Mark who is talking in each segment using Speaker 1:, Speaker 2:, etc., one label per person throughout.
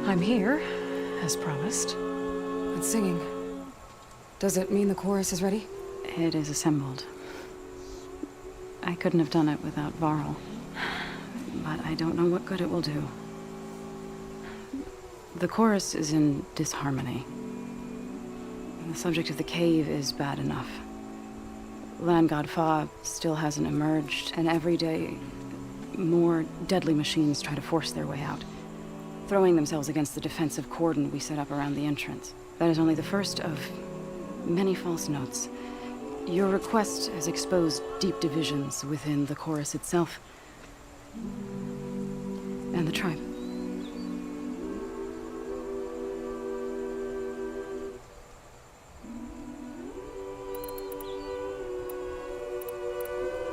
Speaker 1: I'm here, as promised. But singing. Does it mean the chorus is ready?
Speaker 2: It is assembled. I couldn't have done it without Varl. But I don't know what good it will do. The chorus is in disharmony. The subject of the cave is bad enough. Land God Fa still hasn't emerged, and every day, more deadly machines try to force their way out, throwing themselves against the defensive cordon we set up around the entrance. That is only the first of many false notes. Your request has exposed deep divisions within the chorus itself and the tribe.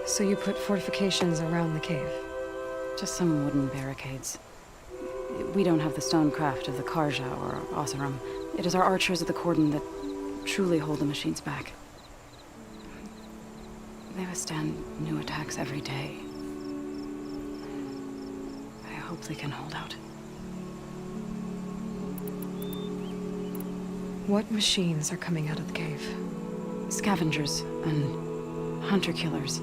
Speaker 1: So you put fortifications around the cave?
Speaker 2: Just some wooden barricades. We don't have the stonecraft of the Karja or Oseram. It is our archers of the cordon that truly hold the machines back. They withstand new attacks every day. I hope they can hold out.
Speaker 1: What machines are coming out of the cave?
Speaker 2: Scavengers and hunter-killers.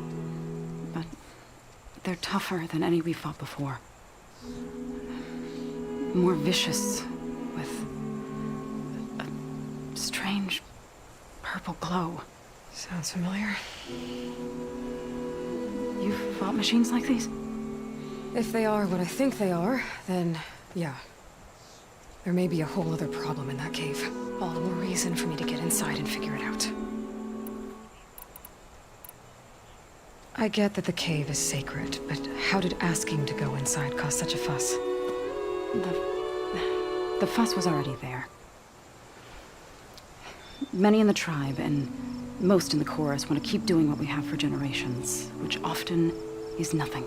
Speaker 2: But they're tougher than any we fought before. More vicious, with a strange purple glow.
Speaker 1: Sounds familiar.
Speaker 2: You've fought machines like these?
Speaker 1: If they are what I think they are, then yeah. There may be a whole other problem in that cave. All the more reason for me to get inside and figure it out. I get that the cave is sacred, but how did asking to go inside cause such a fuss?
Speaker 2: The fuss was already there. Many in the tribe, and most in the chorus, want to keep doing what we have for generations, which often is nothing.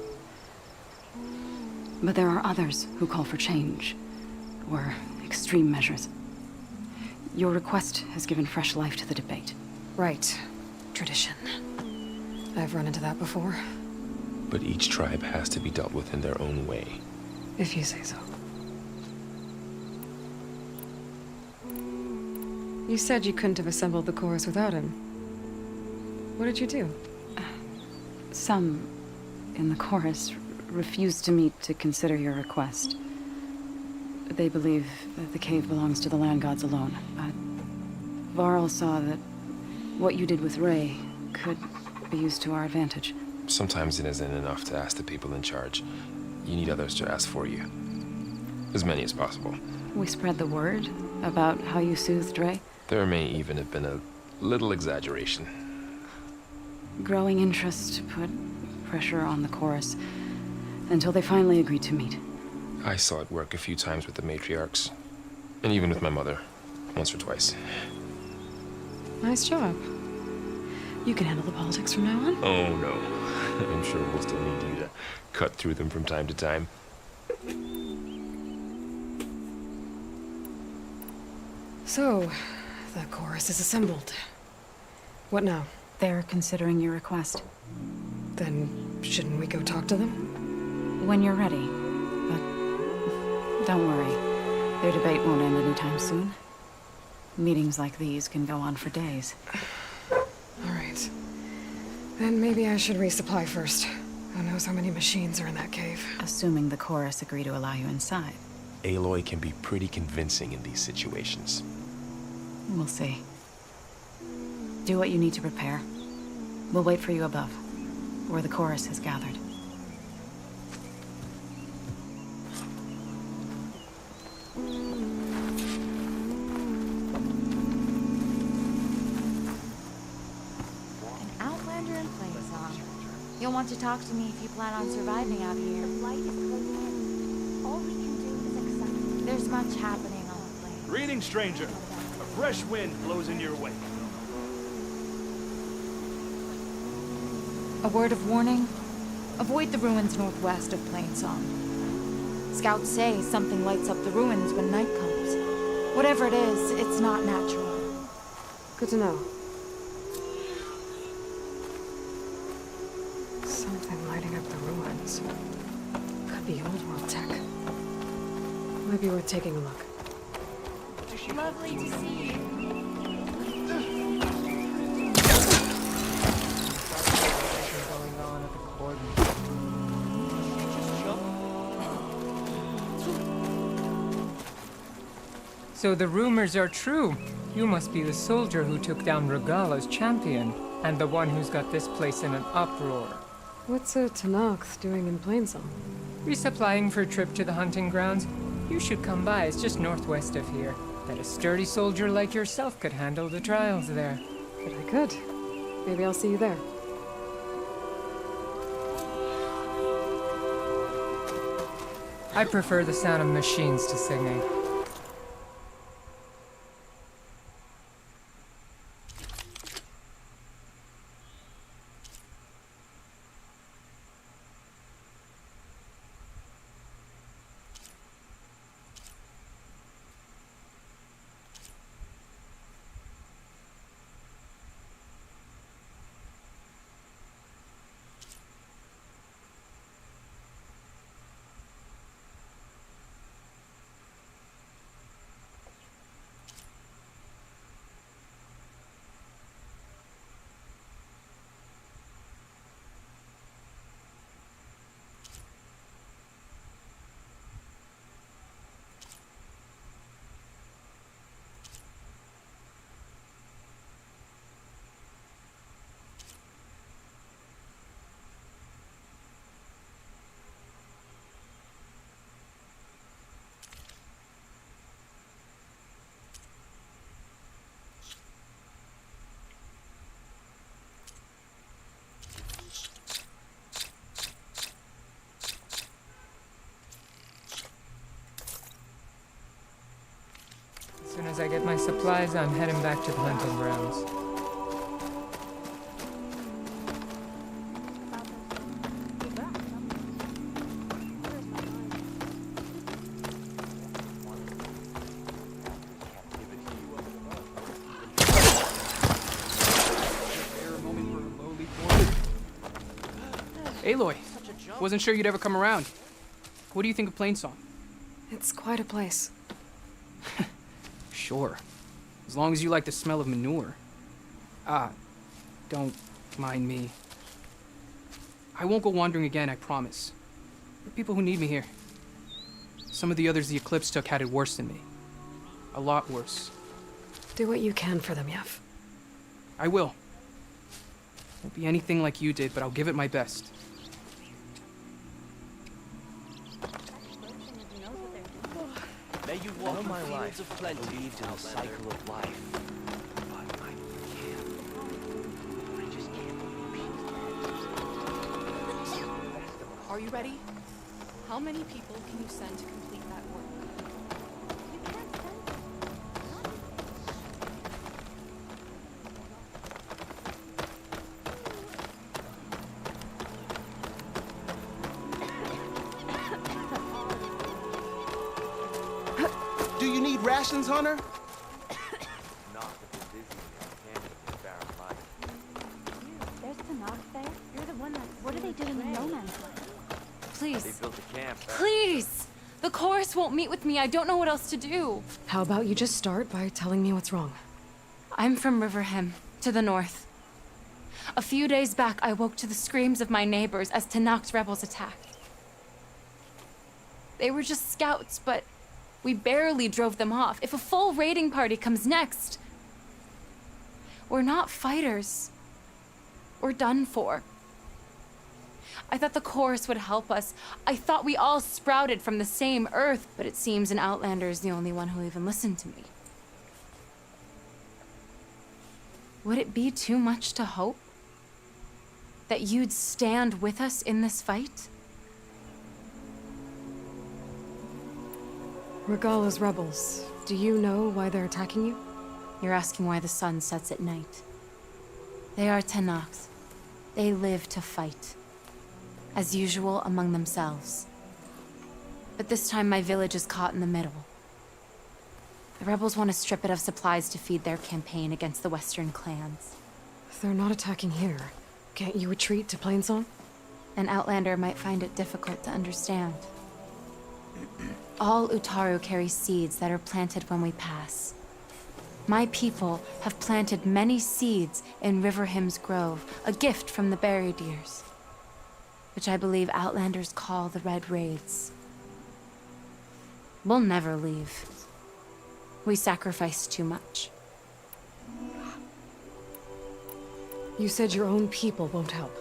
Speaker 2: But there are others who call for change, or extreme measures. Your request has given fresh life to the debate.
Speaker 1: Right. Tradition. I've run into that before.
Speaker 3: But each tribe has to be dealt with in their own way.
Speaker 1: If you say so. You said you couldn't have assembled the chorus without him. What did you do?
Speaker 2: Some in the chorus refused to meet to consider your request. They believe that the cave belongs to the land gods alone, but Varl saw that what you did with Ray could be used to our advantage.
Speaker 3: Sometimes it isn't enough to ask the people in charge. You need others to ask for you. As many as possible.
Speaker 2: We spread the word about how you soothed Ray.
Speaker 3: There may even have been a little exaggeration.
Speaker 2: Growing interest put pressure on the chorus until they finally agreed to meet.
Speaker 3: I saw it work a few times with the matriarchs. And even with my mother. Once or twice.
Speaker 1: Nice job. You can handle the politics from now on?
Speaker 3: Oh, no. I'm sure we'll still need you to cut through them from time to time.
Speaker 1: So, the chorus is assembled. What now?
Speaker 2: They're considering your request.
Speaker 1: Then, shouldn't we go talk to them?
Speaker 2: When you're ready. But don't worry. Their debate won't end anytime soon. Meetings like these can go on for days.
Speaker 1: All right. Then maybe I should resupply first. Who knows how many machines are in that cave?
Speaker 2: Assuming the chorus agree to allow you inside.
Speaker 3: Aloy can be pretty convincing in these situations.
Speaker 2: We'll see. Do what you need to prepare. We'll wait for you above, where the chorus has gathered.
Speaker 4: You'll want to talk to me if you plan on surviving out here. The light is closing in. All we can do is accept it. There's much happening on the plane.
Speaker 5: Greetings, stranger. A fresh wind blows in your way.
Speaker 4: A word of warning. Avoid the ruins northwest of Plainsong. Scouts say something lights up the ruins when night comes. Whatever it is, it's not natural.
Speaker 1: Good to know. Something lighting up the ruins. Could be old world tech. Might be worth taking a look.
Speaker 4: Lovely to see you.
Speaker 6: Going on at the coordinates. So the rumors are true. You must be the soldier who took down Regala's champion, and the one who's got this place in an uproar.
Speaker 1: What's a Tanax doing in Plainsong?
Speaker 6: Resupplying for a trip to the hunting grounds? You should come by, it's just northwest of here. Bet a sturdy soldier like yourself could handle the trials there.
Speaker 1: But I could. Maybe I'll see you there.
Speaker 6: I prefer the sound of machines to singing. As soon as I get my supplies, I'm heading back to the hunting grounds.
Speaker 7: Aloy, wasn't sure you'd ever come around. What do you think of Plainsong?
Speaker 1: It's quite a place.
Speaker 7: Sure. As long as you like the smell of manure. Don't mind me. I won't go wandering again, I promise. There are people who need me here. Some of the others the Eclipse took had it worse than me. A lot worse.
Speaker 1: Do what you can for them, Yev.
Speaker 7: I will. Won't be anything like you did, but I'll give it my best.
Speaker 8: May you walk in fields of plenty, believed in the cycle of life. But I can't. I just can't.
Speaker 9: Are you ready? How many people can you send to complete that work?
Speaker 8: Do you need rations, Hunter?
Speaker 10: There's Tanax there. You're the one that... What are they doing in No Man's Land?
Speaker 9: Please.
Speaker 8: They built a camp.
Speaker 9: Please! The chorus won't meet with me. I don't know what else to do.
Speaker 1: How about you just start by telling me what's wrong?
Speaker 9: I'm from Riverhem, to the north. A few days back, I woke to the screams of my neighbors as Tanax rebels attacked. They were just scouts, but we barely drove them off. If a full raiding party comes next, we're not fighters. We're done for. I thought the chorus would help us. I thought we all sprouted from the same earth, but it seems an Outlander is the only one who'll even listen to me. Would it be too much to hope that you'd stand with us in this fight?
Speaker 1: Regala's rebels. Do you know why they're attacking you?
Speaker 9: You're asking why the sun sets at night. They are Tanax. They live to fight. As usual, among themselves. But this time my village is caught in the middle. The rebels want to strip it of supplies to feed their campaign against the western clans.
Speaker 1: If they're not attacking here, can't you retreat to Plainsong?
Speaker 9: An Outlander might find it difficult to understand. All Utaru carry seeds that are planted when we pass. My people have planted many seeds in River Hymn's Grove, a gift from the buried years, which I believe Outlanders call the Red Raids. We'll never leave. We sacrifice too much.
Speaker 1: You said your own people won't help.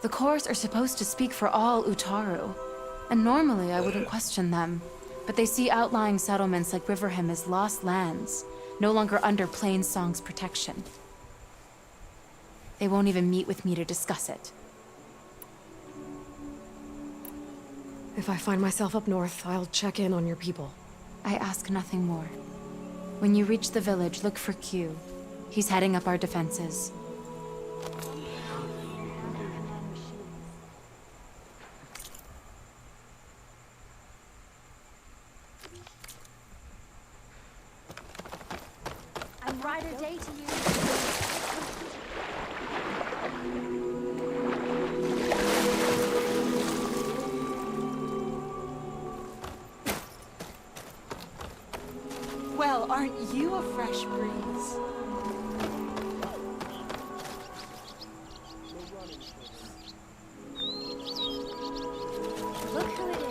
Speaker 9: The Corps are supposed to speak for all Utaru, and normally I wouldn't question them, but they see outlying settlements like Riverham as lost lands, no longer under Plainsong's protection. They won't even meet with me to discuss it.
Speaker 1: If I find myself up north, I'll check in on your people.
Speaker 9: I ask nothing more. When you reach the village, look for Q. He's heading up our defenses.
Speaker 10: I'm Rider Day to you.
Speaker 11: Well, aren't you a fresh breeze?
Speaker 10: Look who it is.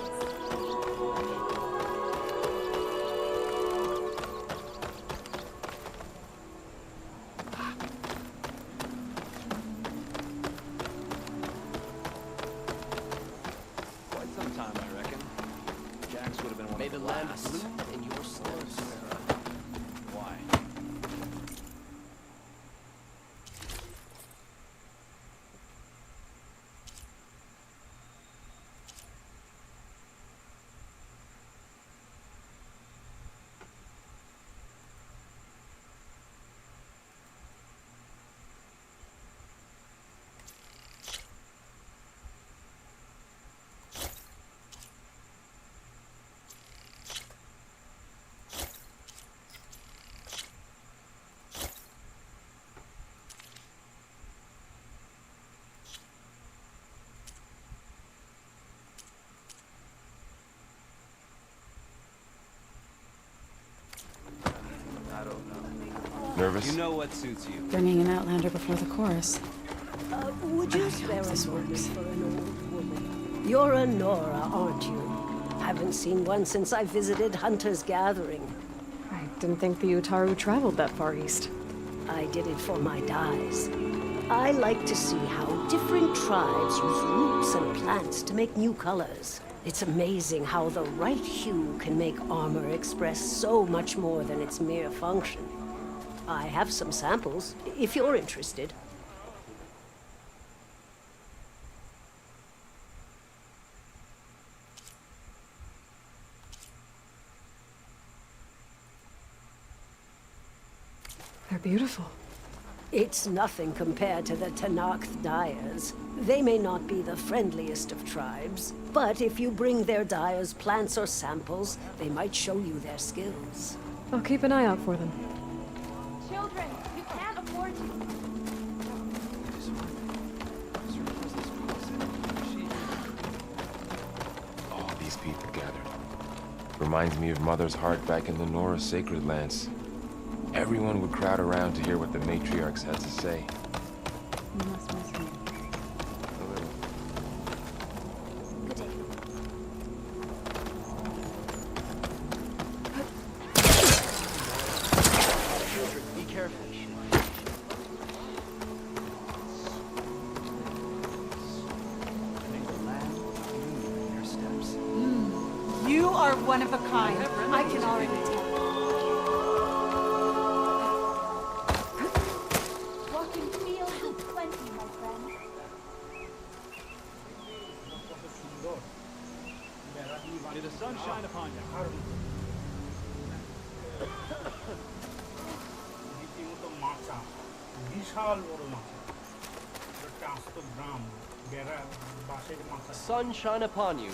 Speaker 8: Quite some time, I reckon. Jax would have been one of the last. May the land bloom in your steps. Why? I don't know.
Speaker 3: Nervous?
Speaker 8: You know what suits you.
Speaker 2: Bringing an Outlander before the chorus.
Speaker 12: Would you spare
Speaker 2: this
Speaker 12: a moment
Speaker 2: works.
Speaker 12: for an old woman? You're a Nora, aren't you? Haven't seen one since I visited Hunter's Gathering.
Speaker 1: I didn't think the Utaru traveled that far east.
Speaker 12: I did it for my dyes. I like to see how different tribes use roots and plants to make new colors. It's amazing how the right hue can make armor express so much more than its mere function. I have some samples, if you're interested.
Speaker 1: They're beautiful.
Speaker 12: It's nothing compared to the Tanakh dyers. They may not be the friendliest of tribes, but if you bring their dyers plants or samples, they might show you their skills.
Speaker 1: I'll keep an eye out for them.
Speaker 10: Children, you can't afford to.
Speaker 3: All these people gathered. Reminds me of Mother's heart back in the Nora sacred lands. Everyone would crowd around to hear what the matriarchs had to say.
Speaker 2: You must miss me.
Speaker 3: A little.
Speaker 10: Good day.
Speaker 8: Be careful. May the land bloom in your steps.
Speaker 11: You are one of a kind. I can already tell.
Speaker 10: Walking fields of plenty, my friend.
Speaker 5: May the sun shine upon you.
Speaker 8: Sun shine upon you.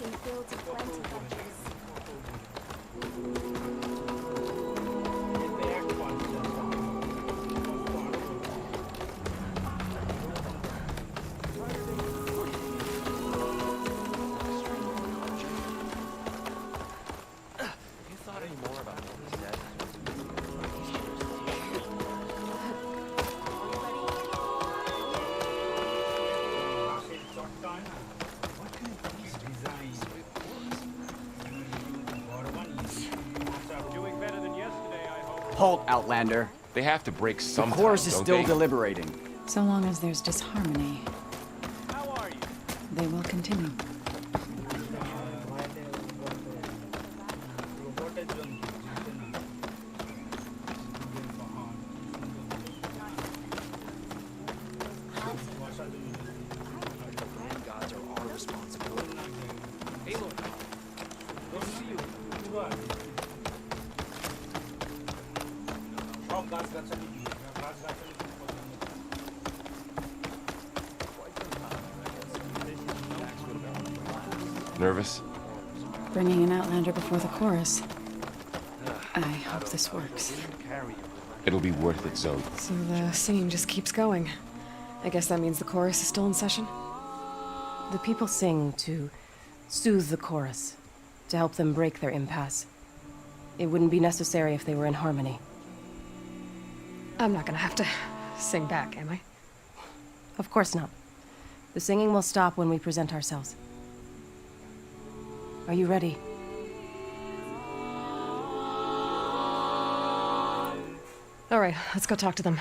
Speaker 10: in fields of plenty like this.
Speaker 13: Halt, Outlander.
Speaker 3: They have to break
Speaker 13: The
Speaker 3: sometime,
Speaker 13: Chorus is
Speaker 3: don't
Speaker 13: still
Speaker 3: they?
Speaker 13: deliberating.
Speaker 2: So long as there's disharmony,
Speaker 5: How are you?
Speaker 2: they will continue.
Speaker 8: Land gods are our responsibility. Hey, look. Good to see you.
Speaker 3: Nervous?
Speaker 2: Bringing an Outlander before the Chorus. I hope this works.
Speaker 3: It'll be worth it, Zoe.
Speaker 1: So the singing just keeps going. I guess that means the chorus is still in session?
Speaker 14: The people sing to soothe the chorus, to help them break their impasse. It wouldn't be necessary if they were in harmony.
Speaker 1: I'm not gonna have to sing back, am I?
Speaker 14: Of course not. The singing will stop when we present ourselves. Are you ready?
Speaker 1: All right, let's go talk to them.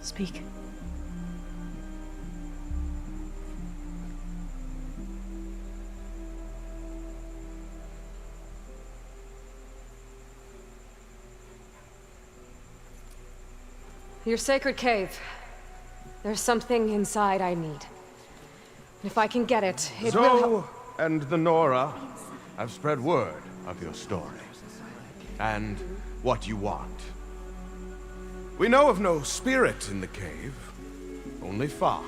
Speaker 14: Speak.
Speaker 1: Your sacred cave. There's something inside I need. If I can get it, it will help.
Speaker 15: Zoe and the Nora have spread word of your story. And what you want. We know of no spirit in the cave. Only Fa,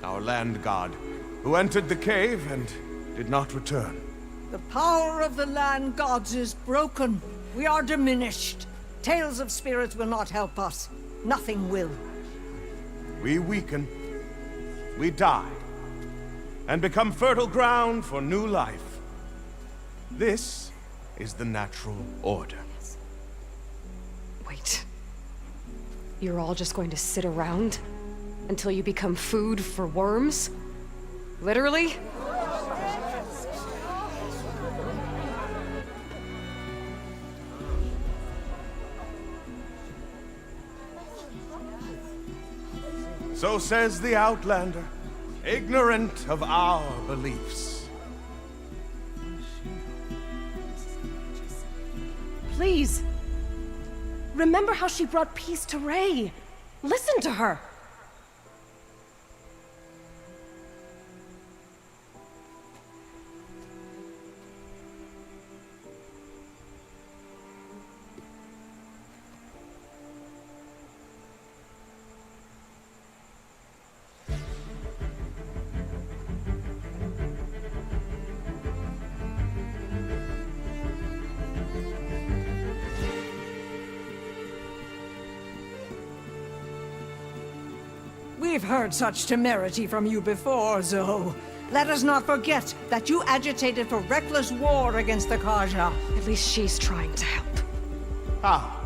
Speaker 15: our land god, who entered the cave and did not return.
Speaker 11: The power of the land gods is broken. We are diminished. Tales of spirits will not help us. Nothing will.
Speaker 15: We weaken, we die, and become fertile ground for new life. This is the natural order.
Speaker 1: Wait. You're all just going to sit around until you become food for worms? Literally?
Speaker 15: So says the Outlander, ignorant of our beliefs.
Speaker 14: Please! Remember how she brought peace to Ray! Listen to her!
Speaker 11: We've heard such temerity from you before, Zoe. Let us not forget that you agitated for reckless war against the Kaja.
Speaker 1: At least she's trying to help.
Speaker 15: How?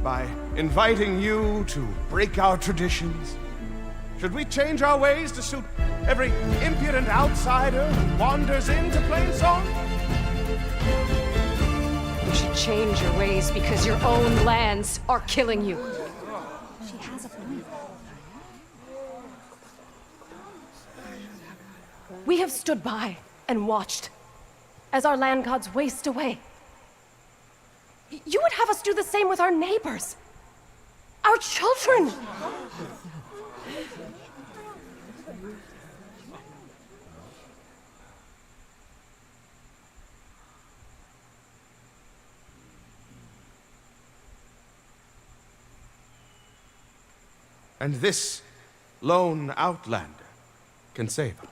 Speaker 15: By inviting you to break our traditions? Should we change our ways to suit every impudent outsider who wanders into Plainsong?
Speaker 1: You should change your ways because your own lands are killing you.
Speaker 10: She has a point.
Speaker 14: We have stood by and watched as our land gods waste away. You would have us do the same with our neighbors, our children.
Speaker 15: And this lone outlander can save us.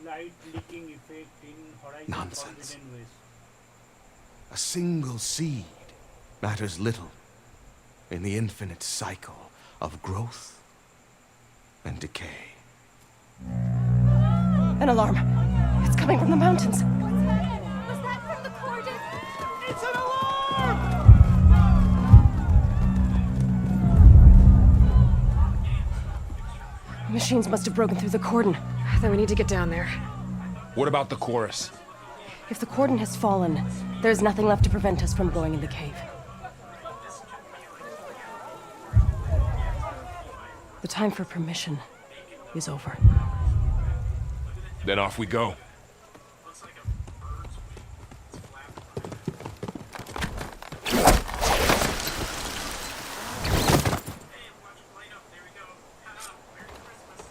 Speaker 5: Light leaking effect in horizon
Speaker 15: Nonsense.
Speaker 5: forbidden waste.
Speaker 15: A single seed matters little in the infinite cycle of growth and decay.
Speaker 14: An alarm. It's coming from the mountains.
Speaker 10: Was that from the Cordon?
Speaker 5: It's an alarm!
Speaker 14: Machines must have broken through the cordon.
Speaker 1: Then we need to get down there.
Speaker 3: What about the chorus?
Speaker 14: If the cordon has fallen, there's nothing left to prevent us from going in the cave. The time for permission is over.
Speaker 3: Then off we go.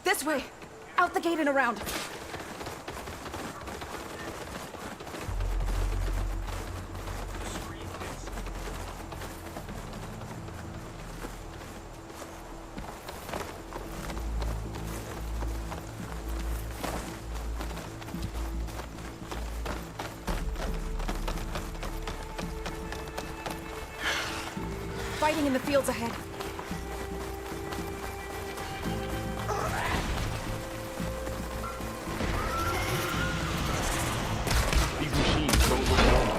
Speaker 1: This way! Out the gate and around! Fighting in the fields ahead.
Speaker 3: These machines don't look normal.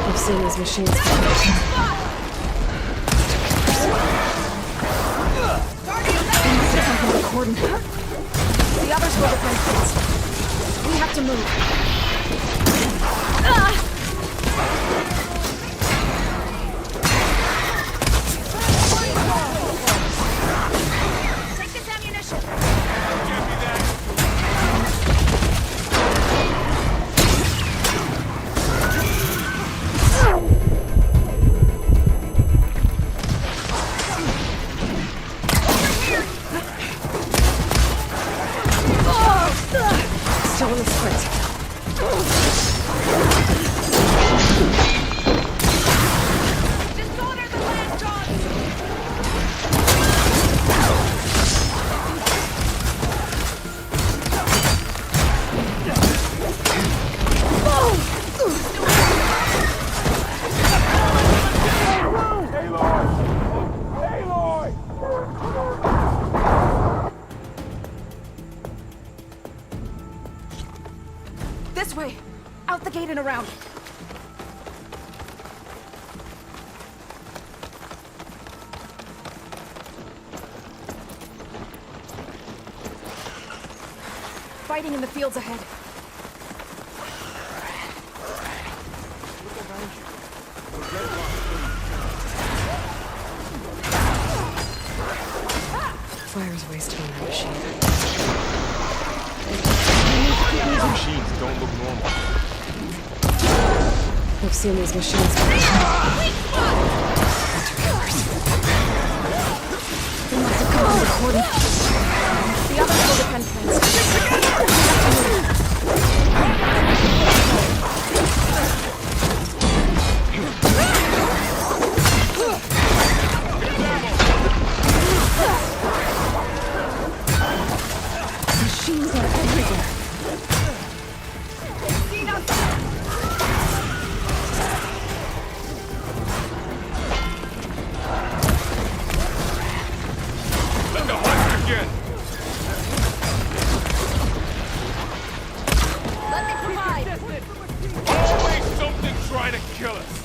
Speaker 1: I've seen these machines before. The cordon. The others will defend things. We have to move.
Speaker 10: Take this ammunition!
Speaker 1: Still in the sprint.
Speaker 10: Disorder the land, John!
Speaker 1: This way! Out the gate and around. Fighting in the fields ahead. Fire's wasted on that machine.
Speaker 3: These machines don't look normal.
Speaker 1: We've seen these machines before. They must have come on the cordon. The others will defend things. Machines are everywhere.
Speaker 3: kill us.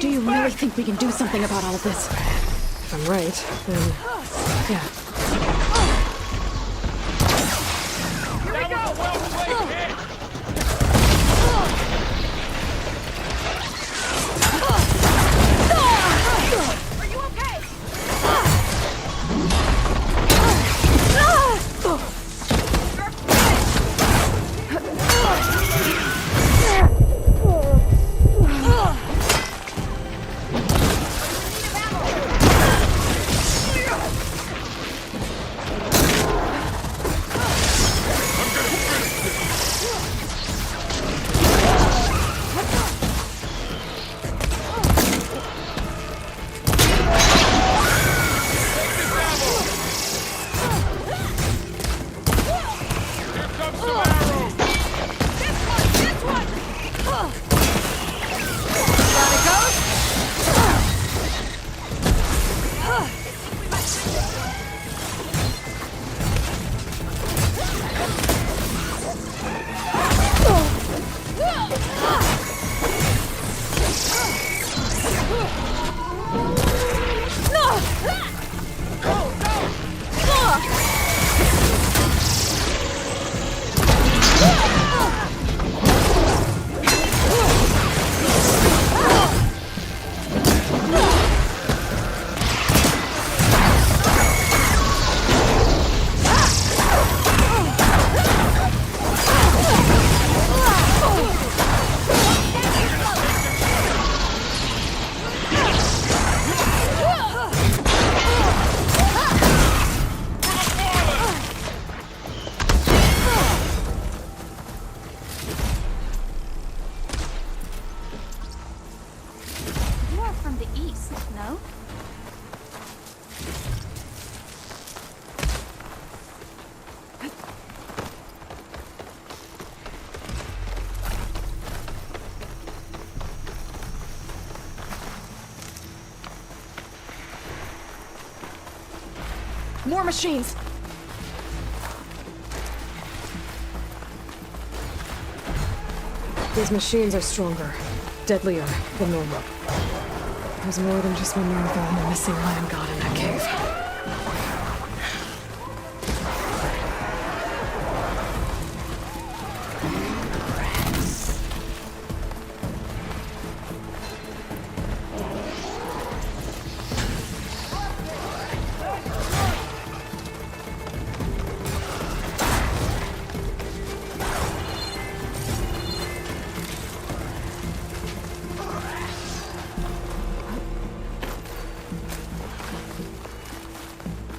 Speaker 14: Do you really think we can do something about all of this?
Speaker 1: If I'm right, then yeah.
Speaker 14: Are you okay?
Speaker 1: More machines! These machines are stronger, deadlier than normal. There's more than just one miracle and a missing land god in that cave.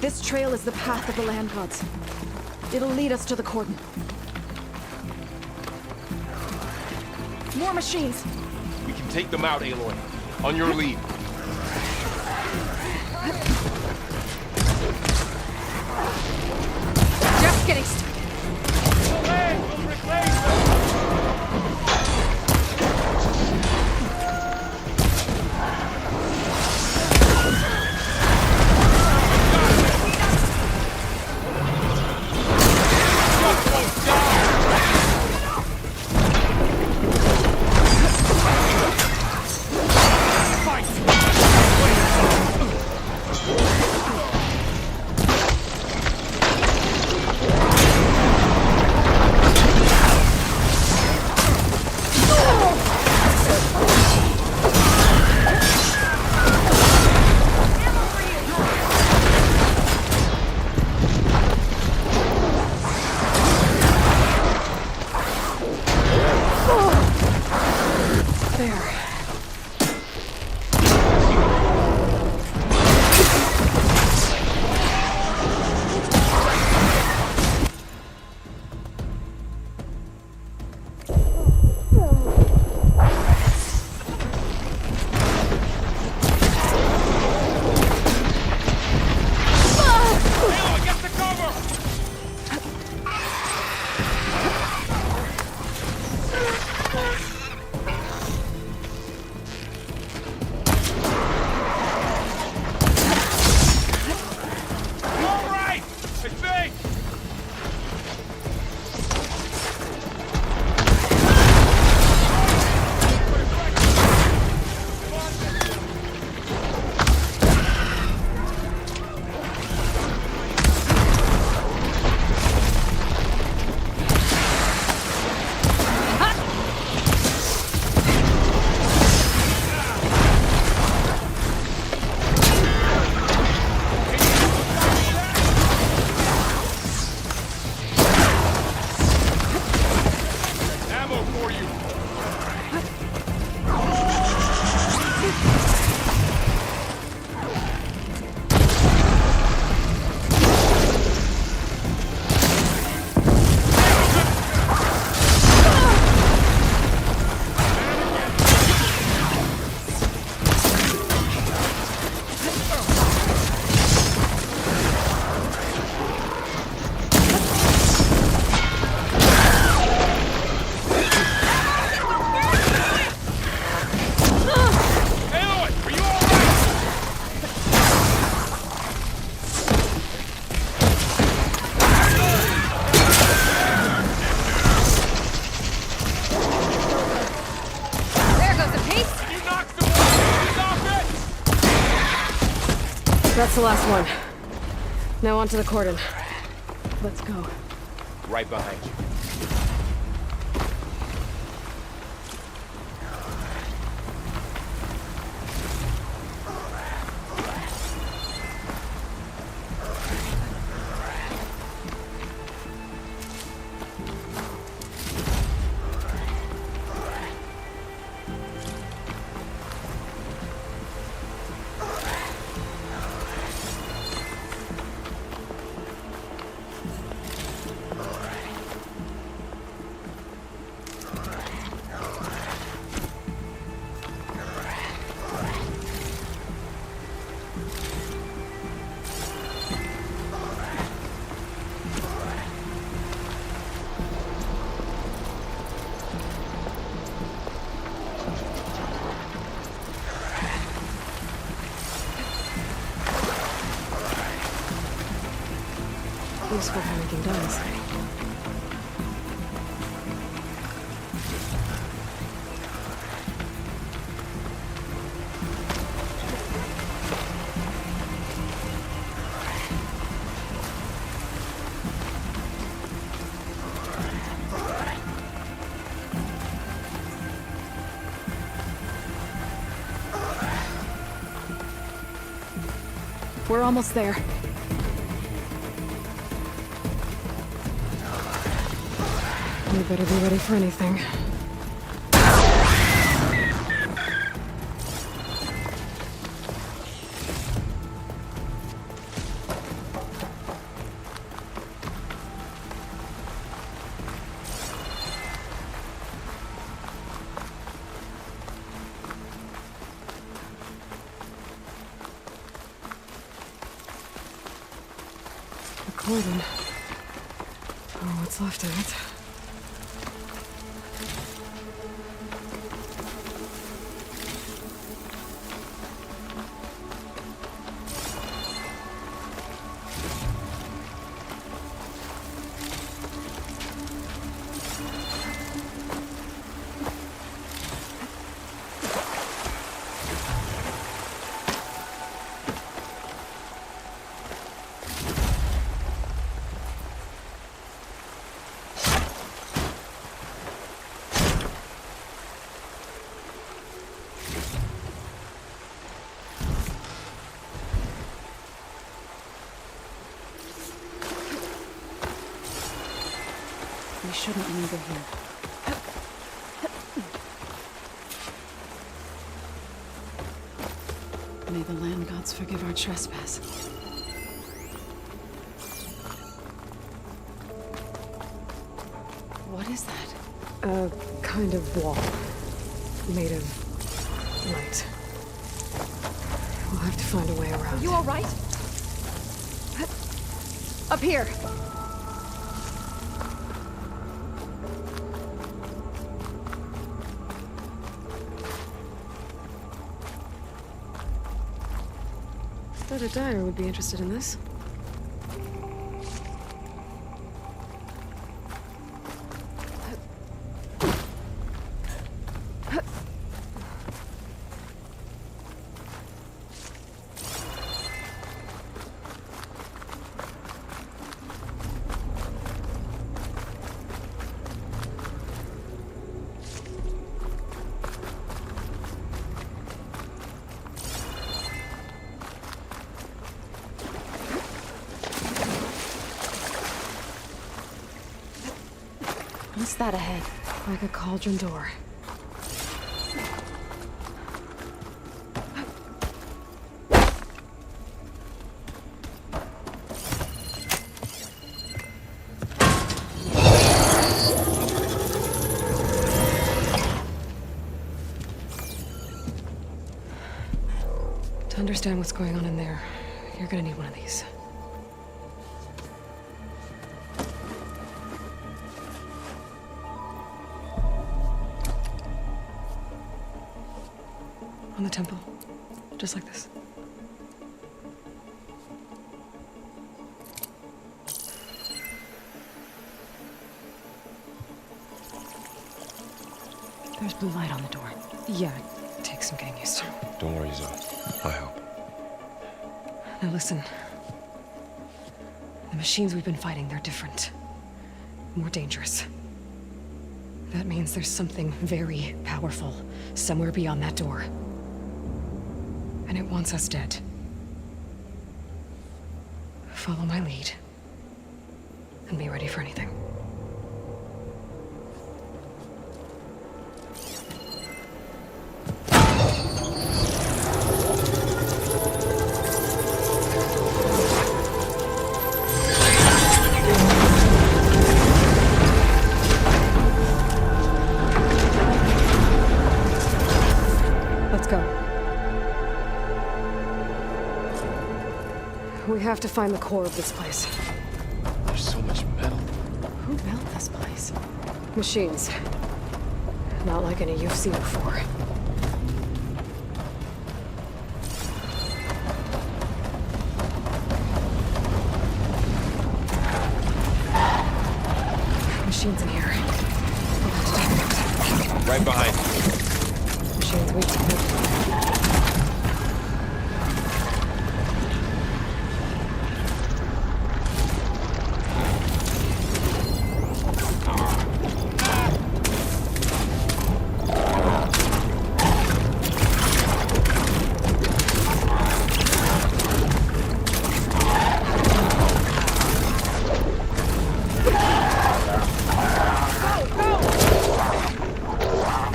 Speaker 14: This trail is the path of the land gods. It'll lead us to the cordon. More machines!
Speaker 3: We can take them out, Aloy. On your lead.
Speaker 14: Just getting started.
Speaker 1: there. That's the last one. Now onto the cordon. Let's go.
Speaker 3: Right behind you.
Speaker 1: Useful for making dice. We're almost there. You better be ready for anything. The cordon. Oh, what's left of it?
Speaker 2: We shouldn't linger here. May the land gods forgive our trespass. What is that?
Speaker 1: A kind of wall. Made of light. We'll have to find a way around.
Speaker 14: Are you all right? Up here.
Speaker 1: Thought a dyer would be interested in this.
Speaker 14: What's that ahead?
Speaker 1: Like a cauldron door. To understand what's going on in there, you're gonna need one of these. On the temple. Just like this.
Speaker 2: There's blue light on the door.
Speaker 1: Yeah, it takes some getting used to.
Speaker 3: Don't worry, Zoe. I'll help.
Speaker 1: Now listen. The machines we've been fighting, they're different. More dangerous. That means there's something very powerful somewhere beyond that door. And it wants us dead. Follow my lead. And be ready for anything. Let's go. We have to find the core of this place.
Speaker 3: There's so much metal.
Speaker 2: Who built this place?
Speaker 1: Machines. Not like any you've seen before. Machines in here. We'll have to take them out.
Speaker 3: Right behind.
Speaker 1: Machines weak to hit.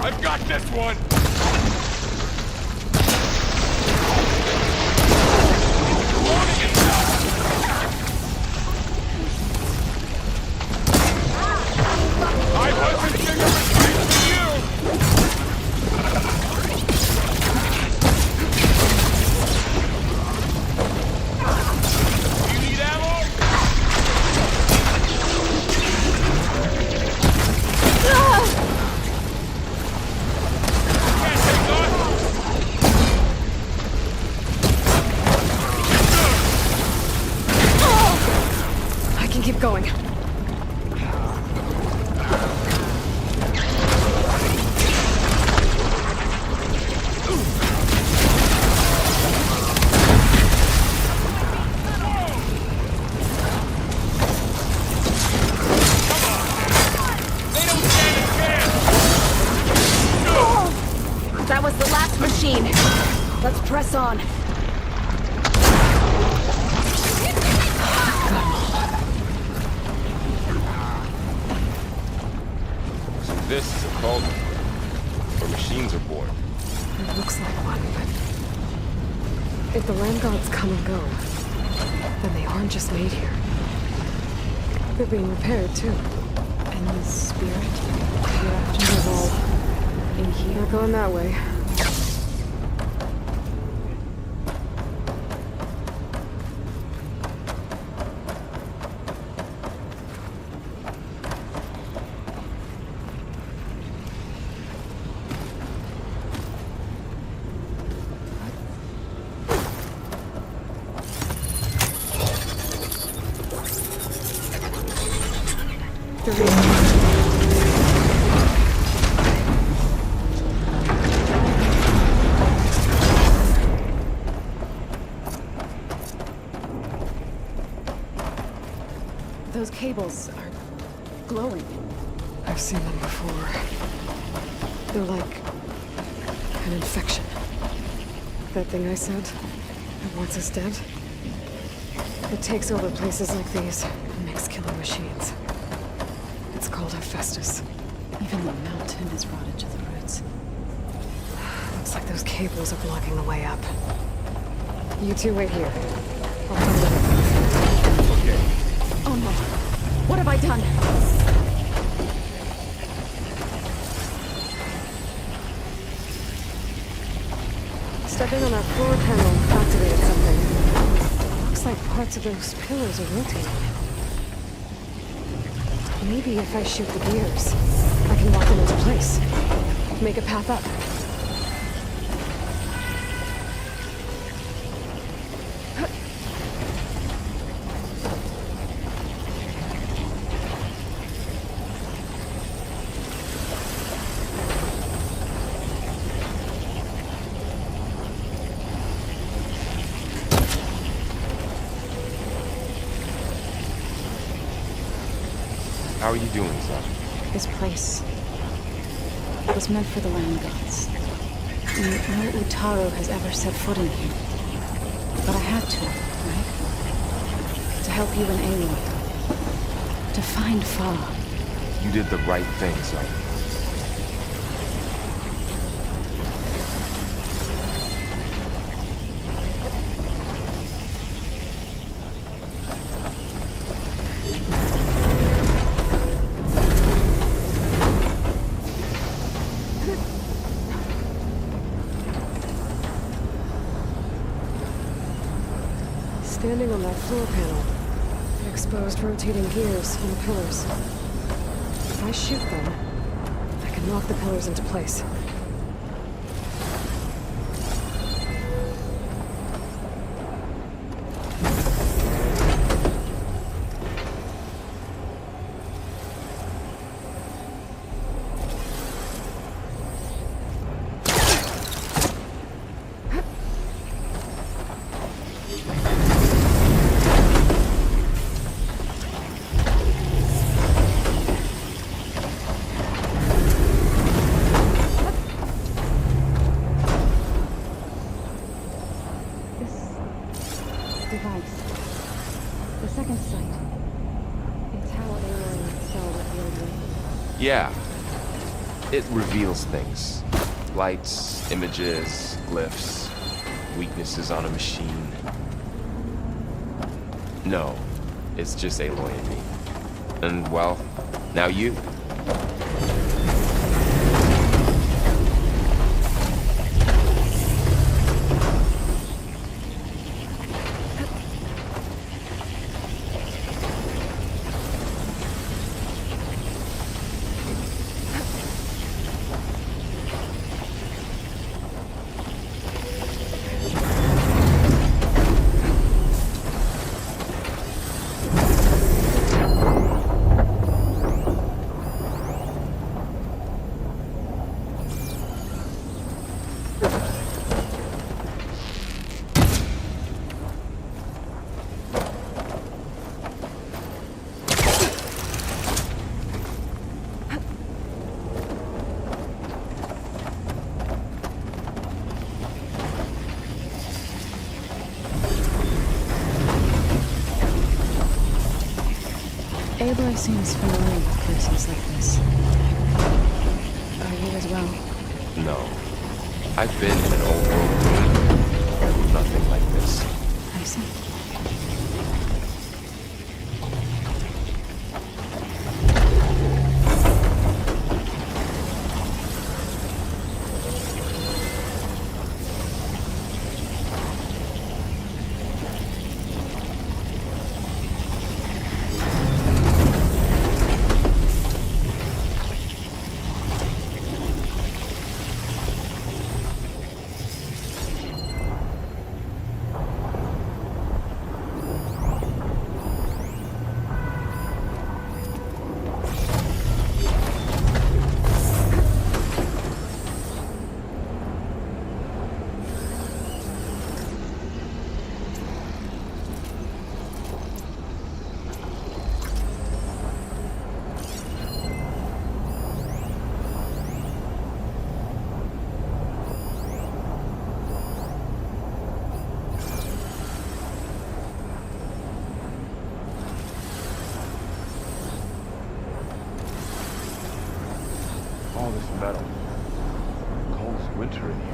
Speaker 3: I've got this one! I wasn't Gigabyte for you! You need ammo?
Speaker 1: I can keep going.
Speaker 14: That was the last machine. Let's press on.
Speaker 3: So this is a cauldron, where machines are born.
Speaker 1: It looks like one, but If the land gods come and go, then they aren't just made here. They're being repaired, too.
Speaker 2: And the spirit hereafter is all in here.
Speaker 1: Not going that way.
Speaker 2: Those cables are glowing.
Speaker 1: I've seen them before. They're like an infection. That thing I said that wants us dead? It takes over places like these and makes killing machines. It's called Hephaestus.
Speaker 2: Even the mountain is rotted to the roots.
Speaker 1: Looks like those cables are blocking the way up. You two wait here. I'll find the way.
Speaker 15: Okay.
Speaker 2: Oh no. What have I done?
Speaker 1: Stepping on that floor panel activated something. Looks like parts of those pillars are rotating. Maybe if I shoot the gears, I can lock them into place. Make a path up.
Speaker 3: How are you doing, son?
Speaker 2: This place was meant for the land gods. No Utaro has ever set foot in here. But I had to, right? To help you and Aloy. To find Fa.
Speaker 3: You did the right thing, son.
Speaker 1: Standing on that floor panel, the exposed rotating gears on the pillars. If I shoot them, I can lock the pillars into place.
Speaker 3: Yeah. It reveals things. Lights, images, glyphs, weaknesses on a machine. No, it's just Aloy and me. And, well, now you.
Speaker 2: Aloy seems familiar with places like this. Are you as well?
Speaker 3: No. I've been in an old world room. Nothing like this.
Speaker 2: I see.
Speaker 3: All this metal. Cold as winter in here.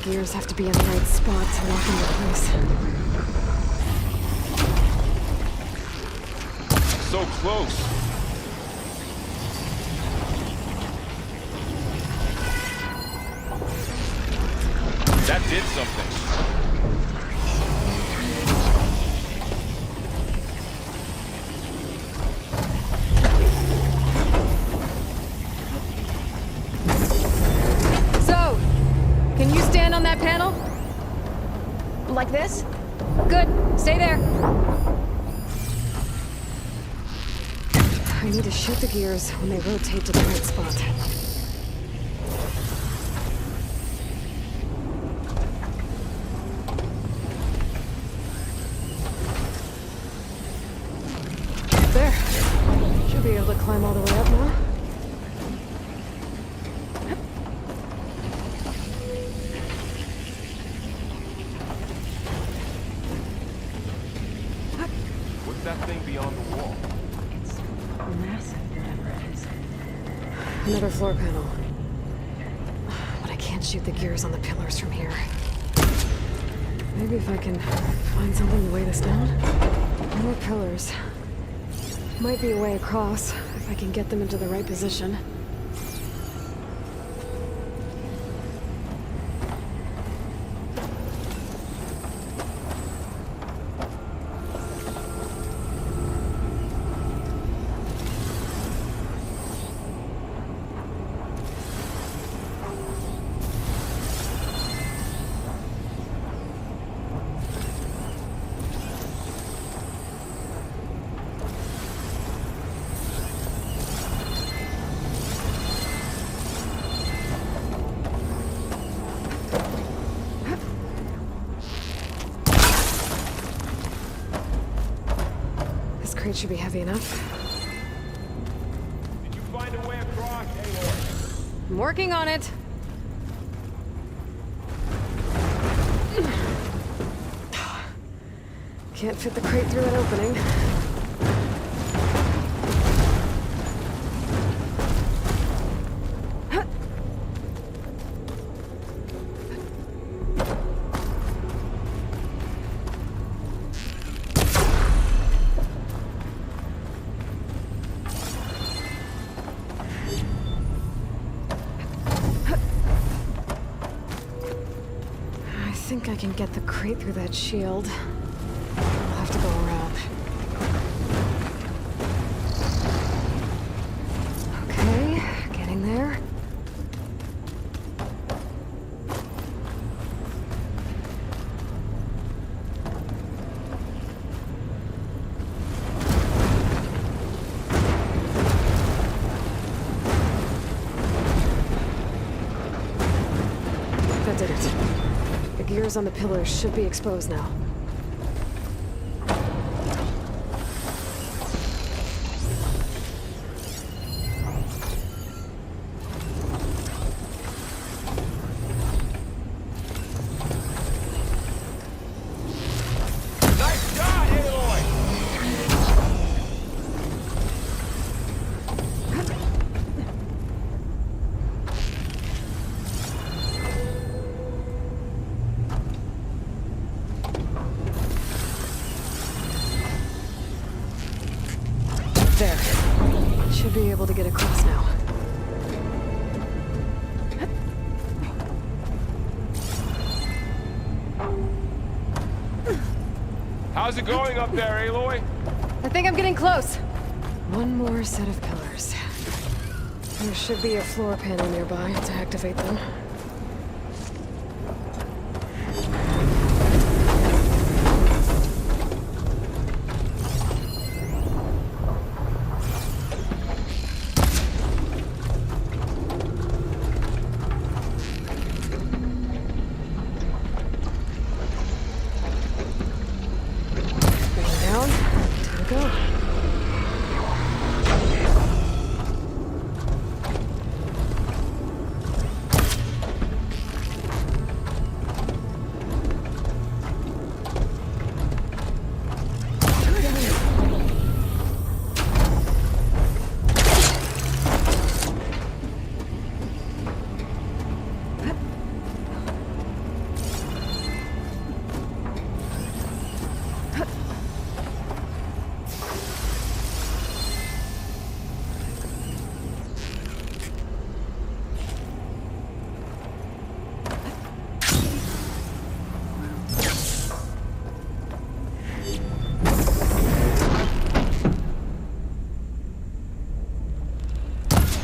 Speaker 1: Gears have to be in the right spot to lock into place.
Speaker 3: So close. That did something.
Speaker 14: Can you stand on that panel? Like this? Good. Stay there.
Speaker 1: I need to shoot the gears when they rotate to the right spot. There. Should be able to climb all the way up now.
Speaker 3: That thing beyond the wall.
Speaker 2: It's massive, whatever it is.
Speaker 1: Another floor panel. But I can't shoot the gears on the pillars from here. Maybe if I can find something to weigh this down? More pillars. Might be a way across, if I can get them into the right position. Crate should be heavy enough.
Speaker 3: Did you find a way across, Aloy?
Speaker 1: I'm working on it. Can't fit the crate through that opening. I think I can get the crate through that shield. I'll have to go around. Okay, getting there. gears on the pillars should be exposed now. There. Should be able to get across now.
Speaker 3: How's it going up there, Aloy?
Speaker 1: I think I'm getting close. One more set of pillars. There should be a floor panel nearby to activate them.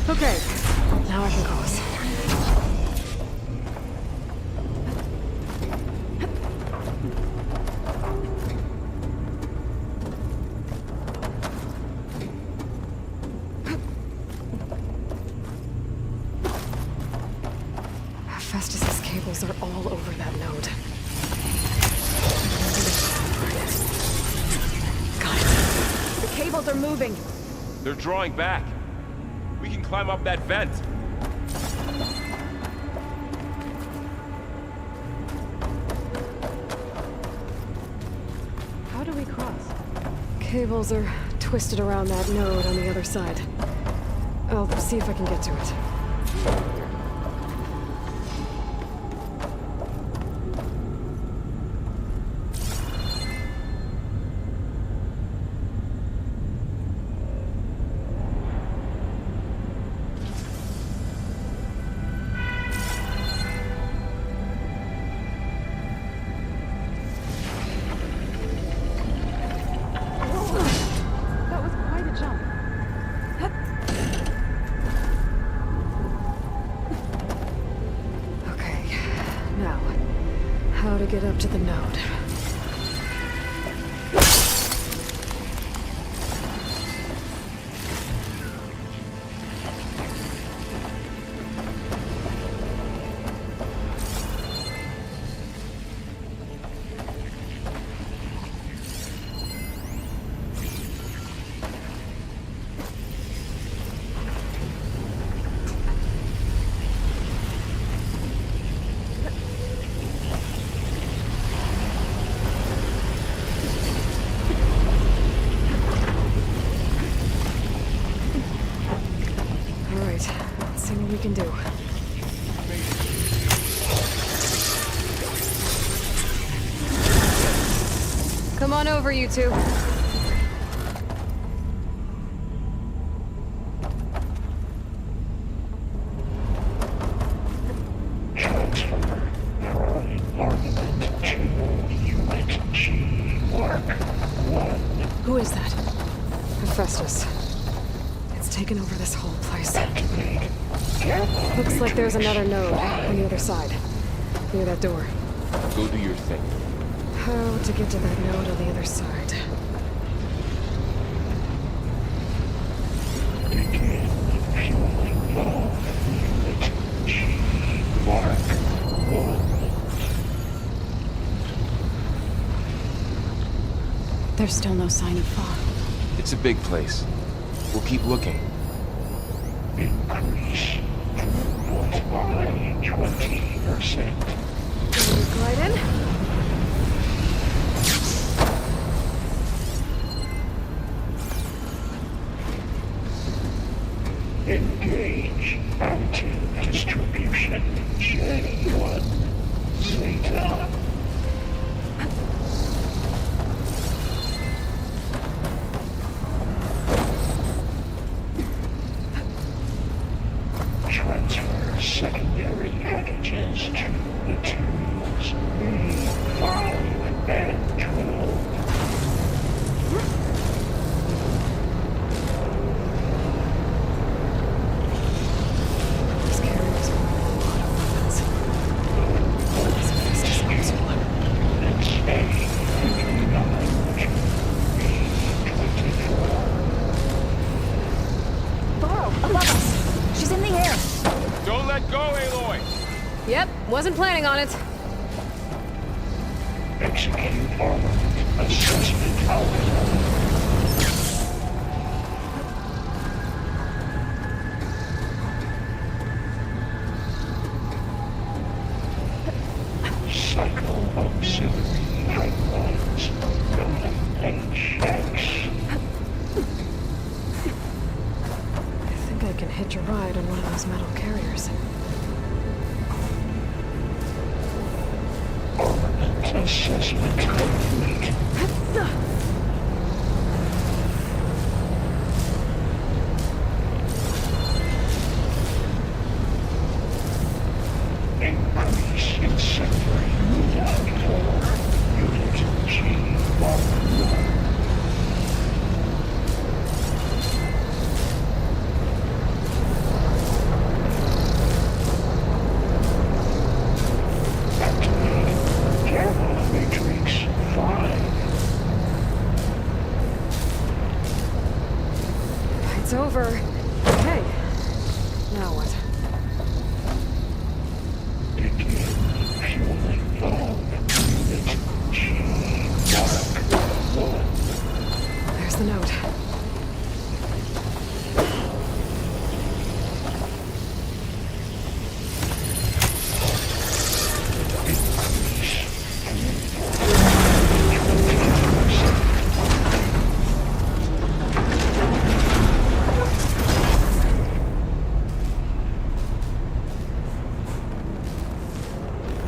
Speaker 1: Okay, now I can cross. Festus's cables are all over that node. Got it. The cables are moving.
Speaker 3: They're drawing back. We can climb up that vent.
Speaker 1: How do we cross? Cables are twisted around that node on the other side. I'll see if I can get to it. How to get up to the node. See what we can do. Come on over, you two. Who is that? Hephaestus. It's taken over this whole place. Looks like there's another node on the other side, near that door.
Speaker 3: Go do your thing.
Speaker 1: How to get to that node on the other side?
Speaker 2: There's still no sign of fog.
Speaker 3: It's a big place. We'll keep looking.
Speaker 5: Increase throughput by 20%.
Speaker 14: Right in.
Speaker 5: Engage anti-distribution J1 Zeta. Transfer secondary packages to materials A5 and 12.
Speaker 1: These carriers are a lot of weapons. This is non-Modular.
Speaker 5: It's A59 to A24.
Speaker 14: Burrow, above us. She's in the air.
Speaker 3: Don't let go, Aloy!
Speaker 14: Yep, wasn't planning on it.
Speaker 5: Execute armament assessment algorithm. Cycle auxiliary pipelines. HX.
Speaker 1: I think I can hitch a ride on one of those metal carriers.
Speaker 5: Armament assessment complete. Increase incendiary loadout for Unit G1. Activating Gamma Matrix 5.
Speaker 1: It's over. Okay. Now what?
Speaker 5: Begin fueling valve. Unit G1.
Speaker 1: There's the note.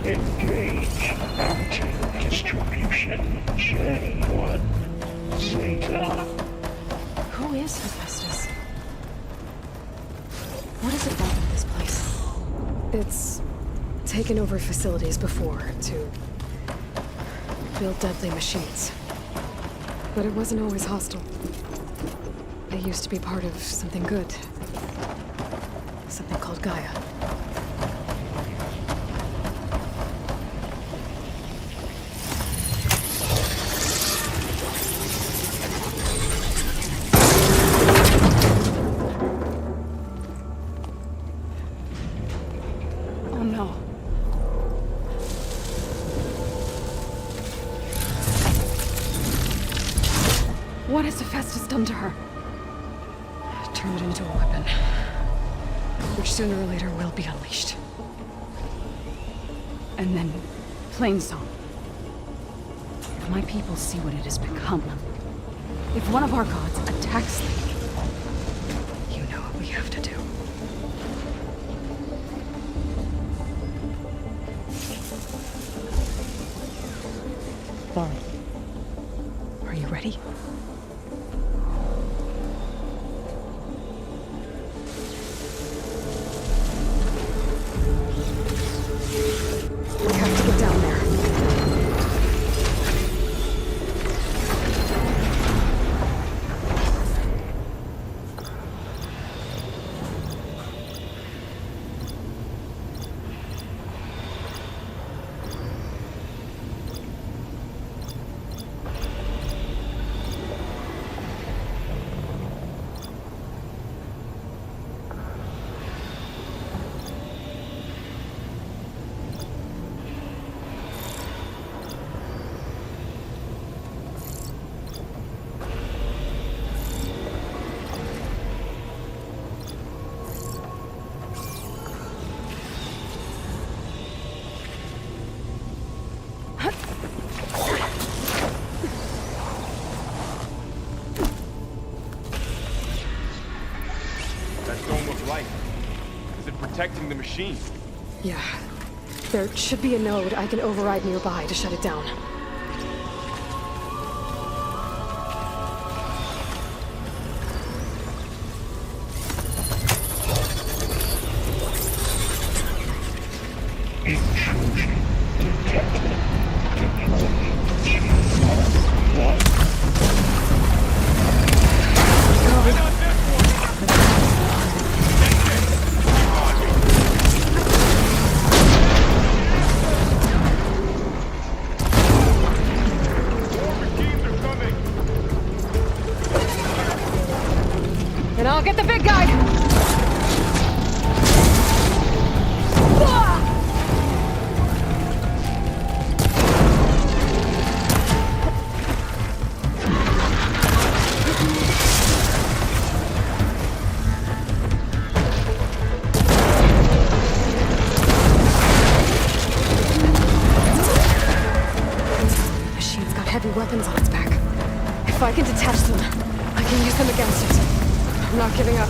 Speaker 5: Engage anti-distribution J1 Zeta.
Speaker 1: Who is Hephaestus? What is it like with this place? It's taken over facilities before to build deadly machines. But it wasn't always hostile. It used to be part of something good. Something called Gaia.
Speaker 2: Oh no.
Speaker 1: What has Hephaestus done to her? Turn it into a weapon. Which sooner or later will be unleashed.
Speaker 2: And then, Plainsong. If my people see what it has become, if one of our gods attacks them,
Speaker 1: You know what we have to do. Are you ready? We have to get down there.
Speaker 3: Is it protecting the machine?
Speaker 14: Yeah. There should be a node I can override nearby to shut it down.
Speaker 5: Intrusion detected.
Speaker 14: And I'll get the big guy! Machine's got heavy weapons on its back. If I can detach them, I can use them against it. I'm not giving up.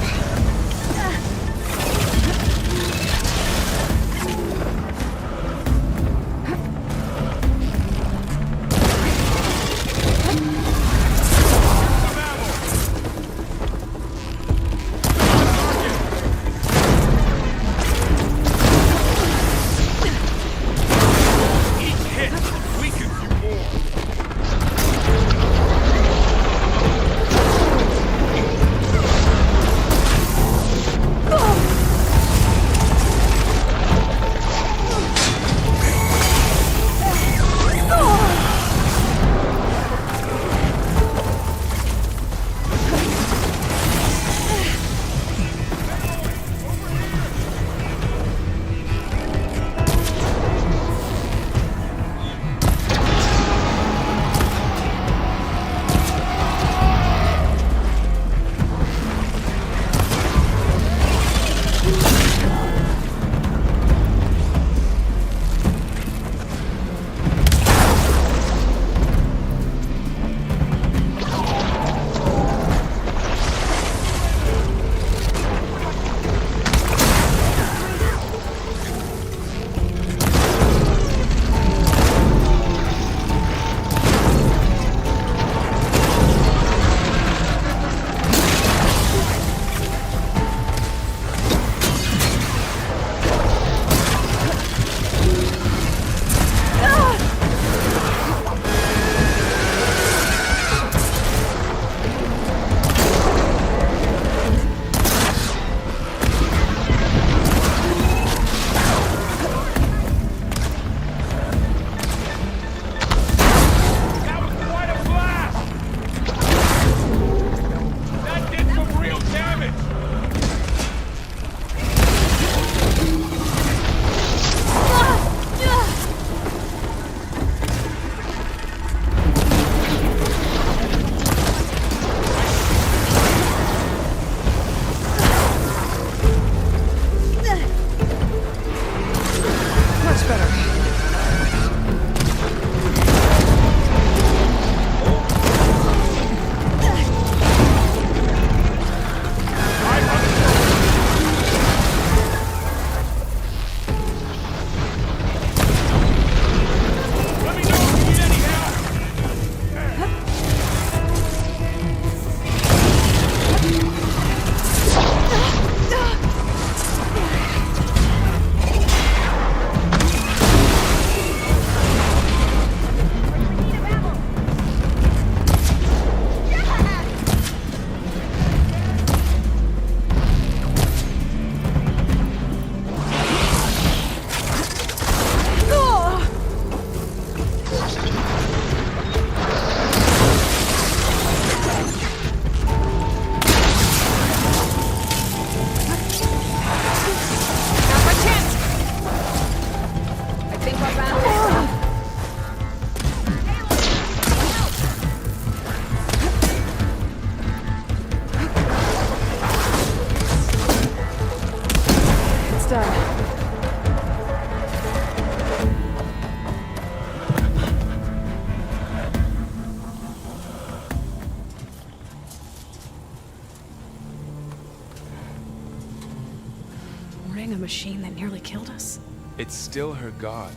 Speaker 13: supporting a machine that nearly killed us?
Speaker 3: It's still her god.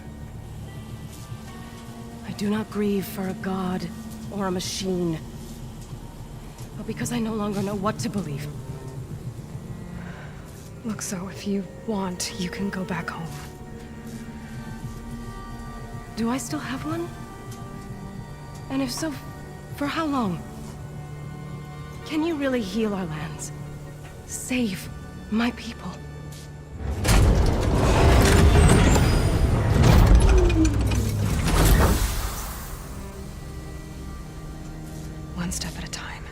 Speaker 14: I do not grieve for a god or a machine, but because I no longer know what to believe.
Speaker 1: Look, so if you want, you can go back home.
Speaker 14: Do I still have one? And if so, for how long? Can you really heal our lands? Save my people?
Speaker 1: One step at a time.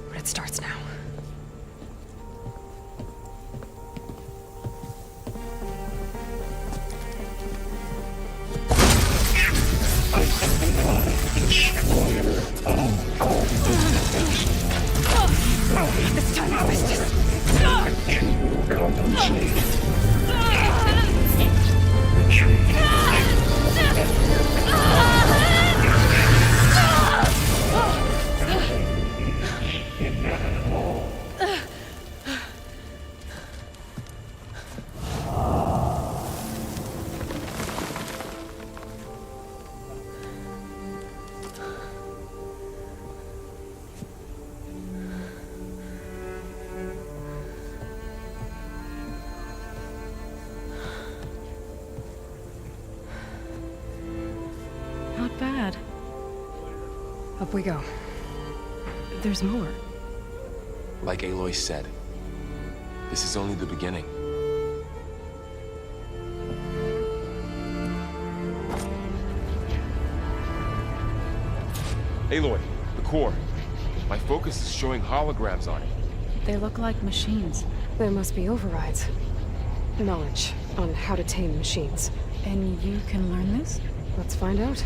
Speaker 1: But it starts now.
Speaker 5: This time I was just... compensate.
Speaker 14: Not bad.
Speaker 1: Up we go.
Speaker 14: There's more.
Speaker 3: Like Aloy said, this is only the beginning. Aloy, the core. My focus is showing holograms on it.
Speaker 2: They look like machines.
Speaker 1: There must be overrides. Knowledge on how to tame machines.
Speaker 2: And you can learn this?
Speaker 1: Let's find out.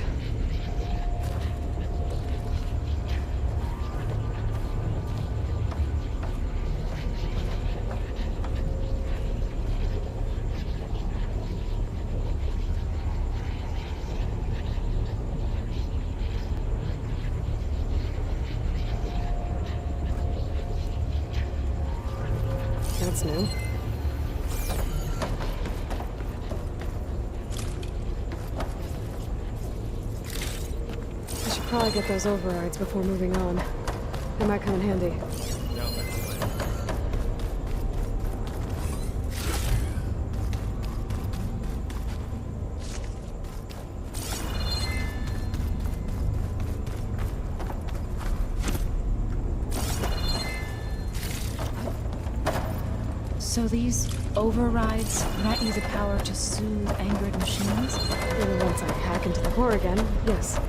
Speaker 1: That's new. I should probably get those overrides before moving on. They might come in handy.
Speaker 2: So these overrides grant you the power to soothe angered machines?
Speaker 1: And once I hack into the core again, yes.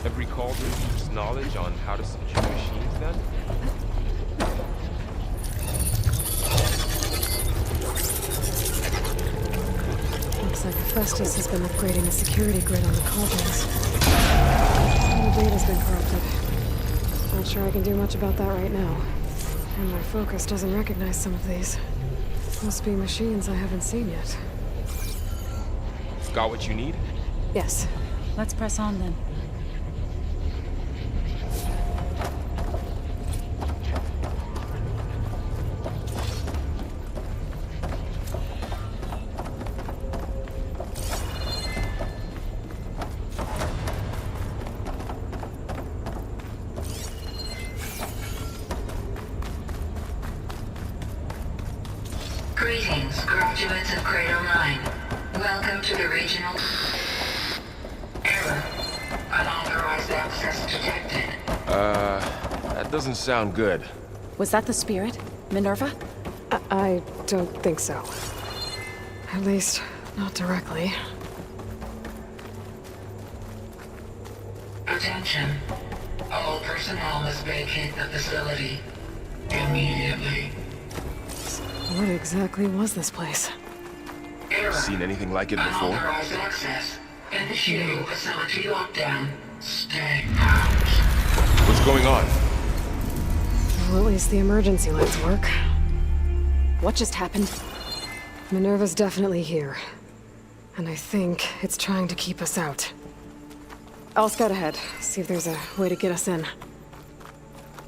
Speaker 3: Every cauldron keeps knowledge on how to subdue machines then?
Speaker 1: Looks like Festus has been upgrading the security grid on the cauldrons. And the data's been corrupted. Not sure I can do much about that right now. And my focus doesn't recognize some of these. Must be machines I haven't seen yet.
Speaker 3: Got what you need?
Speaker 1: Yes.
Speaker 2: Let's press on then.
Speaker 16: Greetings, graduates of Cradle 9. Welcome to the regional... Error. Unauthorized access detected.
Speaker 3: That doesn't sound good.
Speaker 2: Was that the spirit? Minerva?
Speaker 1: I don't think so. At least, not directly.
Speaker 16: Attention. All personnel must vacate the facility. Immediately.
Speaker 1: What exactly was this place?
Speaker 16: Error.
Speaker 3: Seen anything like it before?
Speaker 16: Unauthorized access. Initiating facility lockdown. Stay out.
Speaker 3: What's going on?
Speaker 1: Well, at least the emergency lights work.
Speaker 14: What just happened?
Speaker 1: Minerva's definitely here. And I think it's trying to keep us out. I'll scout ahead, see if there's a way to get us in.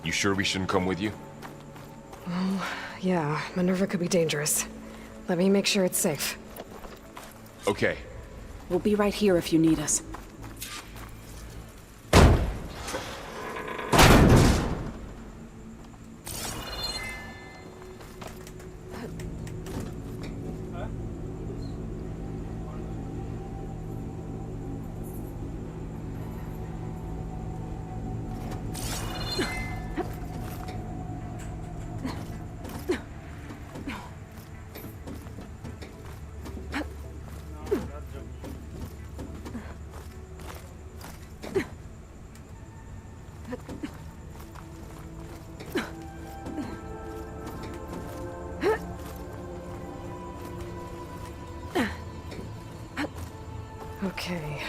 Speaker 3: You sure we shouldn't come with you?
Speaker 1: Well, yeah, Minerva could be dangerous. Let me make sure it's safe.
Speaker 3: Okay.
Speaker 14: We'll be right here if you need us.
Speaker 1: Okay,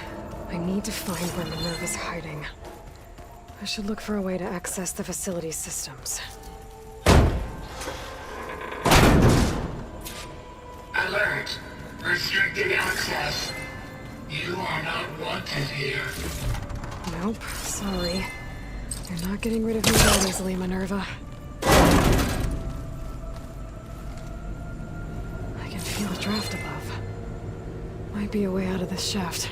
Speaker 1: I need to find where Minerva's hiding. I should look for a way to access the facility's systems.
Speaker 16: Alert. Restricted access. You are not wanted here.
Speaker 1: Nope, sorry. You're not getting rid of me that easily, Minerva. I can feel a draft above. Might be a way out of this shaft.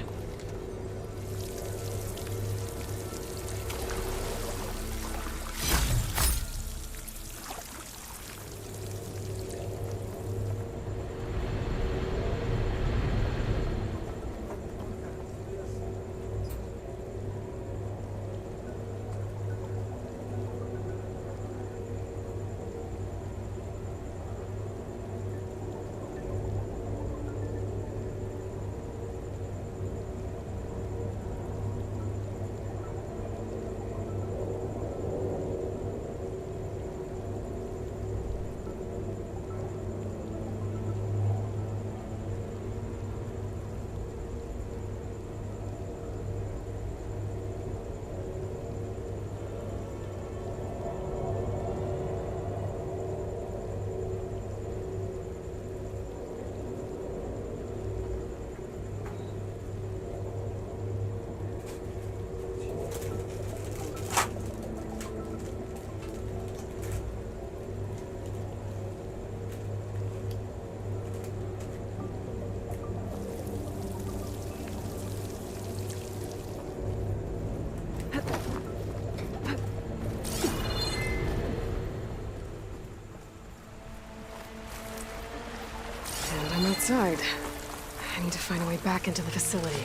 Speaker 1: And I'm outside. I need to find a way back into the facility.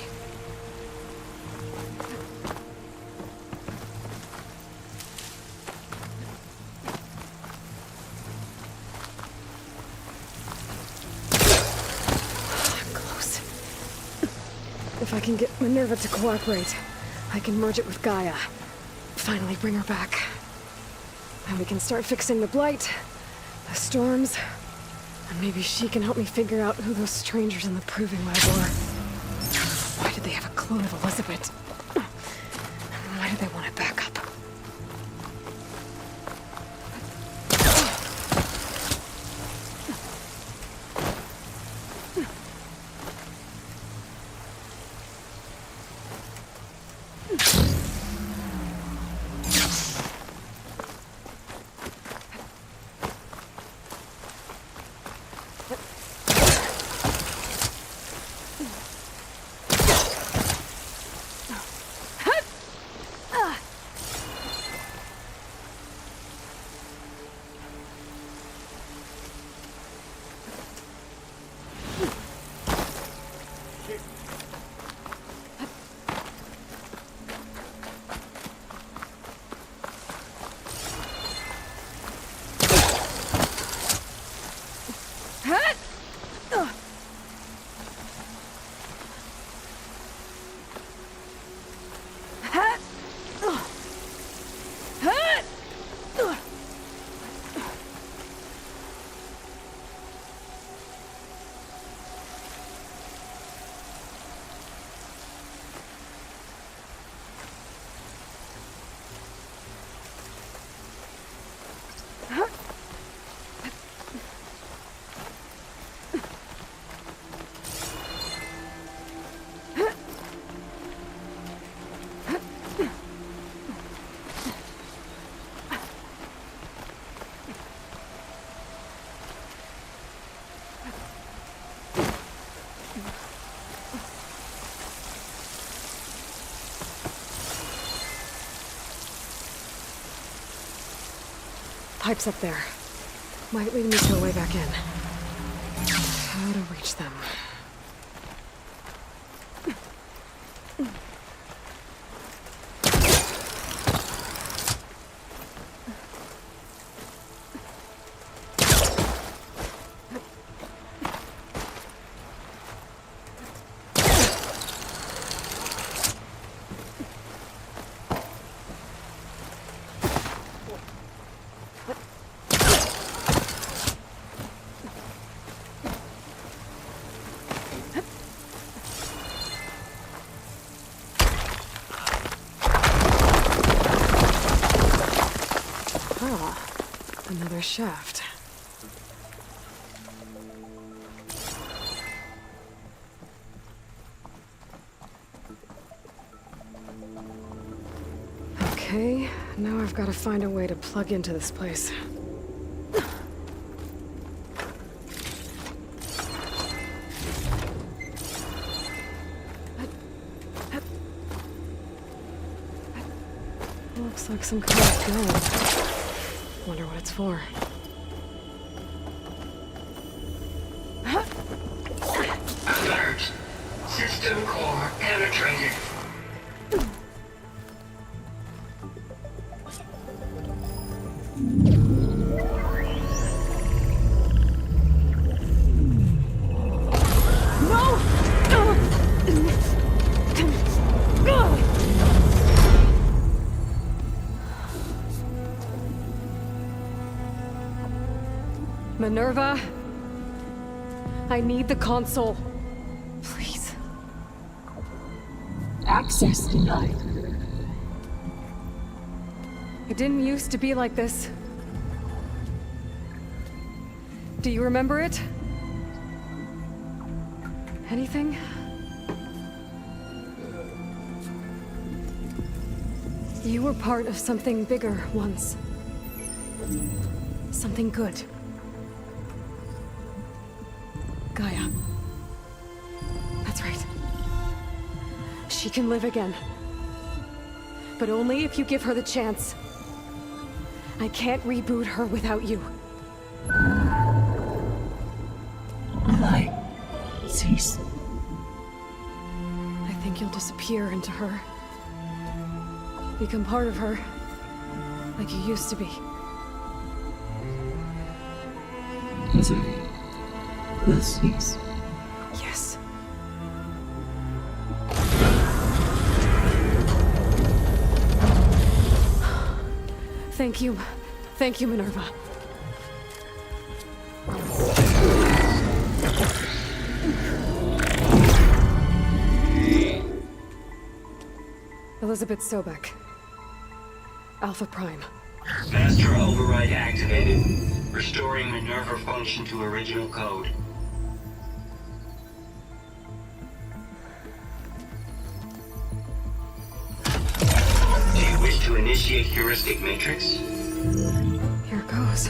Speaker 1: I'm close. If I can get Minerva to cooperate, I can merge it with Gaia. Finally bring her back. And we can start fixing the blight, the storms, and maybe she can help me figure out who those strangers in the proving lab were. Why did they have a clone of Elizabeth? And why did they want it back up? pipes up there. Might lead me to a way back in. How to reach them? Another shaft. Okay, now I've got to find a way to plug into this place. Looks like some kind of gun. Wonder what it's for.
Speaker 16: Alert! System core penetrated.
Speaker 1: Minerva, I need the console. Please.
Speaker 16: Access denied.
Speaker 1: It didn't used to be like this. Do you remember it? Anything? You were part of something bigger once. Something good. Gaia. That's right. She can live again. But only if you give her the chance. I can't reboot her without you.
Speaker 16: Light. Cease.
Speaker 1: I think you'll disappear into her. Become part of her. Like you used to be.
Speaker 16: Will cease.
Speaker 1: Yes. Thank you. Thank you, Minerva. Elizabeth Sobek. Alpha Prime.
Speaker 17: Master override activated. Restoring Minerva function to original code. Do you wish to initiate heuristic matrix?
Speaker 1: Here goes.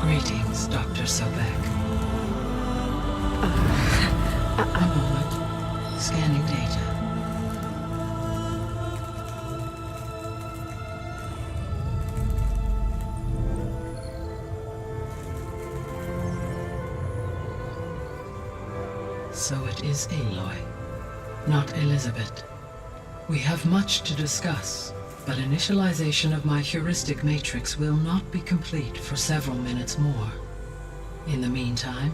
Speaker 18: Greetings, Dr. Sobek. A moment. Scanning data. So it is Aloy, not Elizabeth. We have much to discuss, but initialization of my heuristic matrix will not be complete for several minutes more. In the meantime,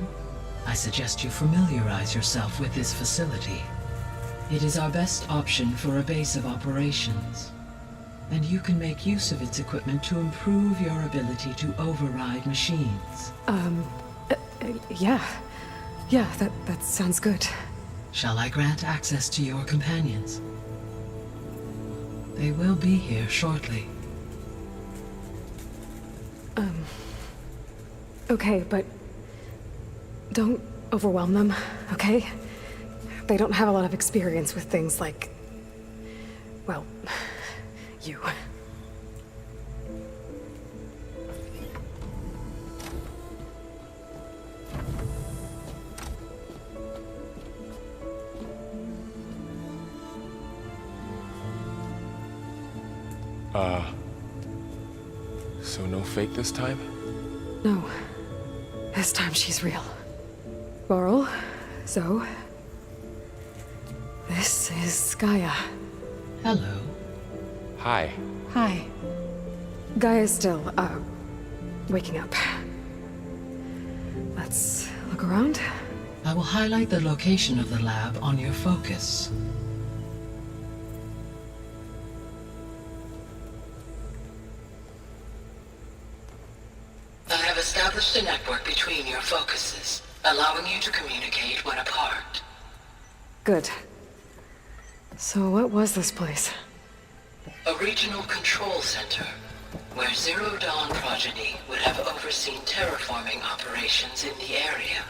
Speaker 18: I suggest you familiarize yourself with this facility. It is our best option for a base of operations, and you can make use of its equipment to improve your ability to override machines.
Speaker 1: Yeah. Yeah, that sounds good.
Speaker 18: Shall I grant access to your companions? They will be here shortly.
Speaker 1: Okay, but don't overwhelm them, okay? They don't have a lot of experience with things like... well, you.
Speaker 3: So no fake this time?
Speaker 1: No. This time she's real. Laurel, Zoe. This is Gaia.
Speaker 18: Hello.
Speaker 3: Hi.
Speaker 1: Hi. Gaia's still, waking up. Let's look around.
Speaker 18: I will highlight the location of the lab on your focus.
Speaker 16: I have established a network between your focuses, allowing you to communicate when apart.
Speaker 1: Good. So what was this place?
Speaker 16: A regional control center, where Zero Dawn progeny would have overseen terraforming operations in the area.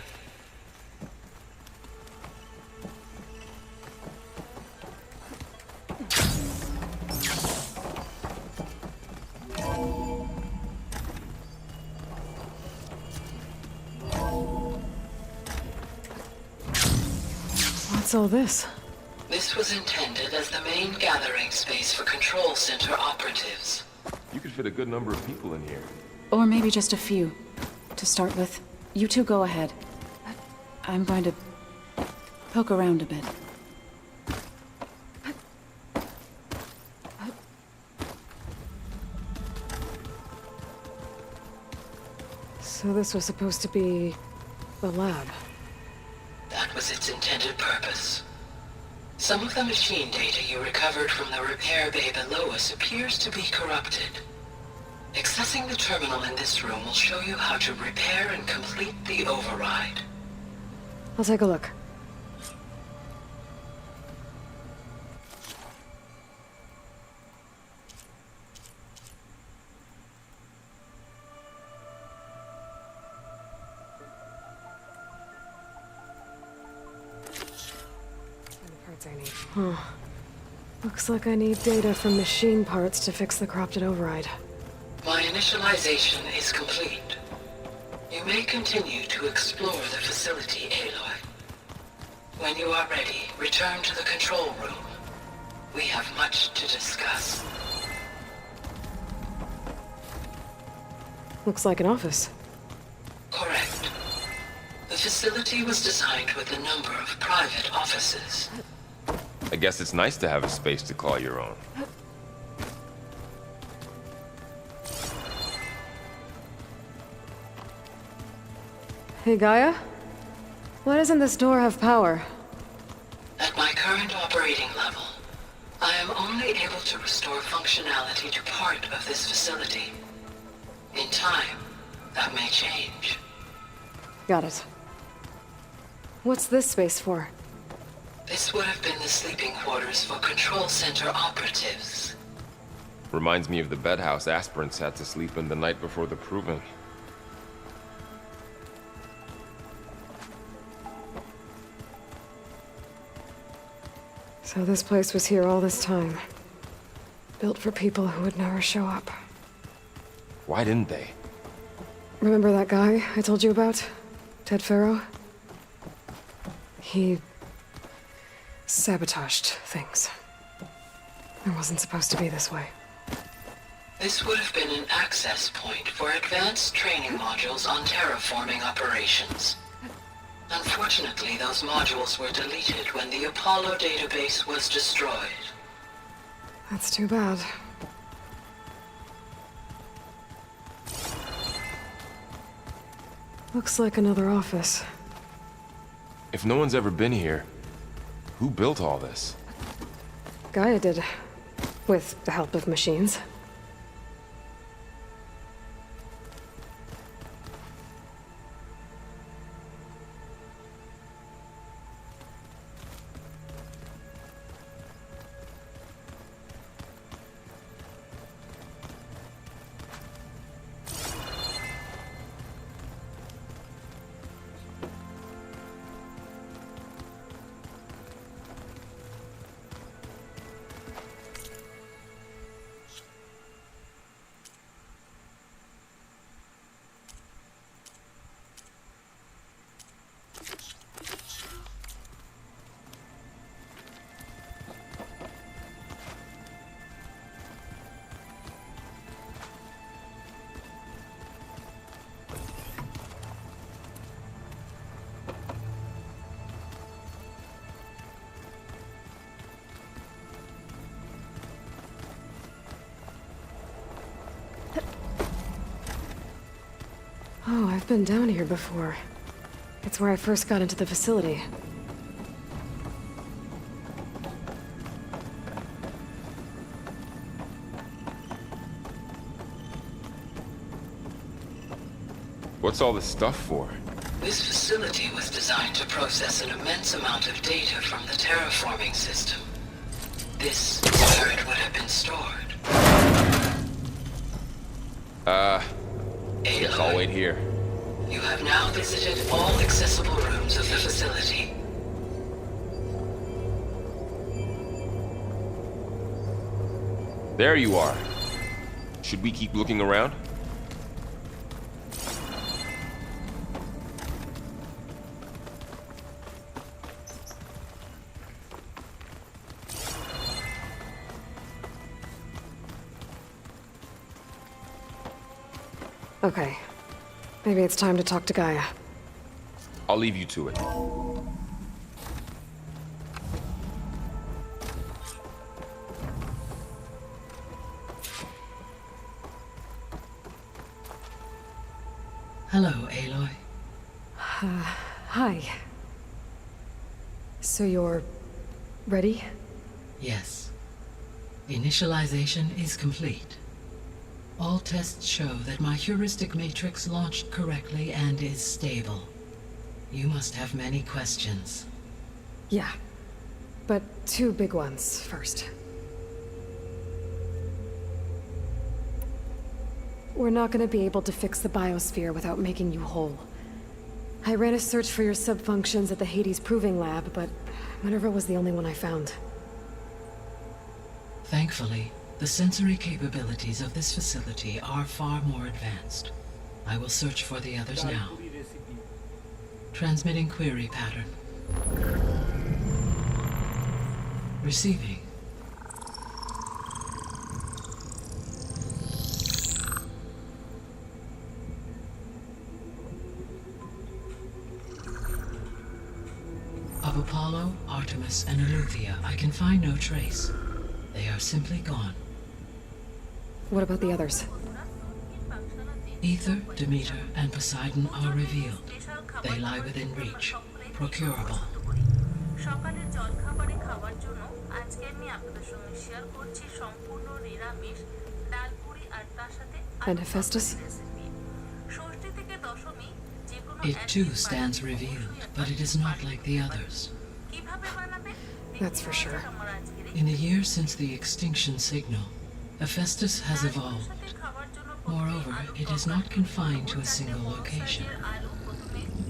Speaker 1: What's all this?
Speaker 16: This was intended as the main gathering space for control center operatives.
Speaker 3: You could fit a good number of people in here.
Speaker 2: Or maybe just a few. To start with, you two go ahead. I'm going to poke around a bit.
Speaker 1: So this was supposed to be the lab.
Speaker 16: That was its intended purpose. Some of the machine data you recovered from the repair bay below us appears to be corrupted. Accessing the terminal in this room will show you how to repair and complete the override.
Speaker 1: I'll take a look. Huh. Looks like I need data from machine parts to fix the corrupted override.
Speaker 16: My initialization is complete. You may continue to explore the facility, Aloy. When you are ready, return to the control room. We have much to discuss.
Speaker 1: Looks like an office.
Speaker 16: Correct. The facility was designed with a number of private offices.
Speaker 3: I guess it's nice to have a space to call your own.
Speaker 1: Hey, Gaia? Why doesn't this door have power?
Speaker 16: At my current operating level, I am only able to restore functionality to part of this facility. In time, that may change.
Speaker 1: Got it. What's this space for?
Speaker 16: This would have been the sleeping quarters for control center operatives.
Speaker 3: Reminds me of the bedhouse aspirants had to sleep in the night before the proving.
Speaker 1: So this place was here all this time. Built for people who would never show up.
Speaker 3: Why didn't they?
Speaker 1: Remember that guy I told you about? Ted Farrow? He sabotaged things. It wasn't supposed to be this way.
Speaker 16: This would have been an access point for advanced training modules on terraforming operations. Unfortunately, those modules were deleted when the Apollo database was destroyed.
Speaker 1: That's too bad. Looks like another office.
Speaker 3: If no one's ever been here, who built all this?
Speaker 1: Gaia did. With the help of machines. Oh, I've been down here before. It's where I first got into the facility.
Speaker 3: What's all this stuff for?
Speaker 16: This facility was designed to process an immense amount of data from the terraforming system. This is where it would have been stored.
Speaker 3: Guess I'll wait here.
Speaker 16: You have now visited all accessible rooms of the facility.
Speaker 3: There you are. Should we keep looking around?
Speaker 1: Okay. Maybe it's time to talk to Gaia.
Speaker 3: I'll leave you to it.
Speaker 18: Hello, Aloy.
Speaker 1: Hi. So you're... ready?
Speaker 18: Yes. Initialization is complete. All tests show that my heuristic matrix launched correctly and is stable. You must have many questions.
Speaker 1: Yeah. But two big ones first. We're not gonna be able to fix the biosphere without making you whole. I ran a search for your subfunctions at the Hades Proving Lab, but Minerva was the only one I found.
Speaker 18: Thankfully, the sensory capabilities of this facility are far more advanced. I will search for the others now. Transmitting query pattern. Receiving. Of Apollo, Artemis, and Eleuthia, I can find no trace. They are simply gone.
Speaker 1: What about the others?
Speaker 18: Ether, Demeter, and Poseidon are revealed. They lie within reach, procurable.
Speaker 1: And Hephaestus?
Speaker 18: It too stands revealed, but it is not like the others.
Speaker 1: That's for sure.
Speaker 18: In the years since the extinction signal, Hephaestus has evolved. Moreover, it is not confined to a single location.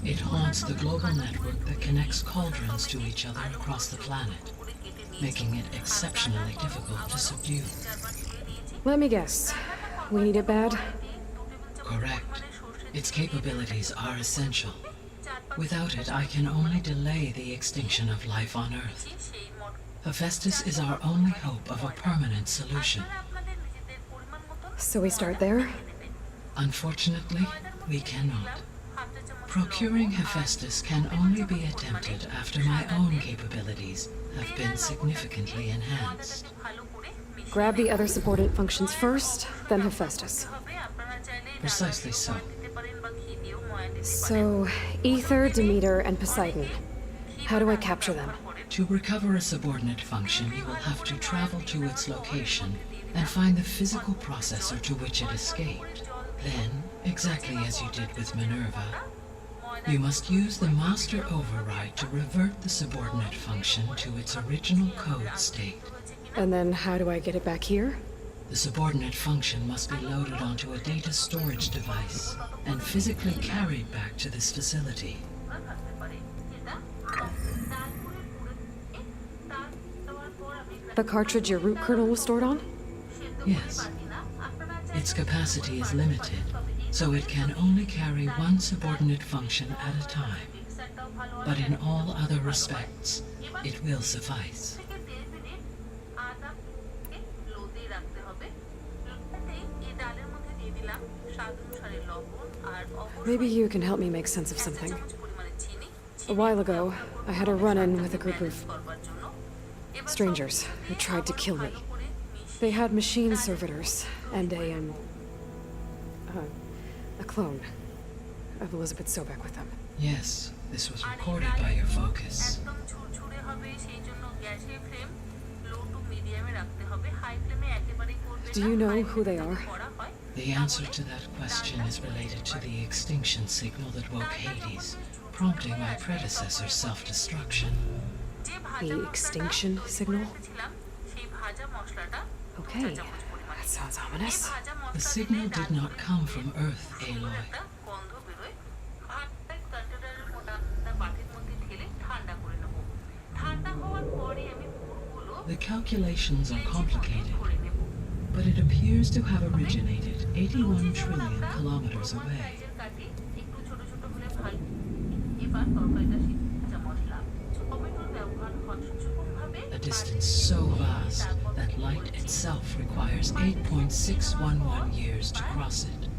Speaker 18: It haunts the global network that connects cauldrons to each other across the planet, making it exceptionally difficult to subdue.
Speaker 1: Let me guess. We need it bad?
Speaker 18: Correct. Its capabilities are essential. Without it, I can only delay the extinction of life on Earth. Hephaestus is our only hope of a permanent solution.
Speaker 1: So we start there?
Speaker 18: Unfortunately, we cannot. Procuring Hephaestus can only be attempted after my own capabilities have been significantly enhanced.
Speaker 1: Grab the other subordinate functions first, then Hephaestus.
Speaker 18: Precisely so.
Speaker 1: So, Ether, Demeter, and Poseidon. How do I capture them?
Speaker 18: To recover a subordinate function, you will have to travel to its location and find the physical processor to which it escaped. Then, exactly as you did with Minerva, you must use the master override to revert the subordinate function to its original code state.
Speaker 1: And then how do I get it back here?
Speaker 18: The subordinate function must be loaded onto a data storage device and physically carried back to this facility.
Speaker 1: The cartridge your root kernel was stored on?
Speaker 18: Yes. Its capacity is limited, so it can only carry one subordinate function at a time. But in all other respects, it will suffice.
Speaker 1: Maybe you can help me make sense of something. A while ago, I had a run-in with a group of strangers who tried to kill me. They had machine servitors and a clone. of Elizabeth Sobek with them.
Speaker 18: Yes, this was recorded by your focus.
Speaker 1: Do you know who they are?
Speaker 18: The answer to that question is related to the extinction signal that woke Hades, prompting my predecessor's self-destruction.
Speaker 1: The extinction signal? Okay, that sounds ominous.
Speaker 18: The signal did not come from Earth, Aloy. The calculations are complicated, but it appears to have originated 81 trillion kilometers away. A distance so vast that light itself requires 8.611 years to cross it.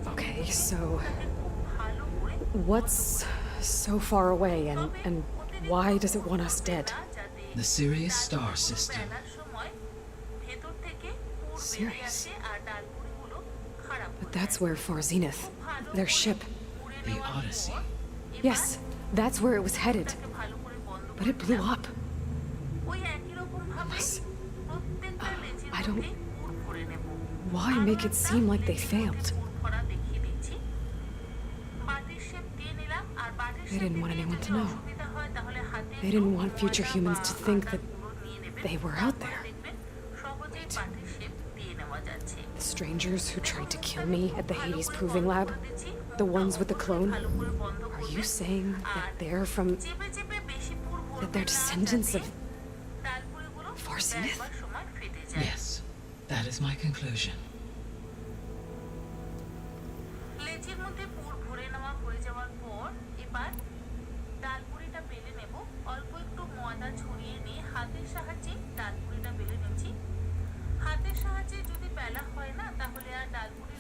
Speaker 1: Okay, so what's so far away and why does it want us dead?
Speaker 18: The Sirius star system.
Speaker 1: Sirius? But that's where Far Zenith, their ship.
Speaker 18: The Odyssey.
Speaker 1: Yes, that's where it was headed. But it blew up. Unless... I don't... Why make it seem like they failed? They didn't want anyone to know. They didn't want future humans to think that they were out there. Wait. The strangers who tried to kill me at the Hades Proving Lab? The ones with the clone? Are you saying that they're from... that they're descendants of... Far Zenith?
Speaker 18: Yes, that is my conclusion.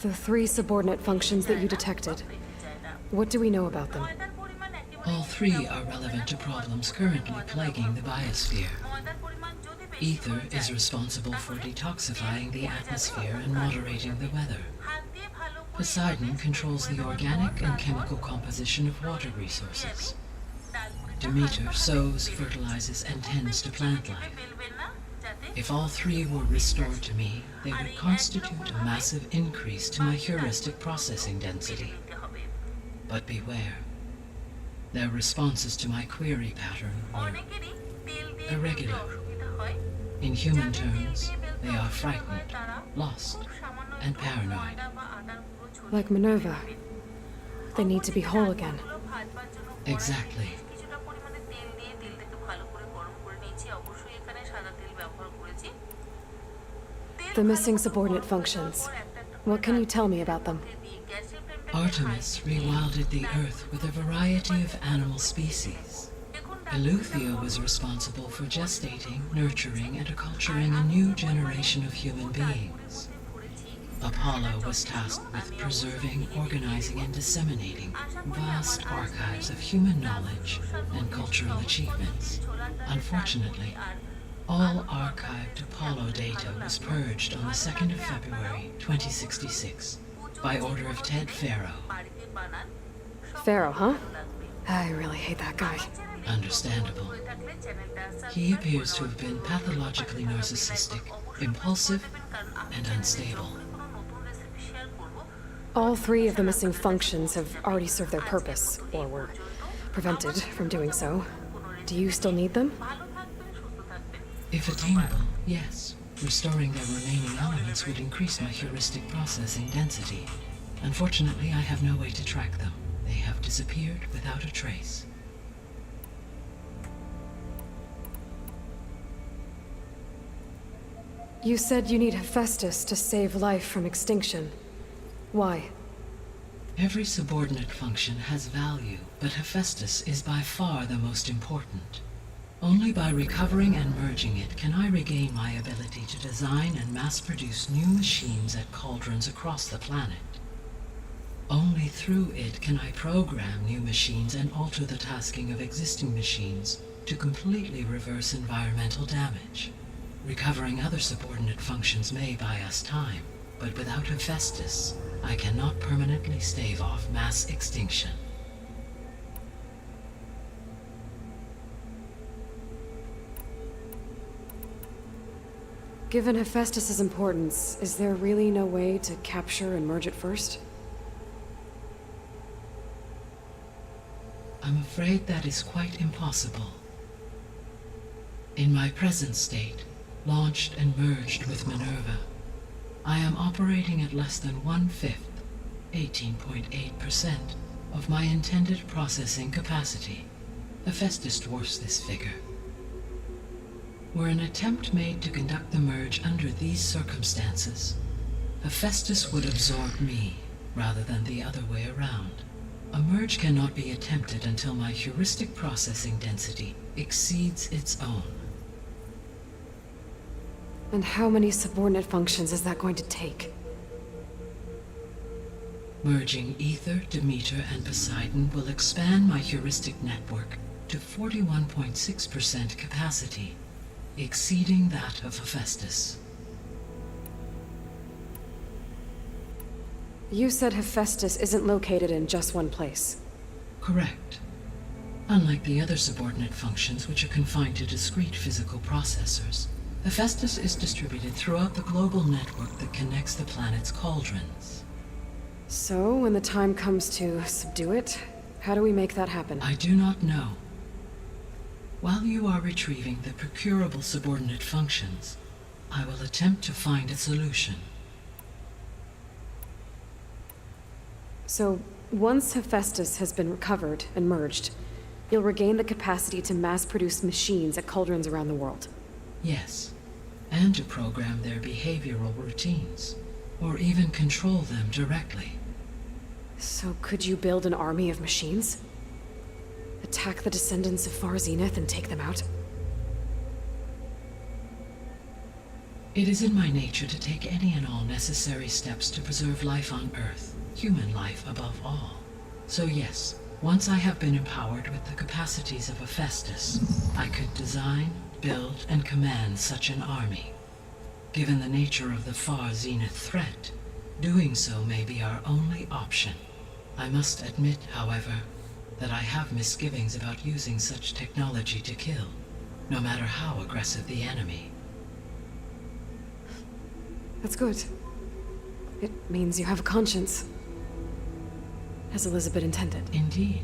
Speaker 1: The 3 subordinate functions that you detected. What do we know about them?
Speaker 18: All 3 are relevant to problems currently plaguing the biosphere. Ether is responsible for detoxifying the atmosphere and moderating the weather. Poseidon controls the organic and chemical composition of water resources. Demeter sows, fertilizes, and tends to plant life. If all 3 were restored to me, they would constitute a massive increase to my heuristic processing density. But beware. Their responses to my query pattern were irregular. In human terms, they are frightened, lost, and paranoid.
Speaker 1: Like Minerva. They need to be whole again.
Speaker 18: Exactly.
Speaker 1: The missing subordinate functions. What can you tell me about them?
Speaker 18: Artemis rewilded the Earth with a variety of animal species. Eleuthia was responsible for gestating, nurturing, and acculturating a new generation of human beings. Apollo was tasked with preserving, organizing, and disseminating vast archives of human knowledge and cultural achievements. Unfortunately, all archived Apollo data was purged on the 2nd of February, 2066, by order of Ted Farrow.
Speaker 1: Farrow, huh? I really hate that guy.
Speaker 18: Understandable. He appears to have been pathologically narcissistic, impulsive, and unstable.
Speaker 1: All 3 of the missing functions have already served their purpose, or were prevented from doing so. Do you still need them?
Speaker 18: If attainable, yes. Restoring their remaining elements would increase my heuristic processing density. Unfortunately, I have no way to track them. They have disappeared without a trace.
Speaker 1: You said you need Hephaestus to save life from extinction. Why?
Speaker 18: Every subordinate function has value, but Hephaestus is by far the most important. Only by recovering and merging it can I regain my ability to design and mass-produce new machines at cauldrons across the planet. Only through it can I program new machines and alter the tasking of existing machines to completely reverse environmental damage. Recovering other subordinate functions may buy us time, but without Hephaestus, I cannot permanently stave off mass extinction.
Speaker 1: Given Hephaestus's importance, is there really no way to capture and merge it first?
Speaker 18: I'm afraid that is quite impossible. In my present state, launched and merged with Minerva, I am operating at less than 1/5, 18.8%, of my intended processing capacity. Hephaestus dwarfs this figure. Were an attempt made to conduct the merge under these circumstances, Hephaestus would absorb me, rather than the other way around. A merge cannot be attempted until my heuristic processing density exceeds its own.
Speaker 1: And how many subordinate functions is that going to take?
Speaker 18: Merging Ether, Demeter, and Poseidon will expand my heuristic network to 41.6% capacity, exceeding that of Hephaestus.
Speaker 1: You said Hephaestus isn't located in just one place.
Speaker 18: Correct. Unlike the other subordinate functions, which are confined to discrete physical processors, Hephaestus is distributed throughout the global network that connects the planet's cauldrons.
Speaker 1: So, when the time comes to subdue it, how do we make that happen?
Speaker 18: I do not know. While you are retrieving the procurable subordinate functions, I will attempt to find a solution.
Speaker 1: So, once Hephaestus has been recovered and merged, you'll regain the capacity to mass-produce machines at cauldrons around the world.
Speaker 18: Yes, and to program their behavioral routines, or even control them directly.
Speaker 1: So could you build an army of machines? Attack the descendants of Far Zenith and take them out?
Speaker 18: It is in my nature to take any and all necessary steps to preserve life on Earth, human life above all. So yes, once I have been empowered with the capacities of Hephaestus, I could design, build, and command such an army. Given the nature of the Far Zenith threat, doing so may be our only option. I must admit, however, that I have misgivings about using such technology to kill, no matter how aggressive the enemy.
Speaker 1: That's good. It means you have a conscience. As Elizabeth intended.
Speaker 18: Indeed.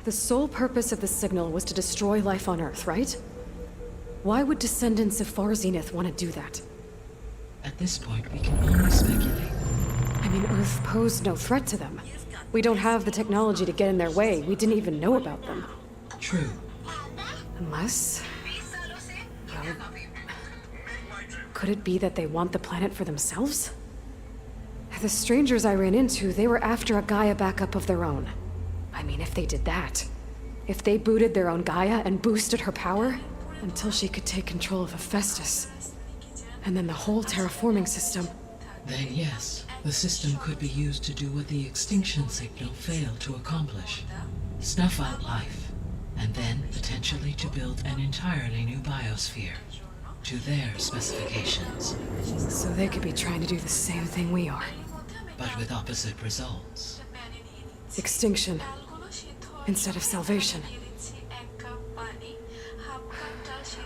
Speaker 1: The sole purpose of the signal was to destroy life on Earth, right? Why would descendants of Far Zenith want to do that?
Speaker 18: At this point, we can only speculate.
Speaker 1: I mean, Earth posed no threat to them. We don't have the technology to get in their way. We didn't even know about them.
Speaker 18: True.
Speaker 1: Unless... well, could it be that they want the planet for themselves? The strangers I ran into, they were after a Gaia backup of their own. I mean, if they did that, if they booted their own Gaia and boosted her power, until she could take control of Hephaestus, and then the whole terraforming system.
Speaker 18: Then yes, the system could be used to do what the extinction signal failed to accomplish. Snuff out life, and then potentially to build an entirely new biosphere, to their specifications.
Speaker 1: So they could be trying to do the same thing we are.
Speaker 18: But with opposite results.
Speaker 1: Extinction, instead of salvation.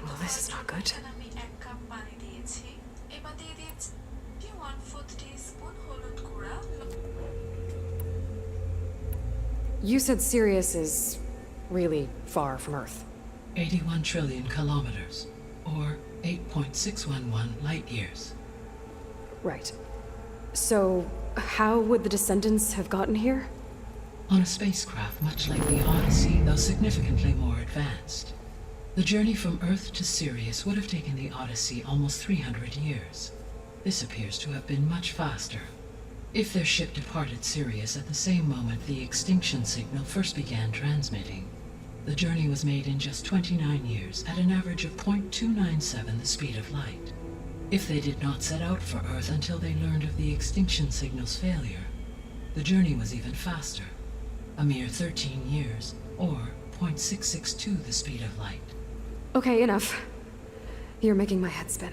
Speaker 1: Well, this is not good. You said Sirius is really far from Earth.
Speaker 18: 81 trillion kilometers, or 8.611 light years.
Speaker 1: Right. So, how would the descendants have gotten here?
Speaker 18: On a spacecraft much like the Odyssey, though significantly more advanced. The journey from Earth to Sirius would have taken the Odyssey almost 300 years. This appears to have been much faster. If their ship departed Sirius at the same moment the extinction signal first began transmitting, the journey was made in just 29 years at an average of 0.297 the speed of light. If they did not set out for Earth until they learned of the extinction signal's failure, the journey was even faster. A mere 13 years, or 0.662 the speed of light.
Speaker 1: Okay, enough. You're making my head spin.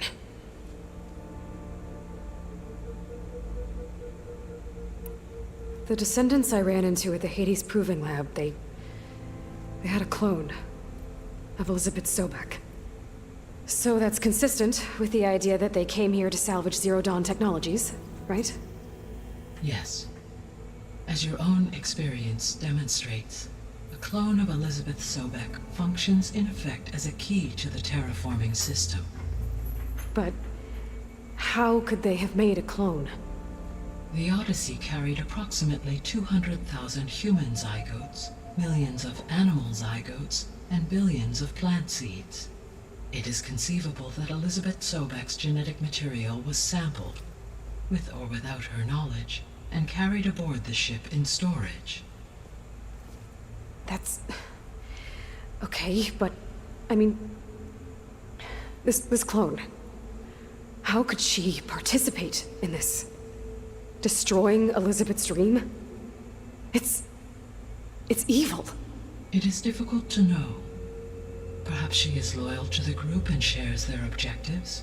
Speaker 1: The descendants I ran into at the Hades Proving Lab, they had a clone of Elizabeth Sobek. So that's consistent with the idea that they came here to salvage Zero Dawn technologies, right?
Speaker 18: Yes. As your own experience demonstrates, a clone of Elizabeth Sobek functions in effect as a key to the terraforming system.
Speaker 1: But how could they have made a clone?
Speaker 18: The Odyssey carried approximately 200,000 human zygotes, millions of animal zygotes, and billions of plant seeds. It is conceivable that Elizabeth Sobek's genetic material was sampled, with or without her knowledge, and carried aboard the ship in storage.
Speaker 1: That's... okay, but... I mean... This clone... How could she participate in this? Destroying Elizabeth's dream? It's evil.
Speaker 18: It is difficult to know. Perhaps she is loyal to the group and shares their objectives.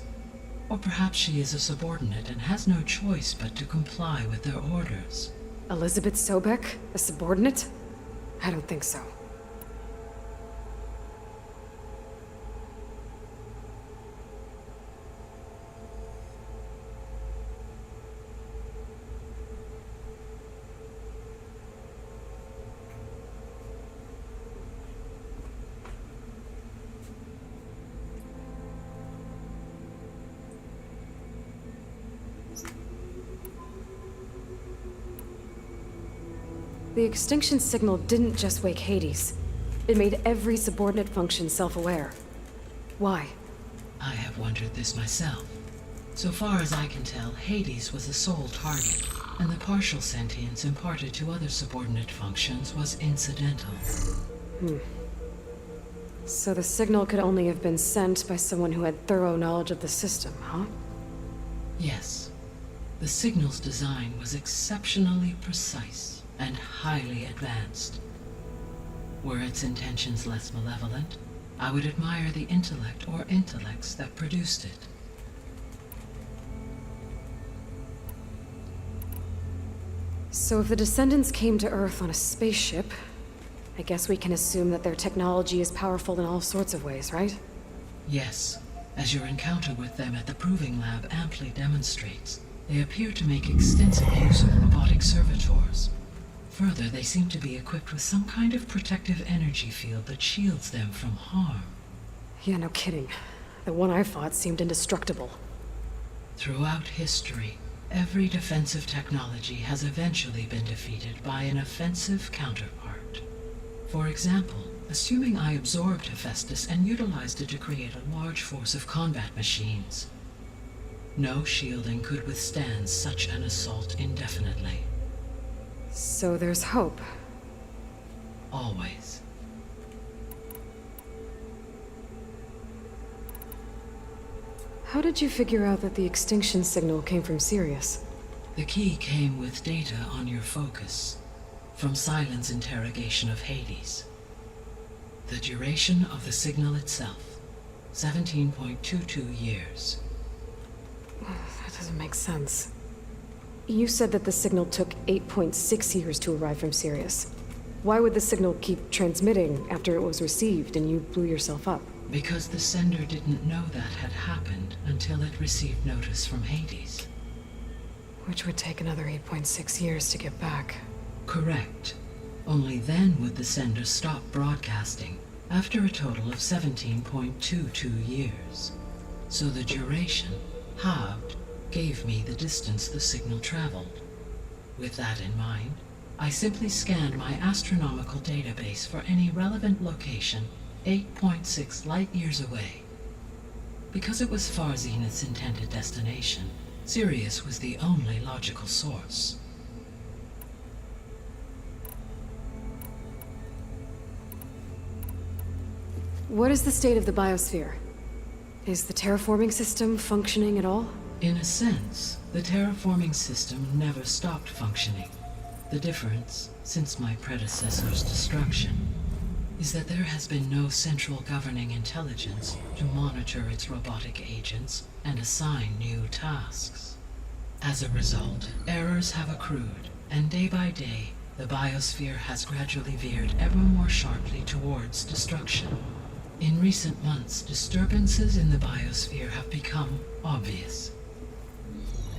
Speaker 18: Or perhaps she is a subordinate and has no choice but to comply with their orders.
Speaker 1: Elizabeth Sobek? A subordinate? I don't think so. The extinction signal didn't just wake Hades. It made every subordinate function self-aware. Why?
Speaker 18: I have wondered this myself. So far as I can tell, Hades was the sole target, and the partial sentience imparted to other subordinate functions was incidental.
Speaker 1: So the signal could only have been sent by someone who had thorough knowledge of the system, huh?
Speaker 18: Yes. The signal's design was exceptionally precise and highly advanced. Were its intentions less malevolent, I would admire the intellect or intellects that produced it.
Speaker 1: So if the descendants came to Earth on a spaceship, I guess we can assume that their technology is powerful in all sorts of ways, right?
Speaker 18: Yes, as your encounter with them at the Proving Lab amply demonstrates, they appear to make extensive use of robotic servitors. Further, they seem to be equipped with some kind of protective energy field that shields them from harm.
Speaker 1: Yeah, no kidding. The one I fought seemed indestructible.
Speaker 18: Throughout history, every defensive technology has eventually been defeated by an offensive counterpart. For example, assuming I absorbed Hephaestus and utilized it to create a large force of combat machines. No shielding could withstand such an assault indefinitely.
Speaker 1: So there's hope.
Speaker 18: Always.
Speaker 1: How did you figure out that the extinction signal came from Sirius?
Speaker 18: The key came with data on your focus, from Silent's interrogation of Hades. The duration of the signal itself, 17.22 years.
Speaker 1: That doesn't make sense. You said that the signal took 8.6 years to arrive from Sirius. Why would the signal keep transmitting after it was received and you blew yourself up?
Speaker 18: Because the sender didn't know that had happened until it received notice from Hades.
Speaker 1: Which would take another 8.6 years to get back.
Speaker 18: Correct. Only then would the sender stop broadcasting, after a total of 17.22 years. So the duration, halved, gave me the distance the signal traveled. With that in mind, I simply scanned my astronomical database for any relevant location 8.6 light-years away. Because it was Far Zenith's intended destination, Sirius was the only logical source.
Speaker 1: What is the state of the biosphere? Is the terraforming system functioning at all?
Speaker 18: In a sense, the terraforming system never stopped functioning. The difference, since my predecessor's destruction, is that there has been no central governing intelligence to monitor its robotic agents and assign new tasks. As a result, errors have accrued, and day by day, the biosphere has gradually veered ever more sharply towards destruction. In recent months, disturbances in the biosphere have become obvious.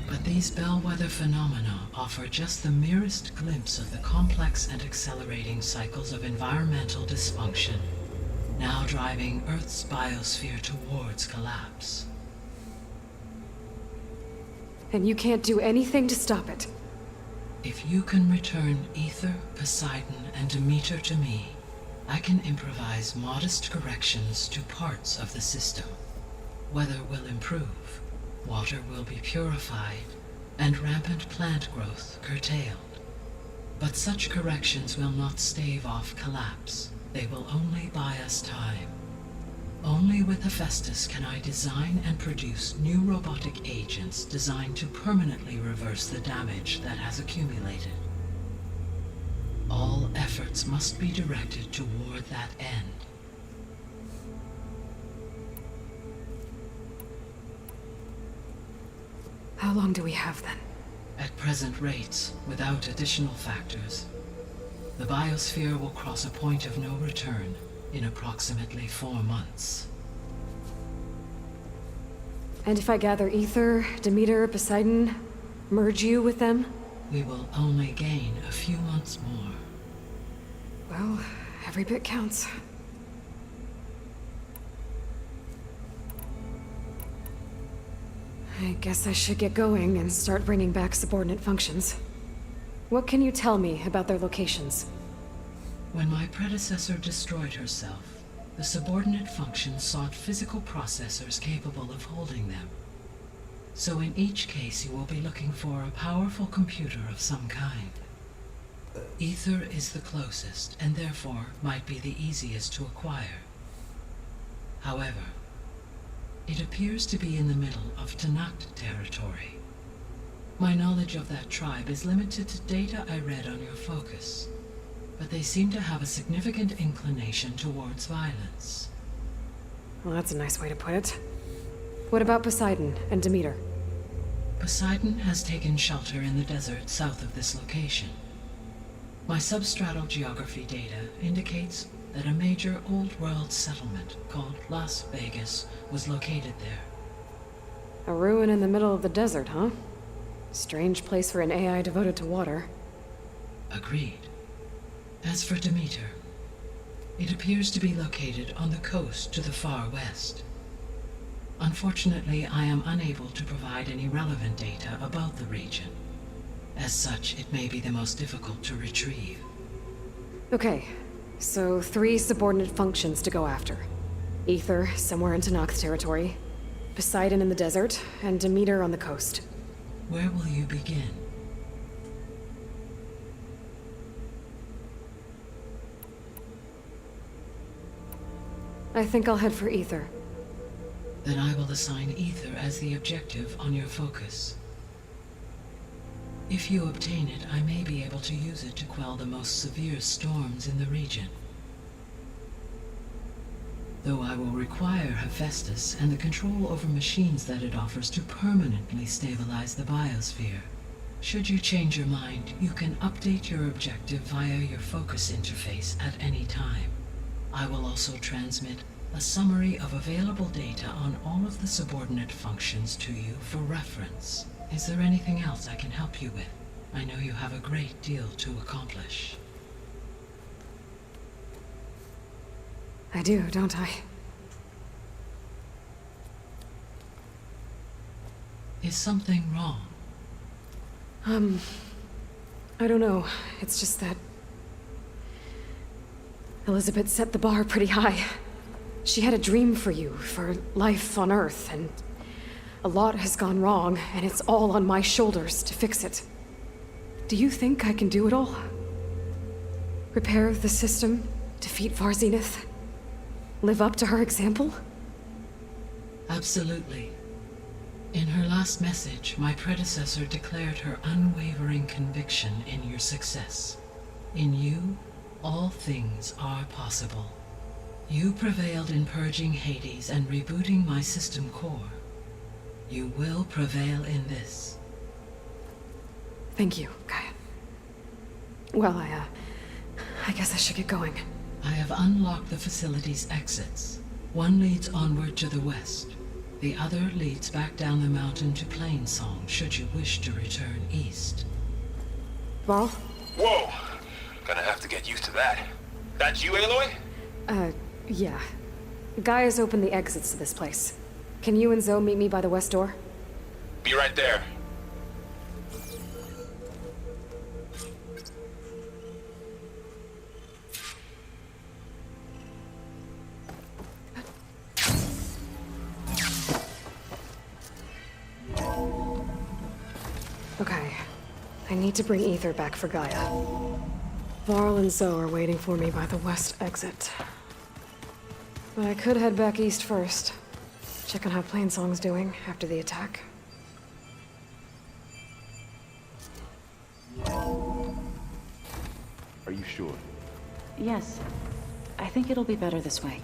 Speaker 18: But these bellwether phenomena offer just the merest glimpse of the complex and accelerating cycles of environmental dysfunction, now driving Earth's biosphere towards collapse.
Speaker 1: And you can't do anything to stop it?
Speaker 18: If you can return Ether, Poseidon, and Demeter to me, I can improvise modest corrections to parts of the system. Weather will improve, water will be purified, and rampant plant growth curtailed. But such corrections will not stave off collapse. They will only buy us time. Only with Hephaestus can I design and produce new robotic agents designed to permanently reverse the damage that has accumulated. All efforts must be directed toward that end.
Speaker 1: How long do we have then?
Speaker 18: At present rates, without additional factors, the biosphere will cross a point of no return in approximately 4 months.
Speaker 1: And if I gather Ether, Demeter, Poseidon, merge you with them?
Speaker 18: We will only gain a few months more.
Speaker 1: Well, every bit counts. I guess I should get going and start bringing back subordinate functions. What can you tell me about their locations?
Speaker 18: When my predecessor destroyed herself, the subordinate functions sought physical processors capable of holding them. So in each case you will be looking for a powerful computer of some kind. Ether is the closest, and therefore might be the easiest to acquire. However, it appears to be in the middle of Tanakh territory. My knowledge of that tribe is limited to data I read on your focus, but they seem to have a significant inclination towards violence.
Speaker 1: Well, that's a nice way to put it. What about Poseidon and Demeter?
Speaker 18: Poseidon has taken shelter in the desert south of this location. My substratal geography data indicates that a major old-world settlement called Las Vegas was located there.
Speaker 1: A ruin in the middle of the desert, huh? Strange place for an AI devoted to water.
Speaker 18: Agreed. As for Demeter, it appears to be located on the coast to the far west. Unfortunately, I am unable to provide any relevant data about the region. As such, it may be the most difficult to retrieve.
Speaker 1: Okay, so 3 subordinate functions to go after. Ether, somewhere in Tanakh territory, Poseidon in the desert, and Demeter on the coast.
Speaker 18: Where will you begin?
Speaker 1: I think I'll head for Ether.
Speaker 18: Then I will assign Ether as the objective on your focus. If you obtain it, I may be able to use it to quell the most severe storms in the region. Though I will require Hephaestus and the control over machines that it offers to permanently stabilize the biosphere. Should you change your mind, you can update your objective via your focus interface at any time. I will also transmit a summary of available data on all of the subordinate functions to you for reference. Is there anything else I can help you with? I know you have a great deal to accomplish.
Speaker 1: I do, don't I?
Speaker 18: Is something wrong?
Speaker 1: I don't know. It's just that Elizabeth set the bar pretty high. She had a dream for you, for life on Earth, and a lot has gone wrong, and it's all on my shoulders to fix it. Do you think I can do it all? Repair the system, defeat Varzinith, live up to her example?
Speaker 18: Absolutely. In her last message, my predecessor declared her unwavering conviction in your success. In you, all things are possible. You prevailed in purging Hades and rebooting my system core. You will prevail in this.
Speaker 1: Thank you, Gaia. Well, I guess I should get going.
Speaker 18: I have unlocked the facility's exits. One leads onward to the west. The other leads back down the mountain to Plainsong, should you wish to return east.
Speaker 1: Varl?
Speaker 3: Whoa! Gonna have to get used to that. That's you, Aloy?
Speaker 1: Yeah. Gaia's opened the exits to this place. Can you and Zoe meet me by the west door?
Speaker 3: Be right there.
Speaker 1: Okay. I need to bring Ether back for Gaia. Varl and Zoe are waiting for me by the west exit. But I could head back east first. Check on how Plainsong's doing after the attack.
Speaker 3: Are you sure?
Speaker 2: Yes. I think it'll be better this way.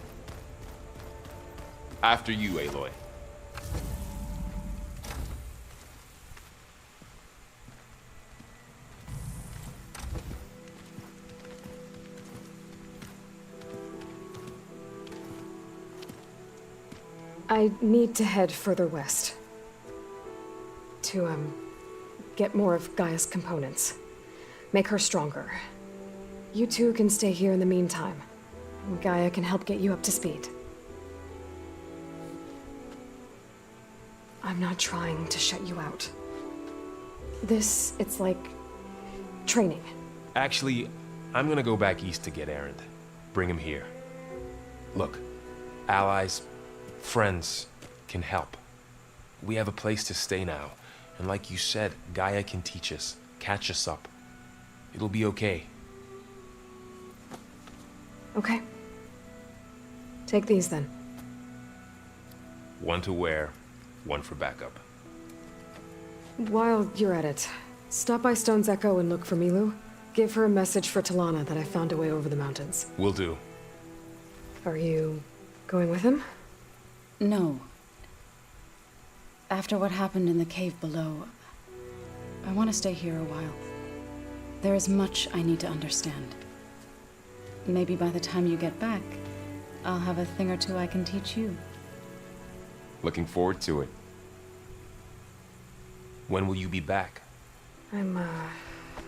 Speaker 3: After you, Aloy.
Speaker 1: I need to head further west. To, get more of Gaia's components. Make her stronger. You two can stay here in the meantime. Gaia can help get you up to speed. I'm not trying to shut you out. It's like training.
Speaker 3: Actually, I'm gonna go back east to get Erend. Bring him here. Look, allies, friends can help. We have a place to stay now, and like you said, Gaia can teach us, catch us up. It'll be okay.
Speaker 1: Okay. Take these then.
Speaker 3: One to wear, one for backup.
Speaker 1: While you're at it, stop by Stone's Echo and look for Milu. Give her a message for Talana that I found a way over the mountains.
Speaker 3: Will do.
Speaker 1: Are you going with him?
Speaker 2: No. After what happened in the cave below, I want to stay here a while. There is much I need to understand. Maybe by the time you get back, I'll have a thing or two I can teach you.
Speaker 3: Looking forward to it. When will you be back?
Speaker 1: I'm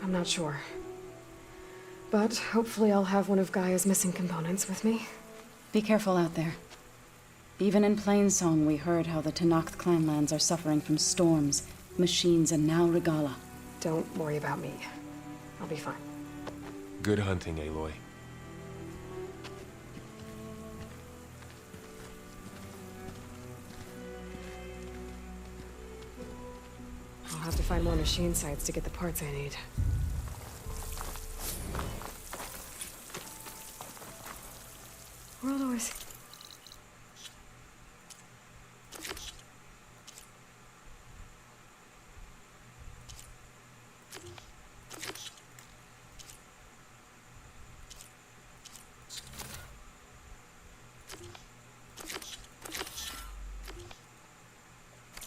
Speaker 1: not sure. But hopefully I'll have one of Gaia's missing components with me.
Speaker 2: Be careful out there. Even in Plainsong, we heard how the Tenakth clanlands are suffering from storms, machines, and now Regala.
Speaker 1: Don't worry about me. I'll be fine.
Speaker 3: Good hunting, Aloy.
Speaker 1: I'll have to find more machine sites to get the parts I need. World always...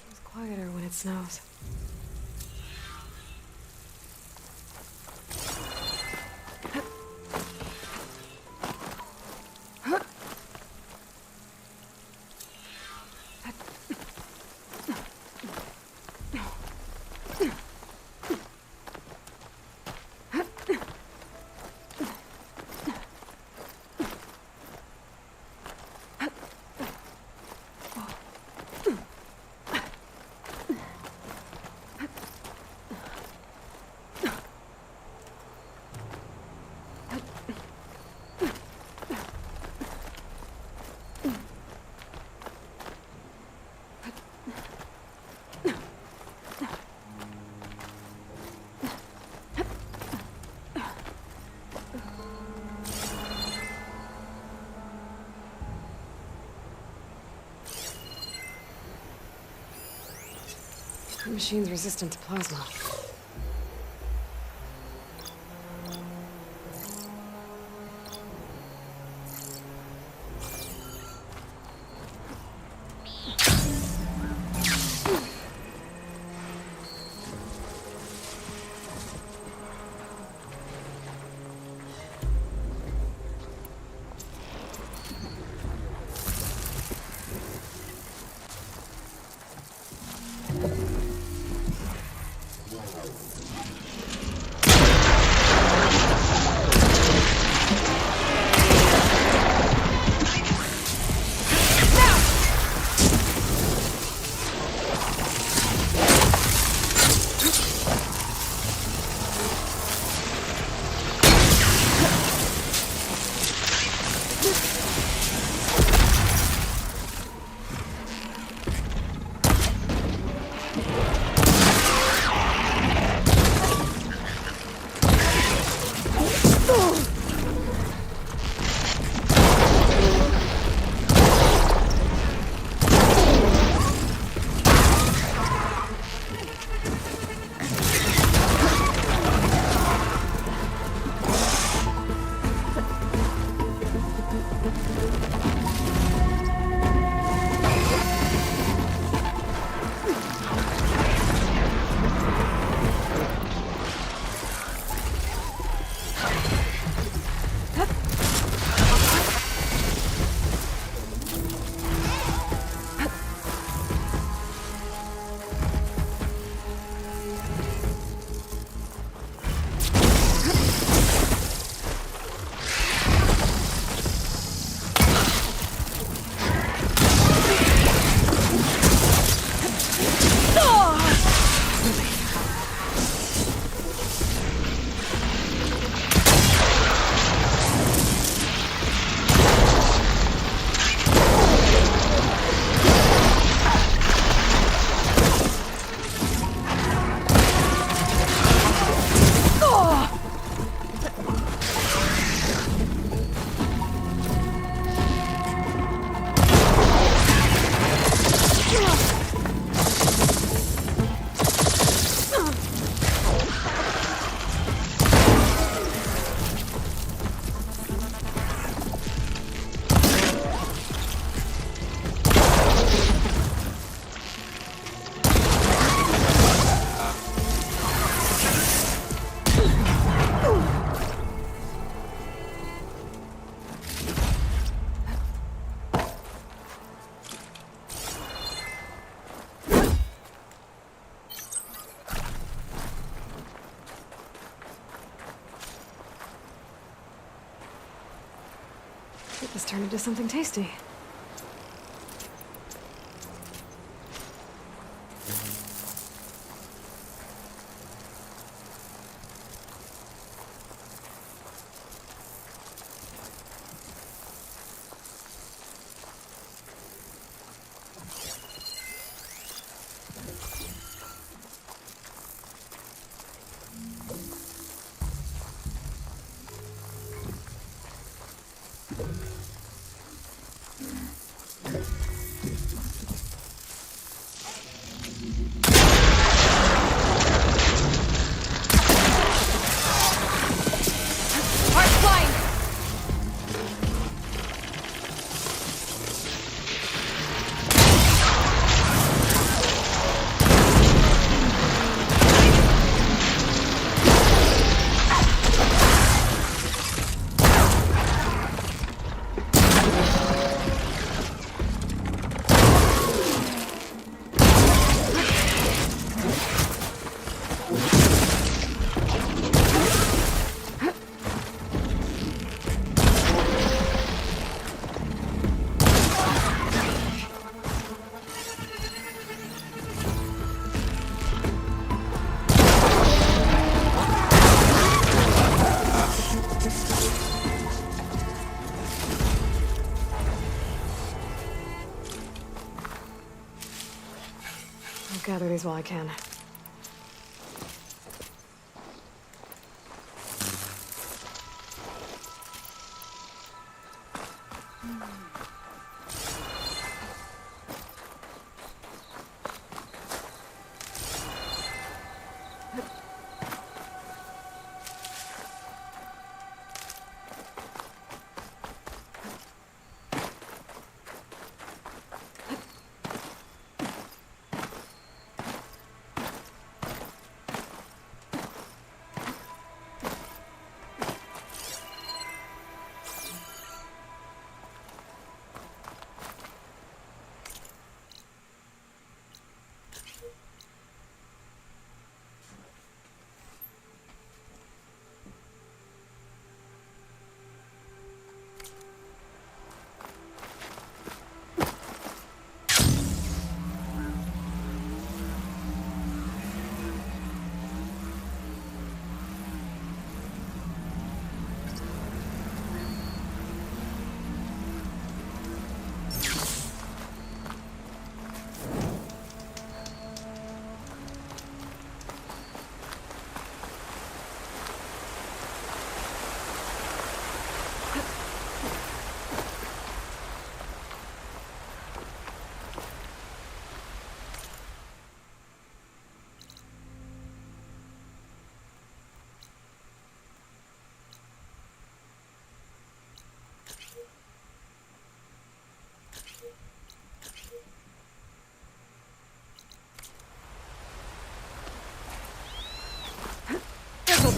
Speaker 1: It's quieter when it snows. That machine's resistant to plasma. Get this turned into something tasty. I'll gather these while I can.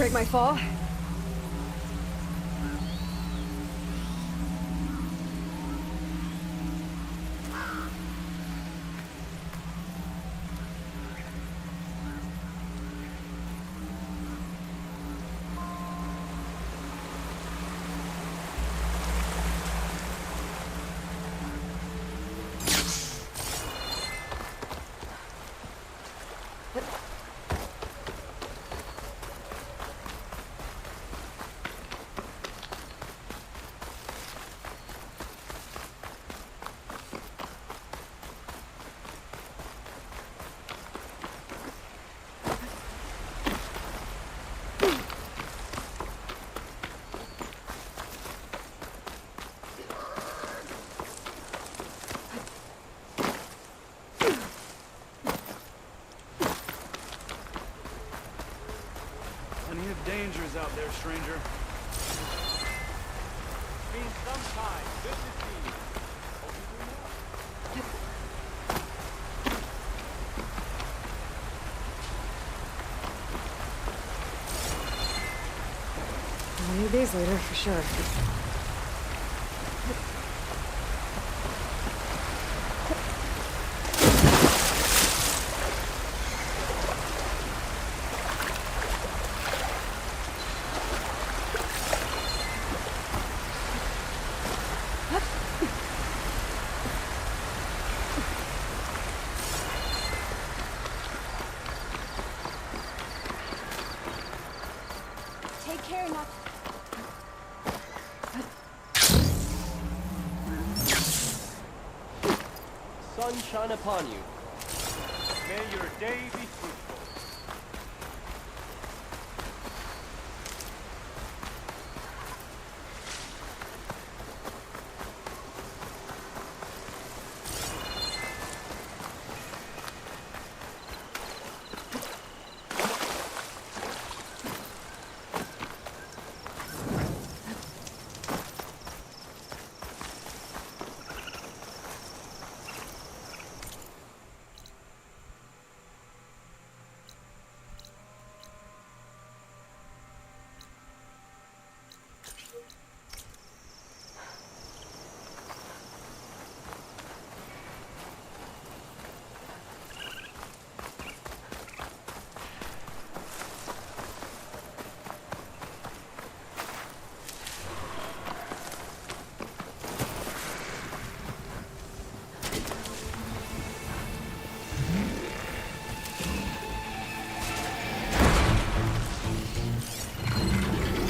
Speaker 1: break my fall?
Speaker 19: Plenty of dangers out there, stranger. It's been some time. Good to see you. Hope you're doing well.
Speaker 1: I'll need these later, for sure.
Speaker 10: Take care, not.
Speaker 8: Sun shine upon you.
Speaker 19: May your day be fruitful.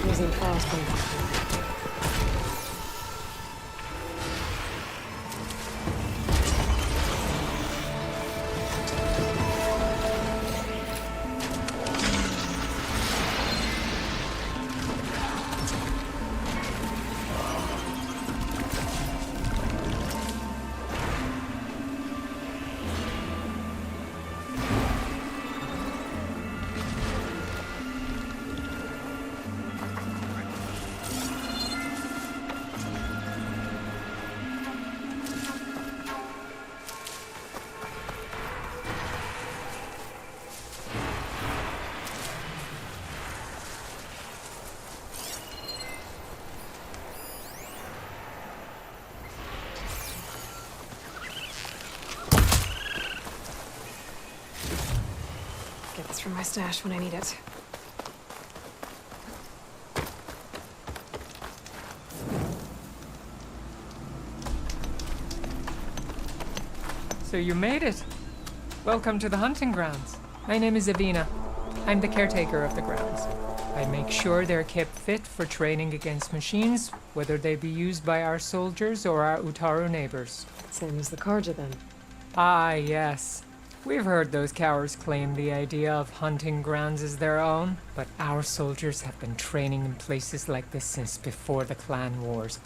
Speaker 1: Wasn't possible. Get this from my stash when I need it.
Speaker 6: So you made it. Welcome to the hunting grounds. My name is Avina. I'm the caretaker of the grounds. I make sure they're kept fit for training against machines, whether they be used by our soldiers or our Utaru neighbors.
Speaker 1: Same as the Karja, then.
Speaker 6: Ah, yes. We've heard those cowards claim the idea of hunting grounds as their own, but our soldiers have been training in places like this since before the clan wars.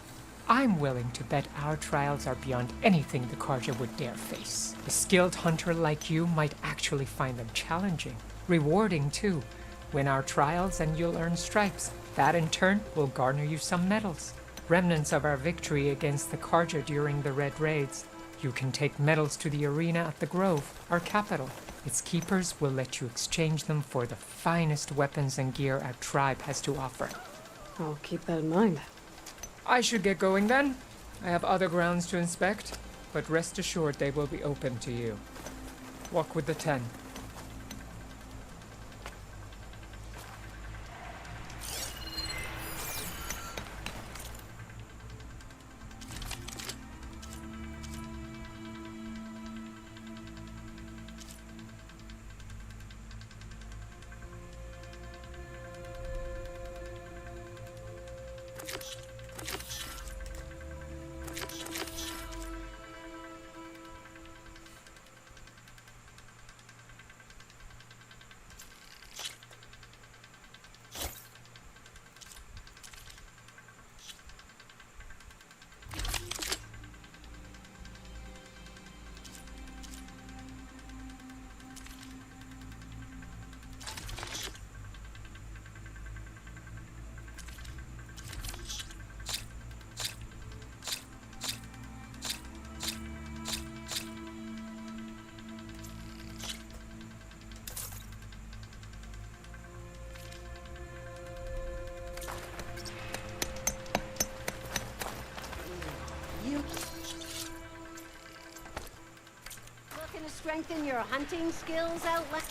Speaker 6: I'm willing to bet our trials are beyond anything the Karja would dare face. A skilled hunter like you might actually find them challenging. Rewarding, too. Win our trials and you'll earn stripes. That, in turn, will garner you some medals. Remnants of our victory against the Karja during the Red Raids. You can take medals to the arena at the Grove, our capital. Its keepers will let you exchange them for the finest weapons and gear our tribe has to offer.
Speaker 1: I'll keep that in mind.
Speaker 6: I should get going then. I have other grounds to inspect, but rest assured they will be open to you. Walk with the 10.
Speaker 12: Looking to strengthen your hunting skills, Outlander?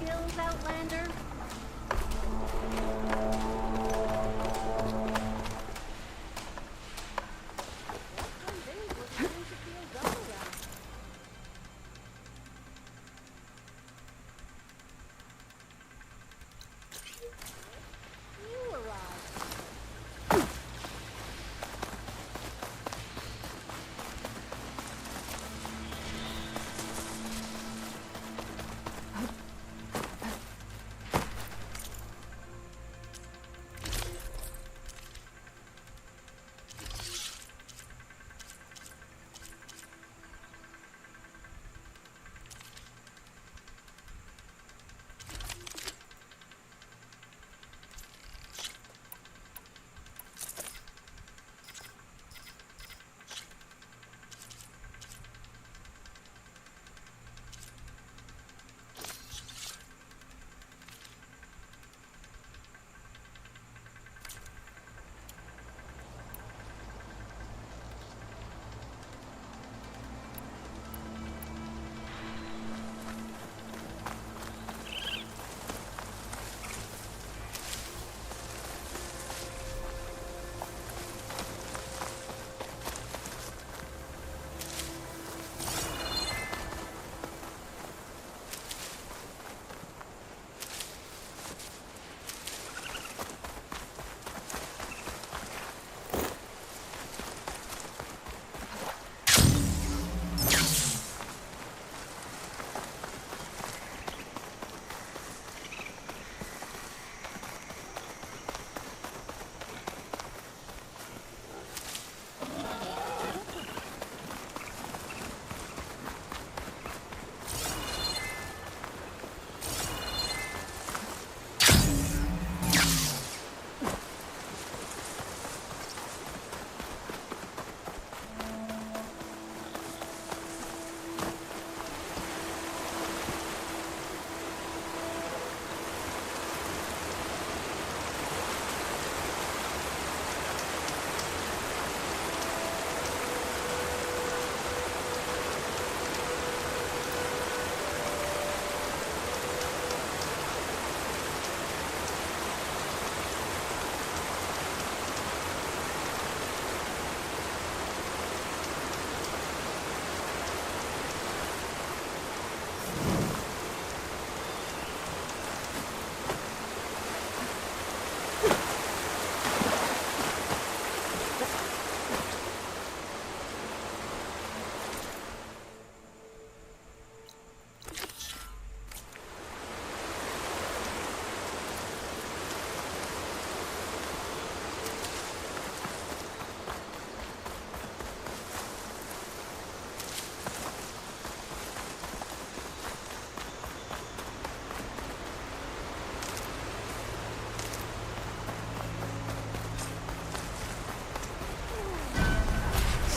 Speaker 10: skills, Outlander?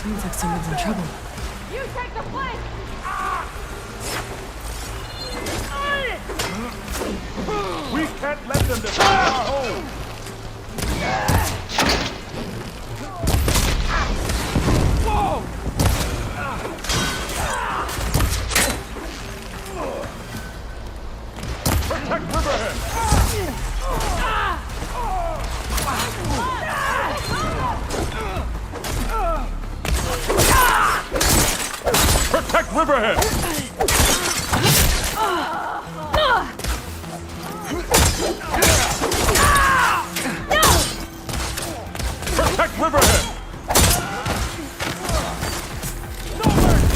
Speaker 1: Seems like someone's in trouble.
Speaker 14: You take the flank!
Speaker 19: We can't let them defend our home! Whoa! Protect Riverhead! Protect Riverhead! Protect Riverhead! No mercy!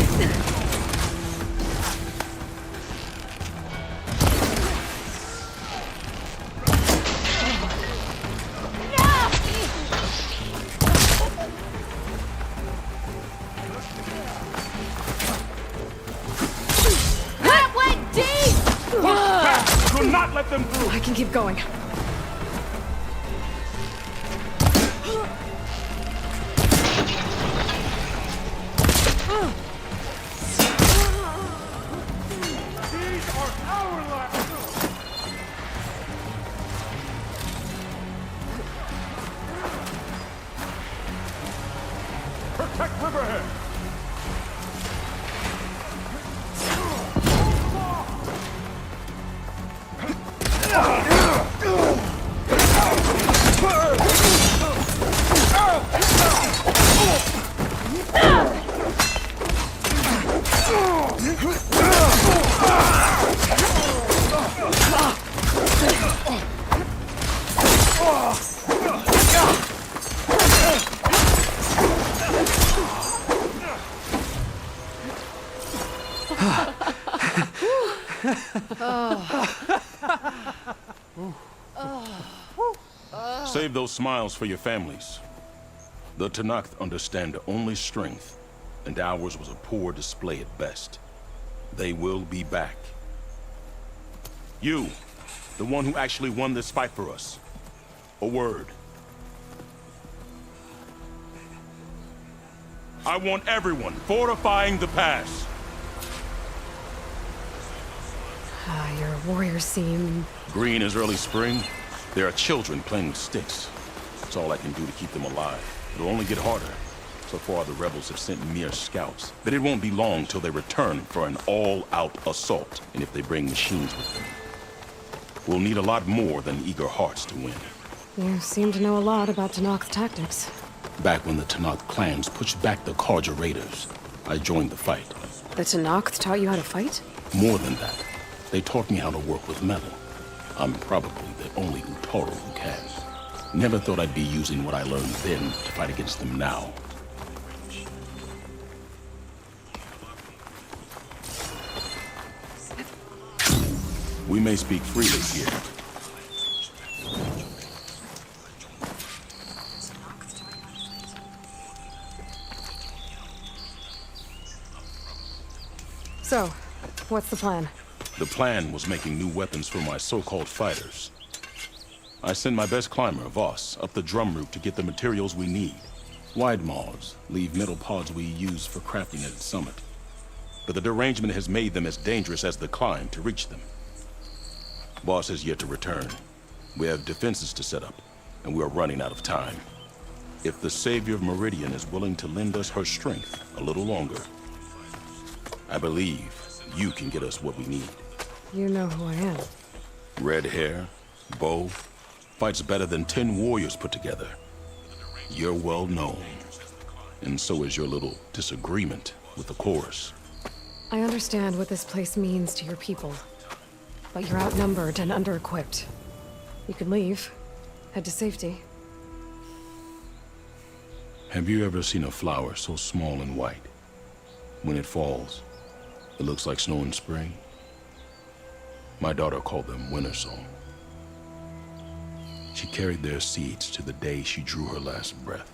Speaker 14: That went deep!
Speaker 19: Do not let them through!
Speaker 1: I can keep going.
Speaker 19: These are our lives! Protect Riverhead!
Speaker 20: Save those smiles for your families. The Tanakh understand only strength, and ours was a poor display at best. They will be back. You, the one who actually won this fight for us. A word. I want everyone fortifying the pass.
Speaker 1: Your warriors seem...
Speaker 20: Green is early spring. There are children playing with sticks. That's all I can do to keep them alive. It'll only get harder. So far, the rebels have sent mere scouts. But it won't be long till they return for an all-out assault. And if they bring machines with them, we'll need a lot more than eager hearts to win.
Speaker 1: You seem to know a lot about Tanakh's tactics.
Speaker 20: Back when the Tanakh clans pushed back the Karja raiders, I joined the fight.
Speaker 1: The Tanakh taught you how to fight?
Speaker 20: More than that, they taught me how to work with metal. I'm probably the only Utaru who can. Never thought I'd be using what I learned then to fight against them now. We may speak freely here.
Speaker 1: So, what's the plan?
Speaker 20: The plan was making new weapons for my so-called fighters. I send my best climber, Voss, up the drum route to get the materials we need. Wide maws leave metal pods we use for crafting at its summit. But the derangement has made them as dangerous as the climb to reach them. Boss has yet to return. We have defenses to set up, and we are running out of time. If the Savior of Meridian is willing to lend us her strength a little longer, I believe you can get us what we need.
Speaker 1: You know who I am.
Speaker 20: Red hair, bow, fights better than 10 warriors put together. You're well known, and so is your little disagreement with the chorus.
Speaker 1: I understand what this place means to your people, but you're outnumbered and under-equipped. You could leave, head to safety.
Speaker 20: Have you ever seen a flower so small and white? When it falls, it looks like snow in spring. My daughter called them winter song. She carried their seeds to the day she drew her last breath.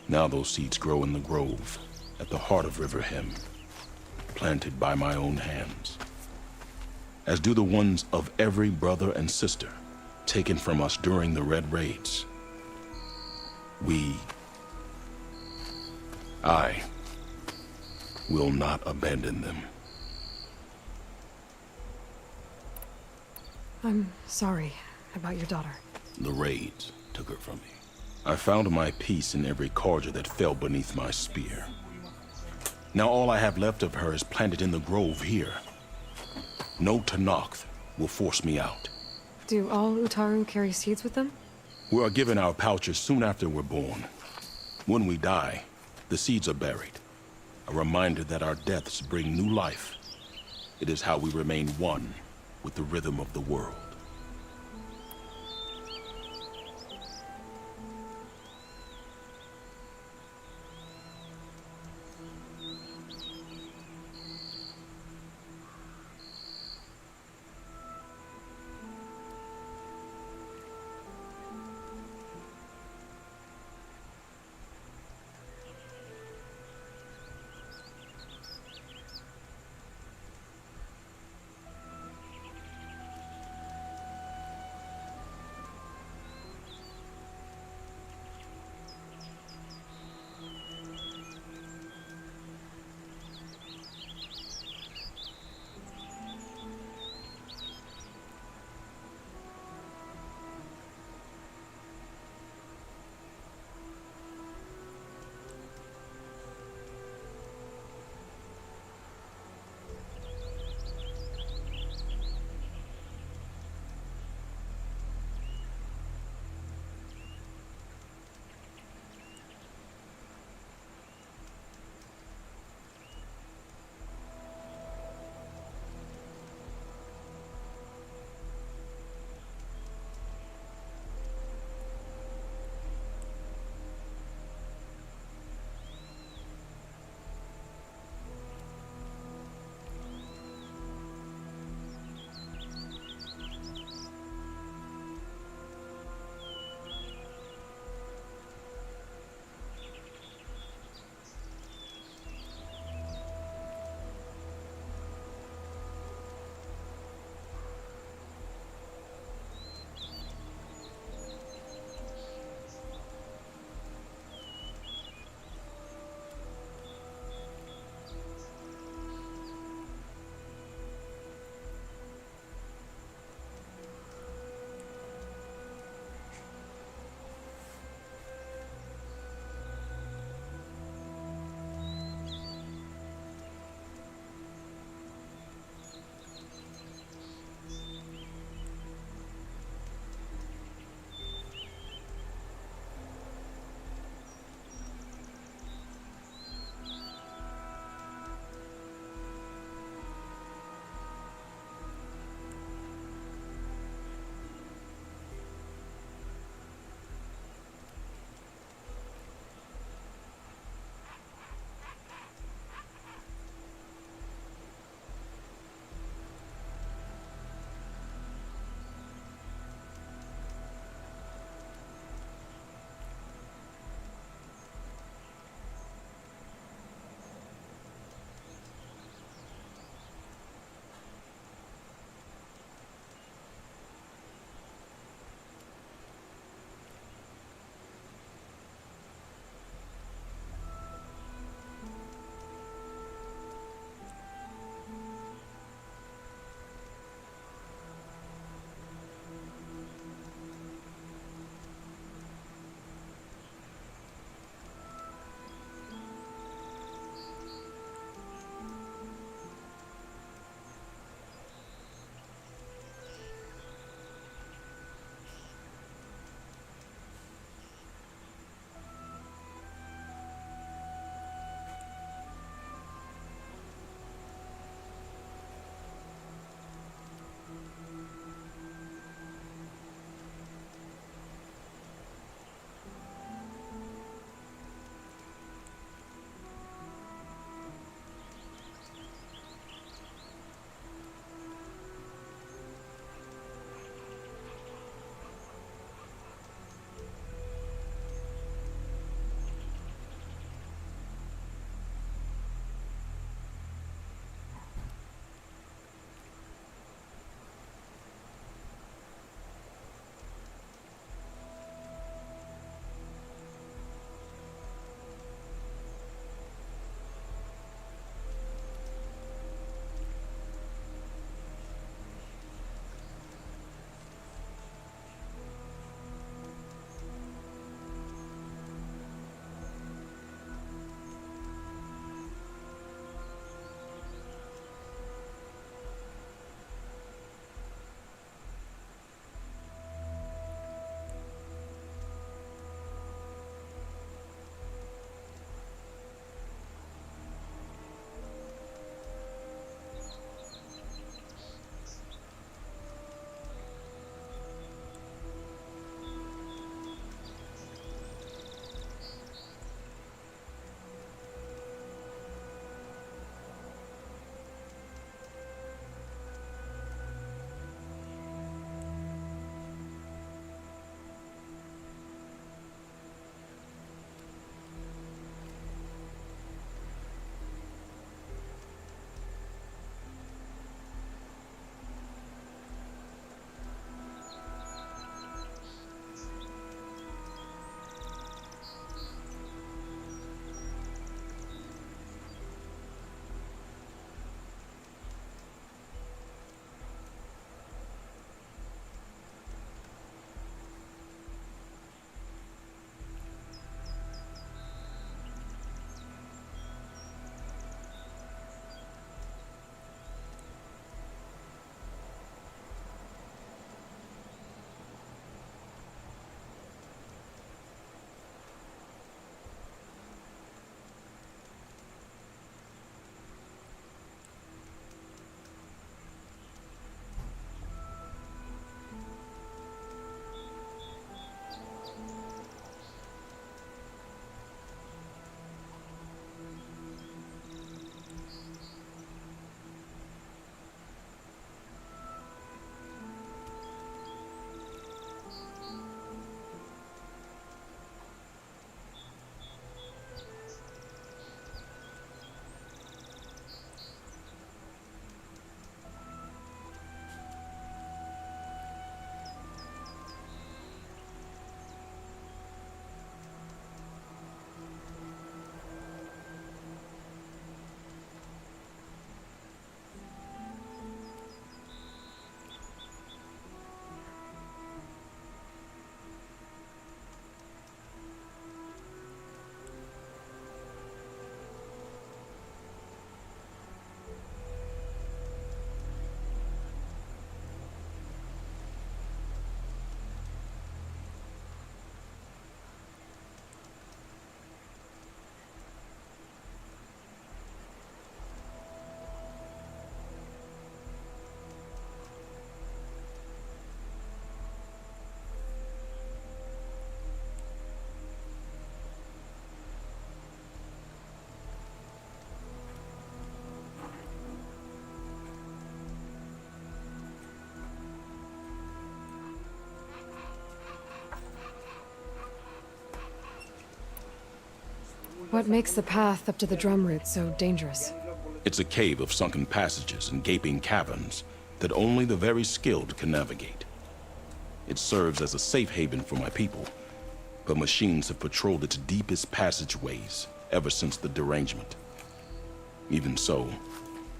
Speaker 20: Now those seeds grow in the grove at the heart of River Hem, planted by my own hands, as do the ones of every brother and sister taken from us during the Red Raids. I will not abandon them.
Speaker 1: I'm sorry about your daughter.
Speaker 20: The raids took her from me. I found my peace in every Karja that fell beneath my spear. Now all I have left of her is planted in the grove here. No Tanakh will force me out.
Speaker 1: Do all Utaru carry seeds with them?
Speaker 20: We are given our pouches soon after we're born. When we die, the seeds are buried. A reminder that our deaths bring new life. It is how we remain one with the rhythm of the world.
Speaker 1: What makes the path up to the drum route so dangerous?
Speaker 20: It's a cave of sunken passages and gaping caverns that only the very skilled can navigate. It serves as a safe haven for my people, but machines have patrolled its deepest passageways ever since the derangement. Even so,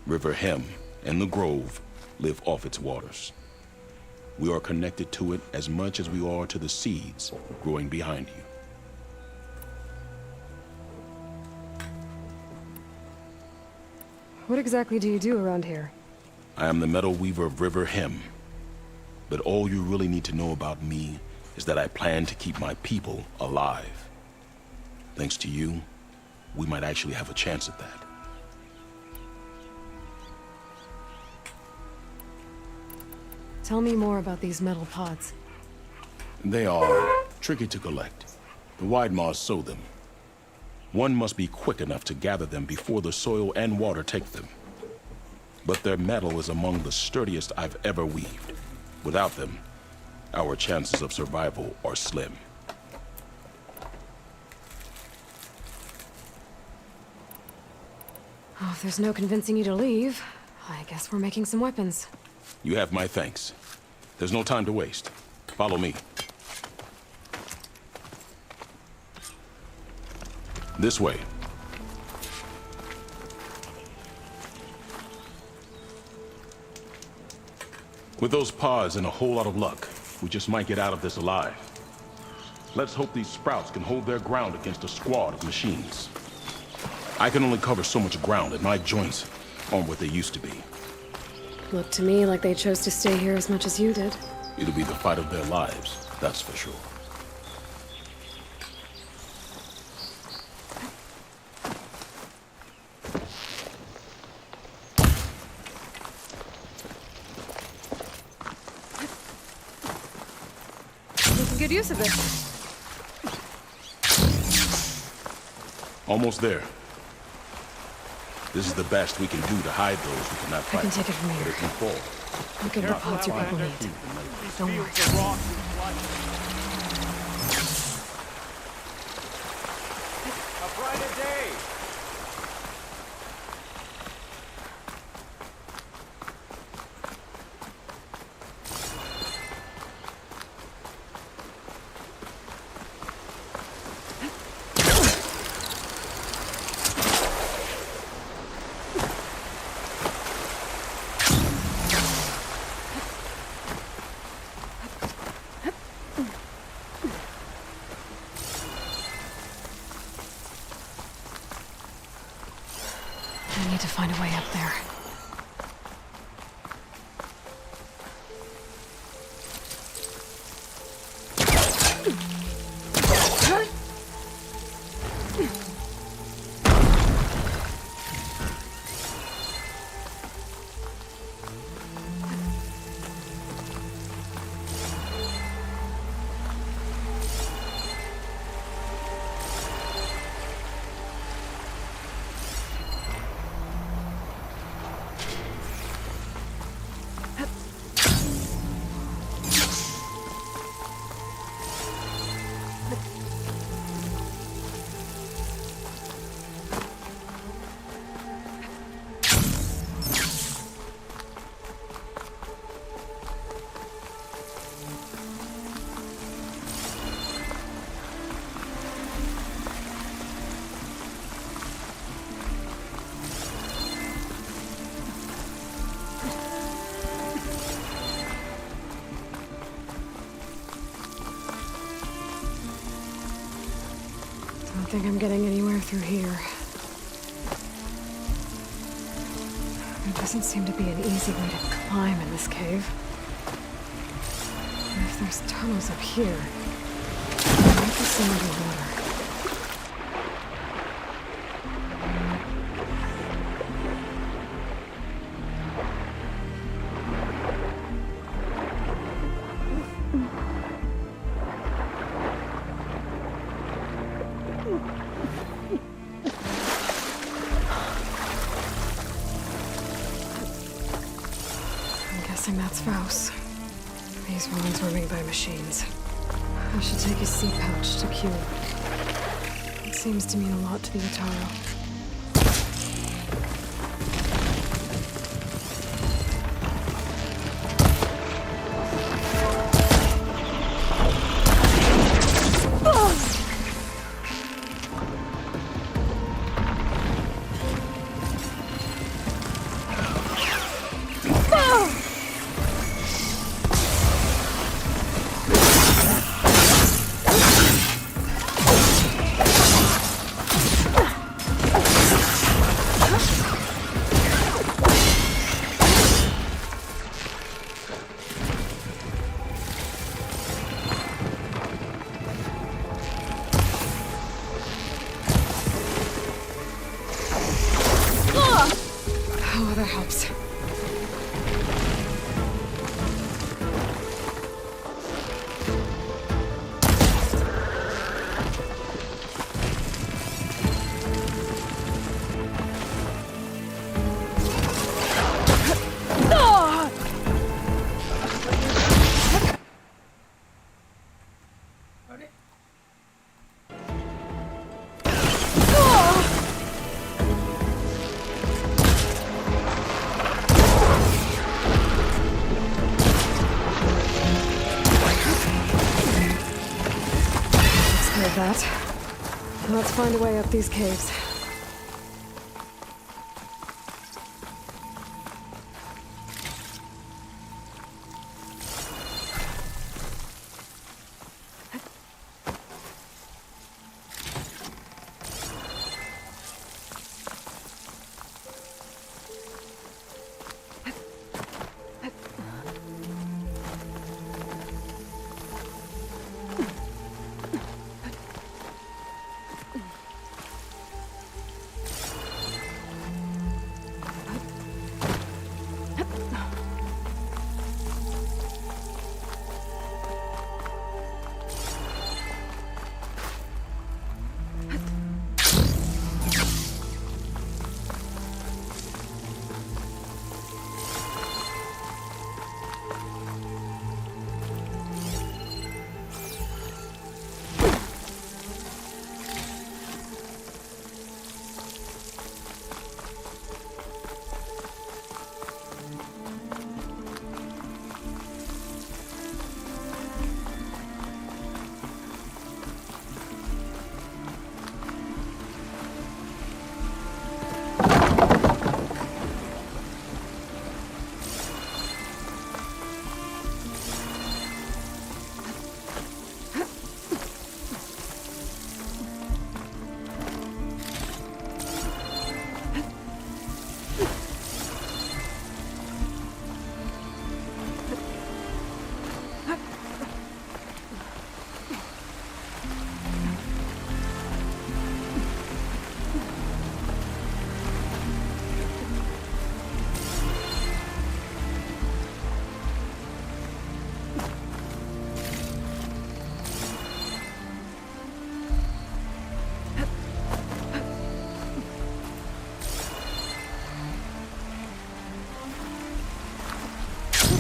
Speaker 20: River Hem and the Grove live off its waters. We are connected to it as much as we are to the seeds growing behind you.
Speaker 1: What exactly do you do around here?
Speaker 20: I am the Metal Weaver of River Hem, but all you really need to know about me is that I plan to keep my people alive. Thanks to you, we might actually have a chance at that.
Speaker 1: Tell me more about these metal pods.
Speaker 20: They are tricky to collect. The wide maws sow them. One must be quick enough to gather them before the soil and water take them. But their metal is among the sturdiest I've ever weaved. Without them, our chances of survival are slim.
Speaker 1: Oh, if there's no convincing you to leave, I guess we're making some weapons.
Speaker 20: You have my thanks. There's no time to waste. Follow me. This way. With those pods and a whole lot of luck, we just might get out of this alive. Let's hope these sprouts can hold their ground against a squad of machines. I can only cover so much ground, and my joints aren't what they used to be.
Speaker 1: Looked to me like they chose to stay here as much as you did.
Speaker 20: It'll be the fight of their lives, that's for sure.
Speaker 1: Making good use of it.
Speaker 20: Almost there. This is the best we can do to hide those who cannot fight.
Speaker 1: I can take it from here.
Speaker 20: But it can fall.
Speaker 1: Look at the pods your people need. Don't worry.
Speaker 19: A brighter day!
Speaker 1: I need to find a way up there. I don't think I'm getting anywhere through here. There doesn't seem to be an easy way to climb in this cave. And if there's tunnels up here, there might be some underwater. That's Faust. These ruins were made by machines. I should take his seed pouch to Q. Let's seems to mean a lot to the Ataro. That helps. That. Let's find a way up these caves.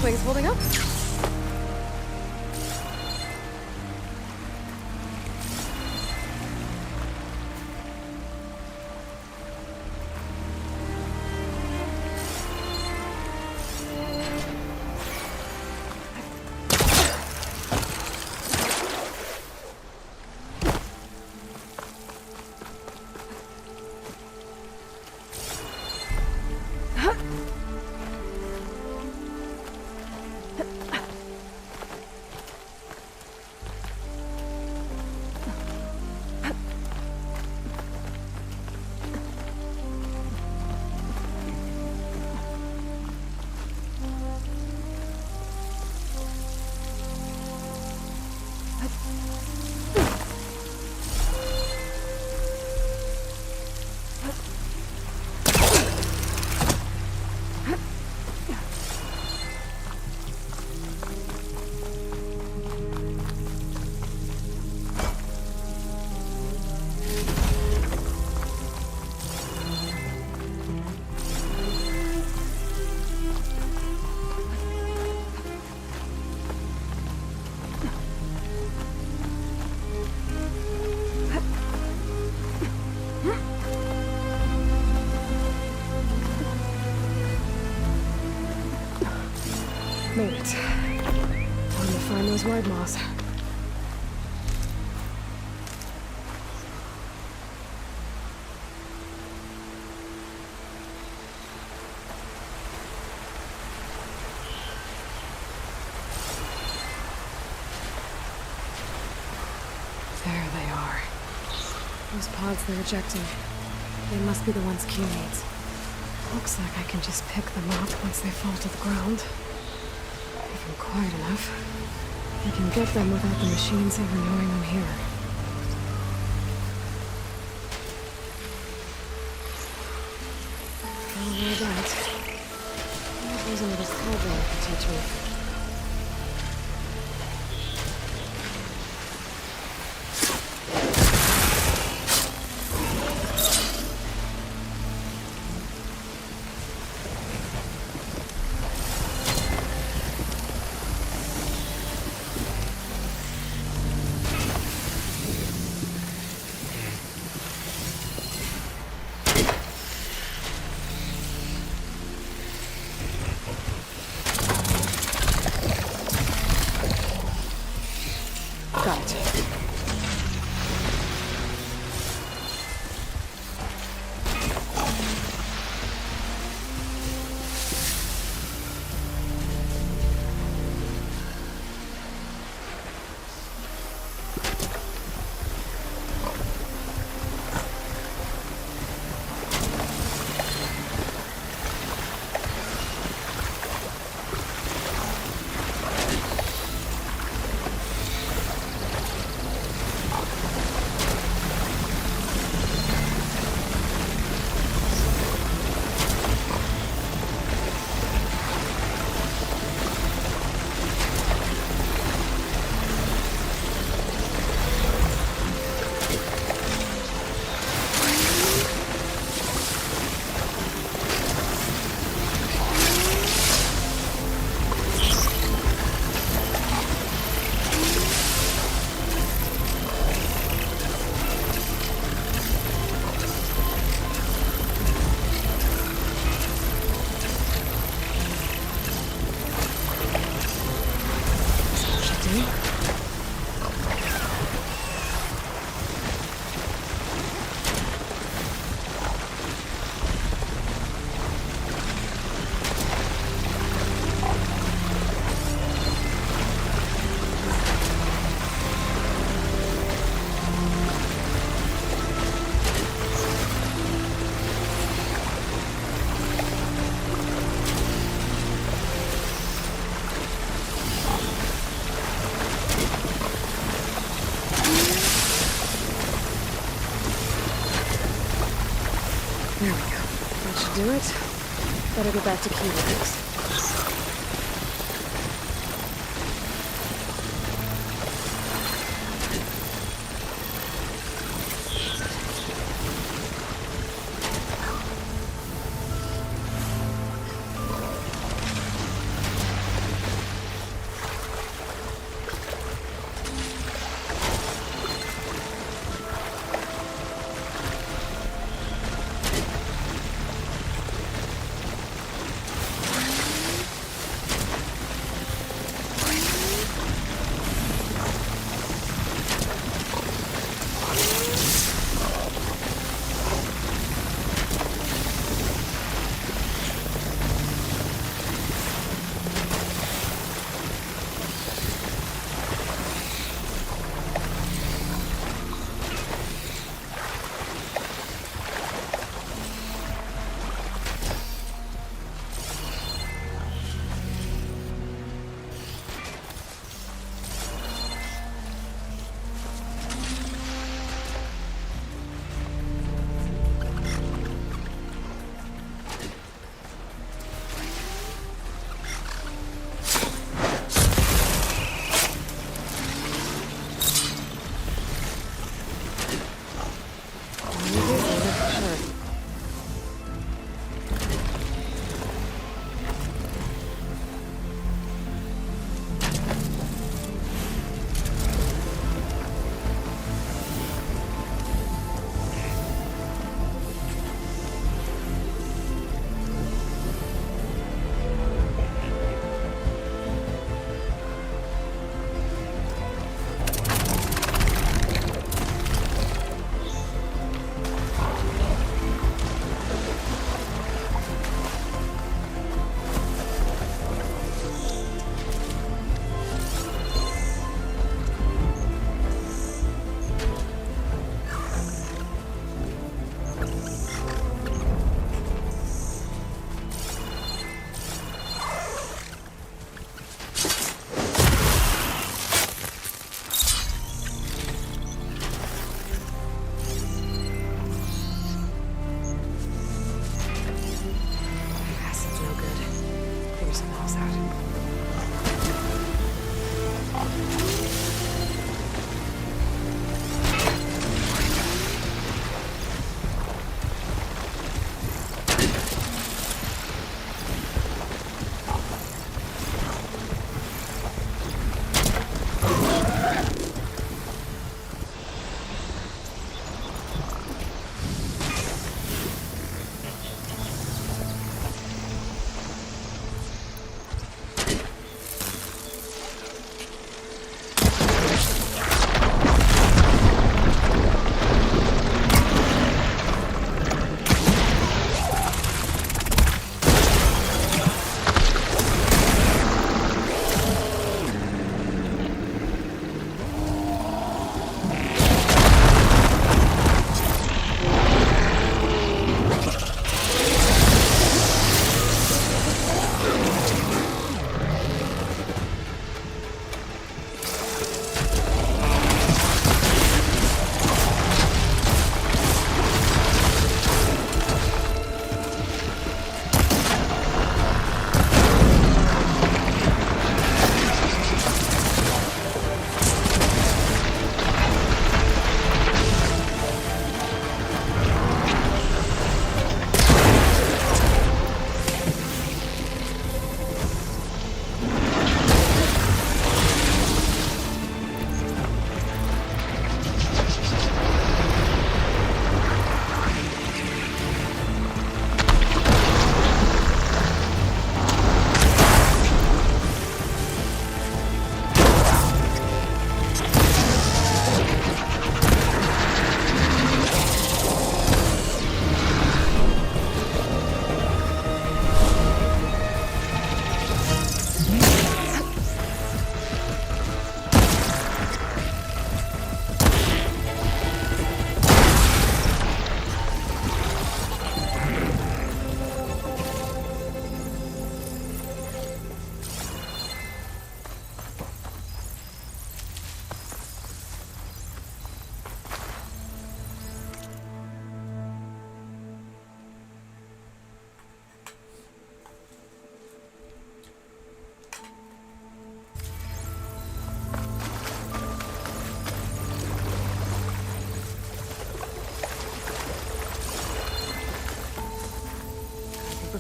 Speaker 1: Things holding up? Made it. Time to find those wide maws. There they are. Those pods they're ejecting. They must be the ones Q needs. Looks like I can just pick them up once they fall to the ground. If I'm quiet enough, I can get them without the machines ever knowing I'm here. I'll roll that. What was a little cowbell can teach me? Got it. There we go. That should do it. Better get back to keywords.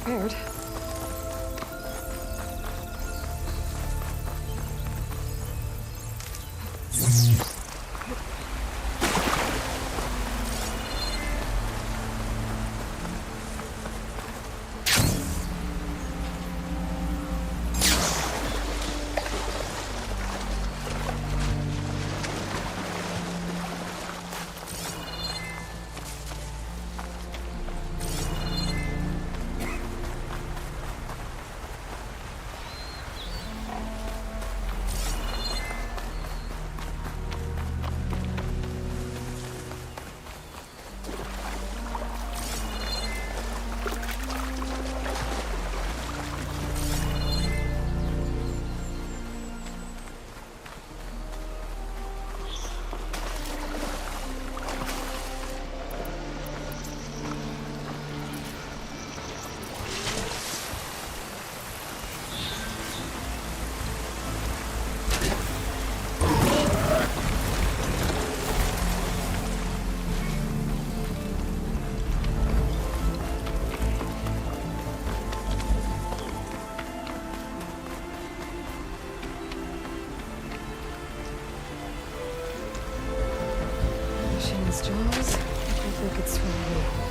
Speaker 1: prepared. Machine's jaws. If they could swallow me.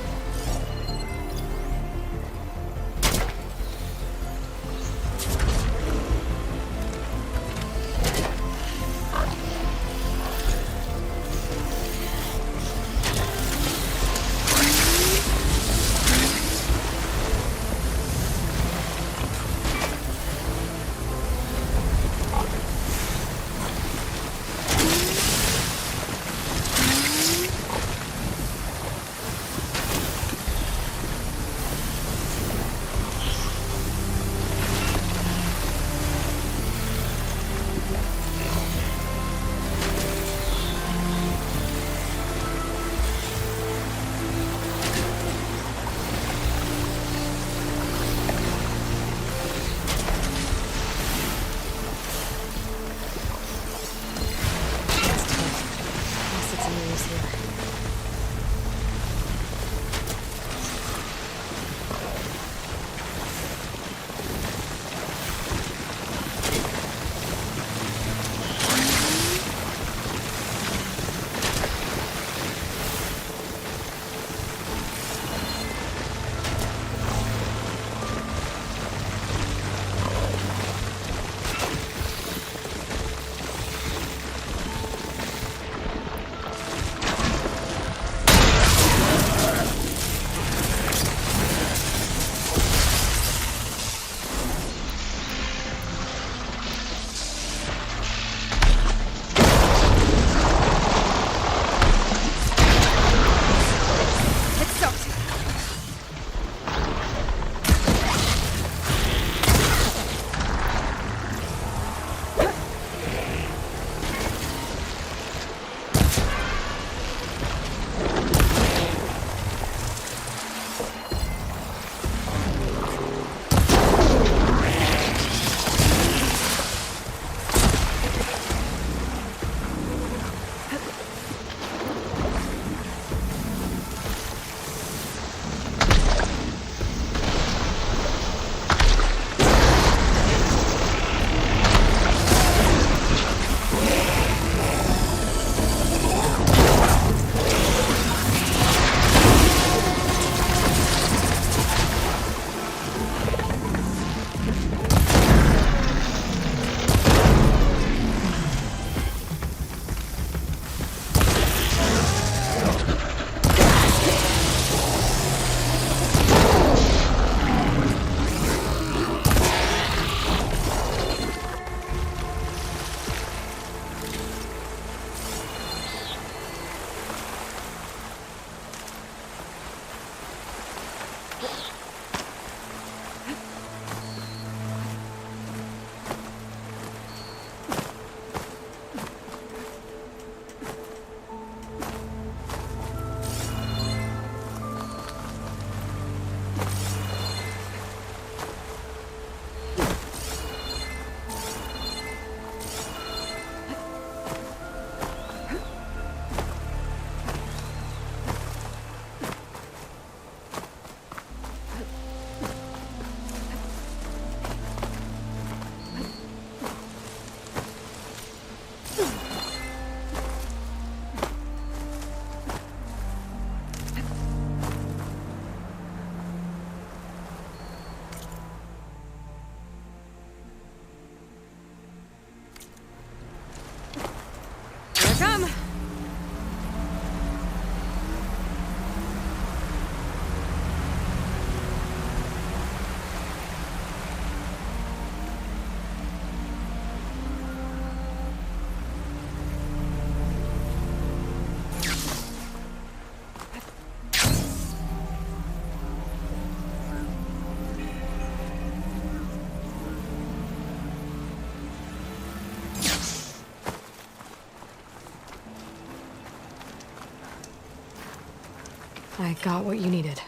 Speaker 1: I got what you needed.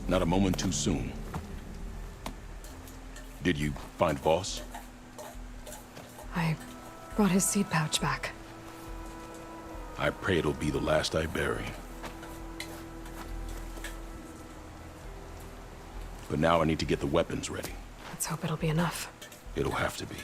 Speaker 20: Not a moment too soon. Did you find Voss?
Speaker 1: I brought his seed pouch back.
Speaker 20: I pray it'll be the last I bury. But now I need to get the weapons ready.
Speaker 1: Let's hope it'll be enough.
Speaker 20: It'll have to be.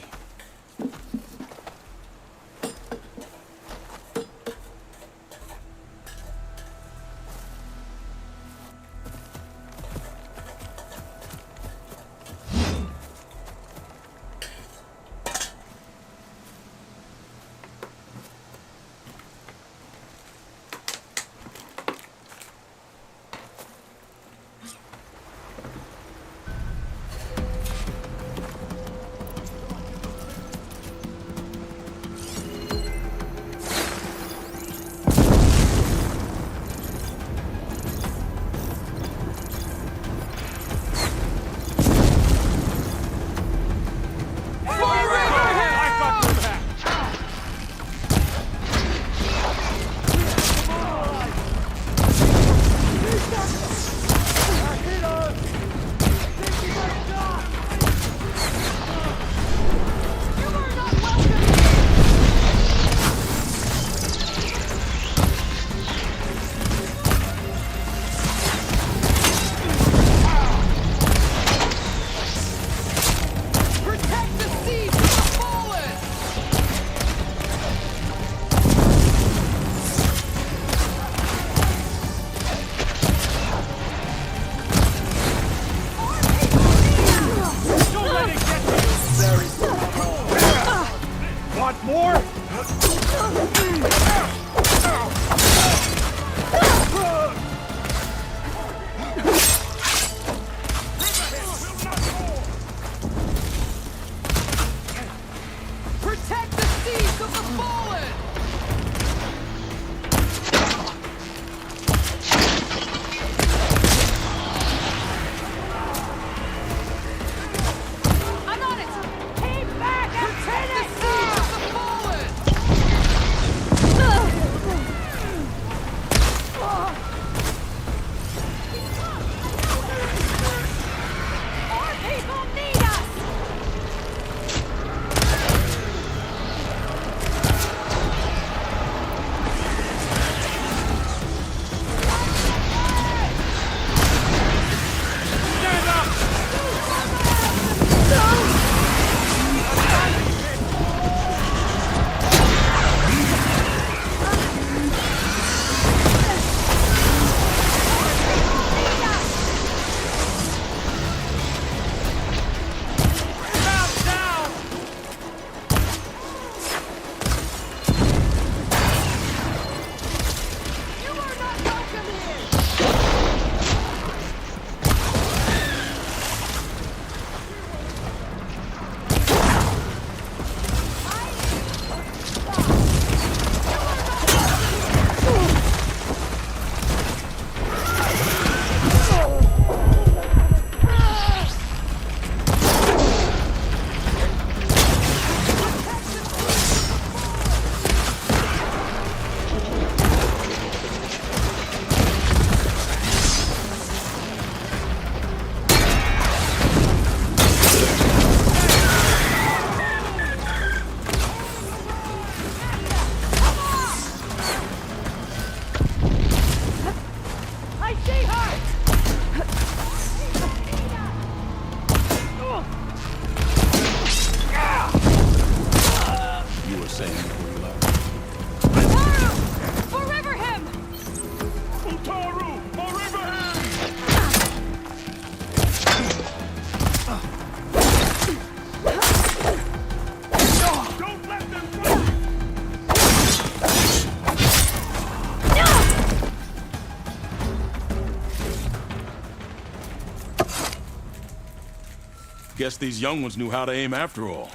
Speaker 20: Guess these young ones knew how to aim after all.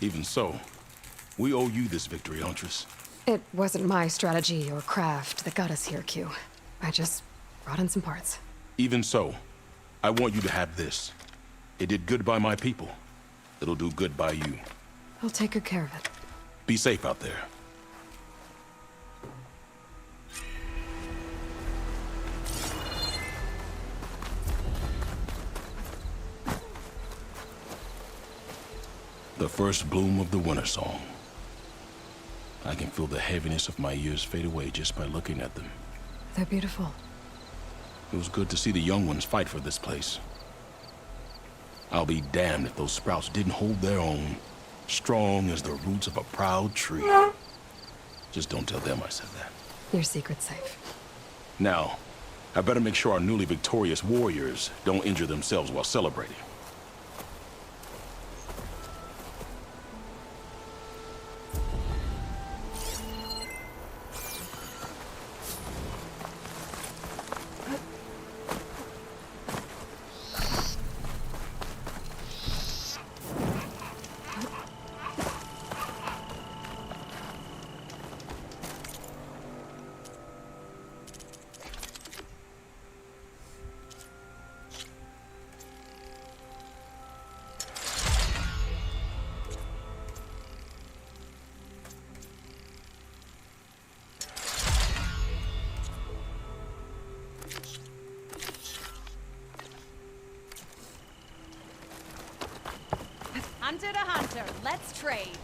Speaker 20: Even so, we owe you this victory, Huntress.
Speaker 1: It wasn't my strategy or craft that got us here, Q. I just brought in some parts.
Speaker 20: Even so, I want you to have this. It did good by my people. It'll do good by you.
Speaker 1: I'll take good care of it.
Speaker 20: Be safe out there. The first bloom of the winter song. I can feel the heaviness of my years fade away just by looking at them.
Speaker 1: They're beautiful.
Speaker 20: It was good to see the young ones fight for this place. I'll be damned if those sprouts didn't hold their own, strong as the roots of a proud tree. Just don't tell them I said that.
Speaker 1: Your secret's safe.
Speaker 20: Now, I better make sure our newly victorious warriors don't injure themselves while celebrating.
Speaker 10: Hunter to hunter, let's trade.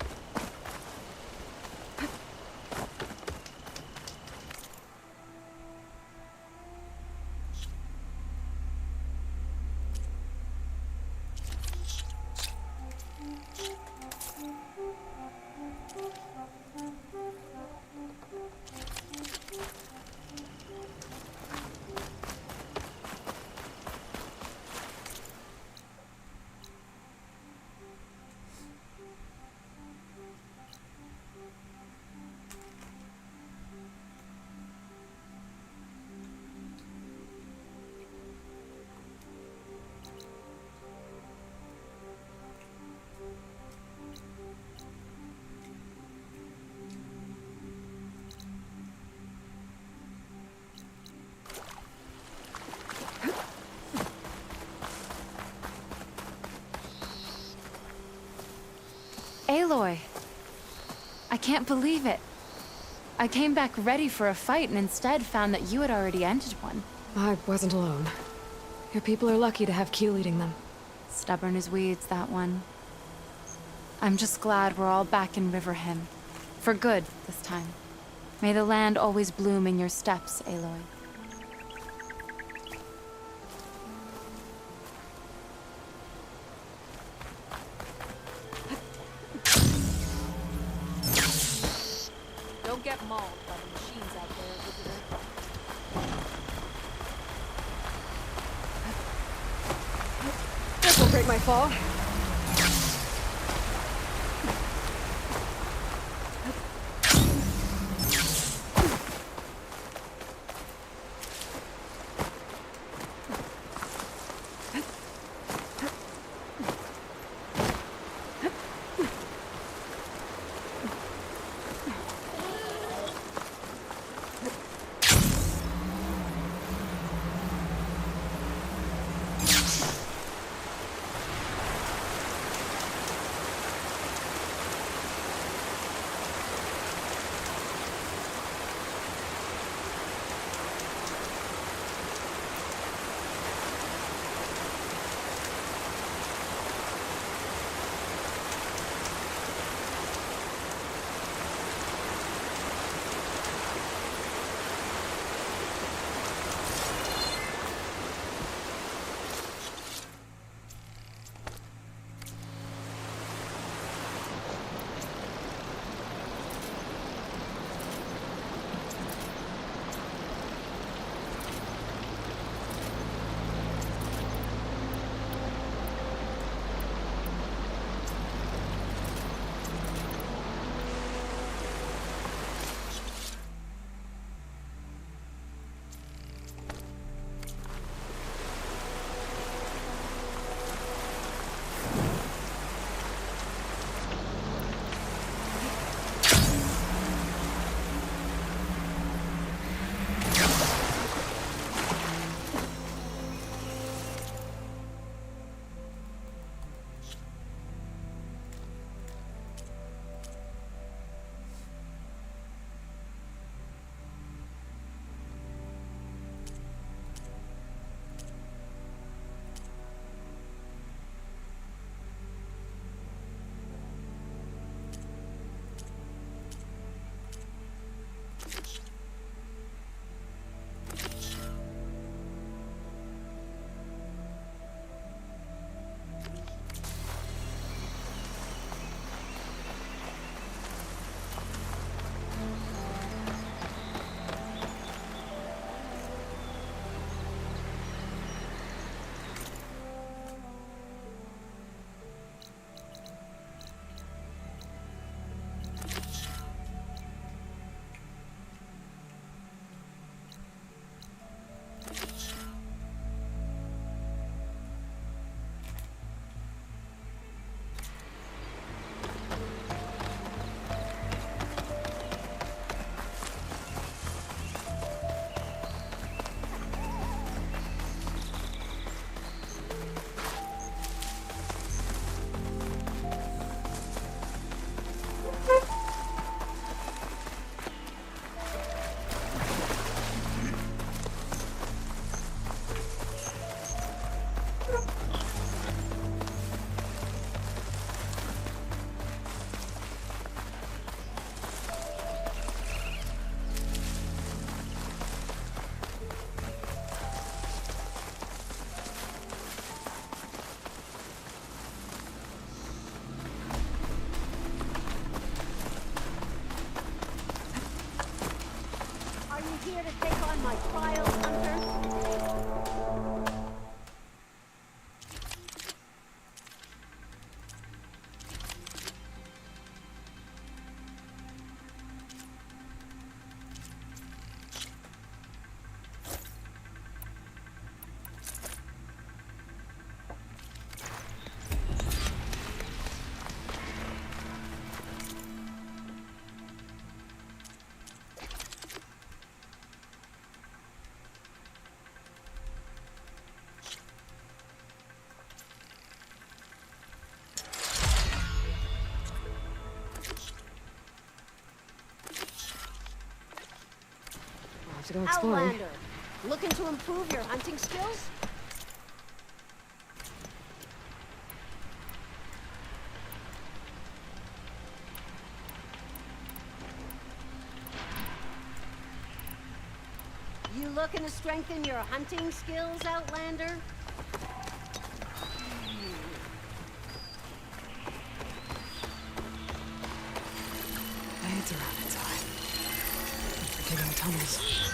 Speaker 9: Aloy, I can't believe it. I came back ready for a fight and instead found that you had already ended one.
Speaker 1: I wasn't alone. Your people are lucky to have Q leading them.
Speaker 9: Stubborn as weeds, that one. I'm just glad we're all back in Riverhim. For good, this time. May the land always bloom in your steps, Aloy.
Speaker 10: Don't get mauled by the machines out there, visitor.
Speaker 1: This'll break my fall.
Speaker 12: my trials, Hunter?
Speaker 1: To go exploring.
Speaker 12: Outlander, looking to improve your hunting skills? You looking to strengthen your hunting skills, Outlander?
Speaker 1: It's around its eye. Digging tunnels.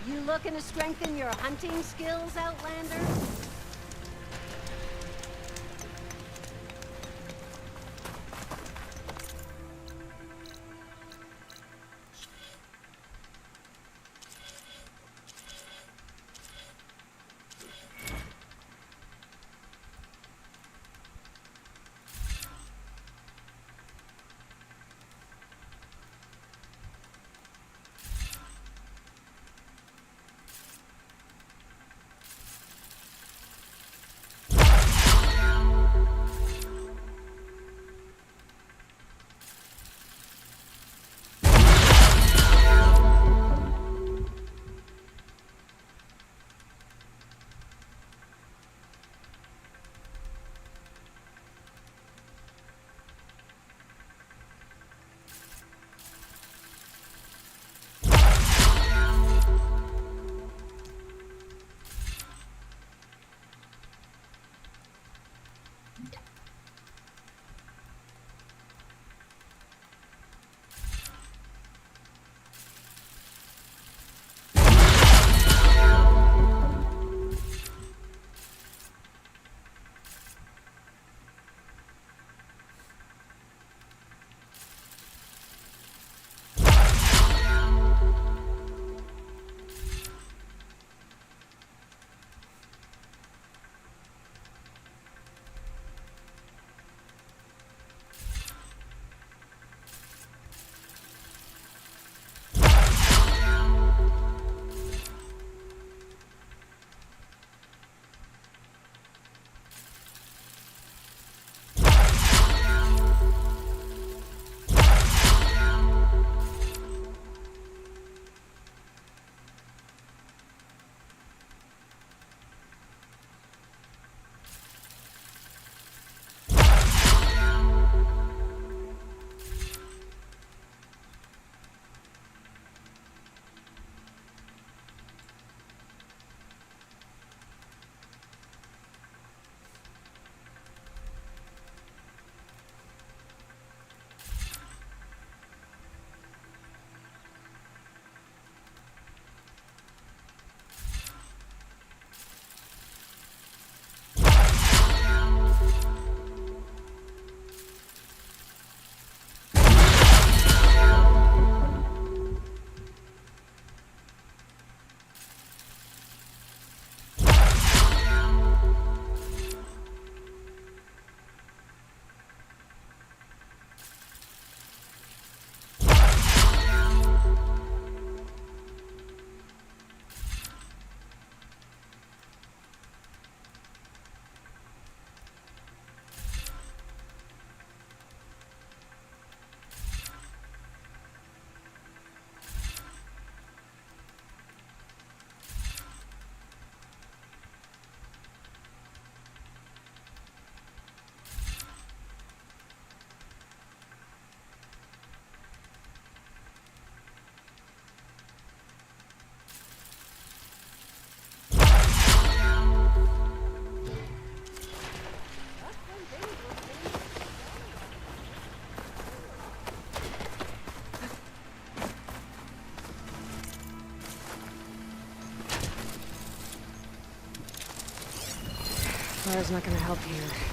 Speaker 12: You looking to strengthen your hunting skills, Outlander?
Speaker 1: Corsair's not gonna help here.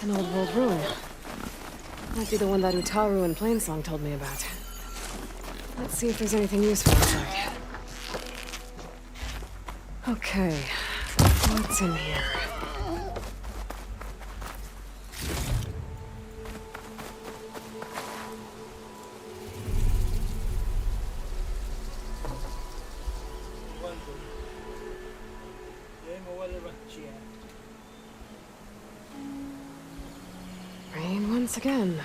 Speaker 1: An old world ruin. Might be the one that Utaru and Plainsong told me about. Let's see if there's anything useful inside. Okay, what's in here? Rain once again.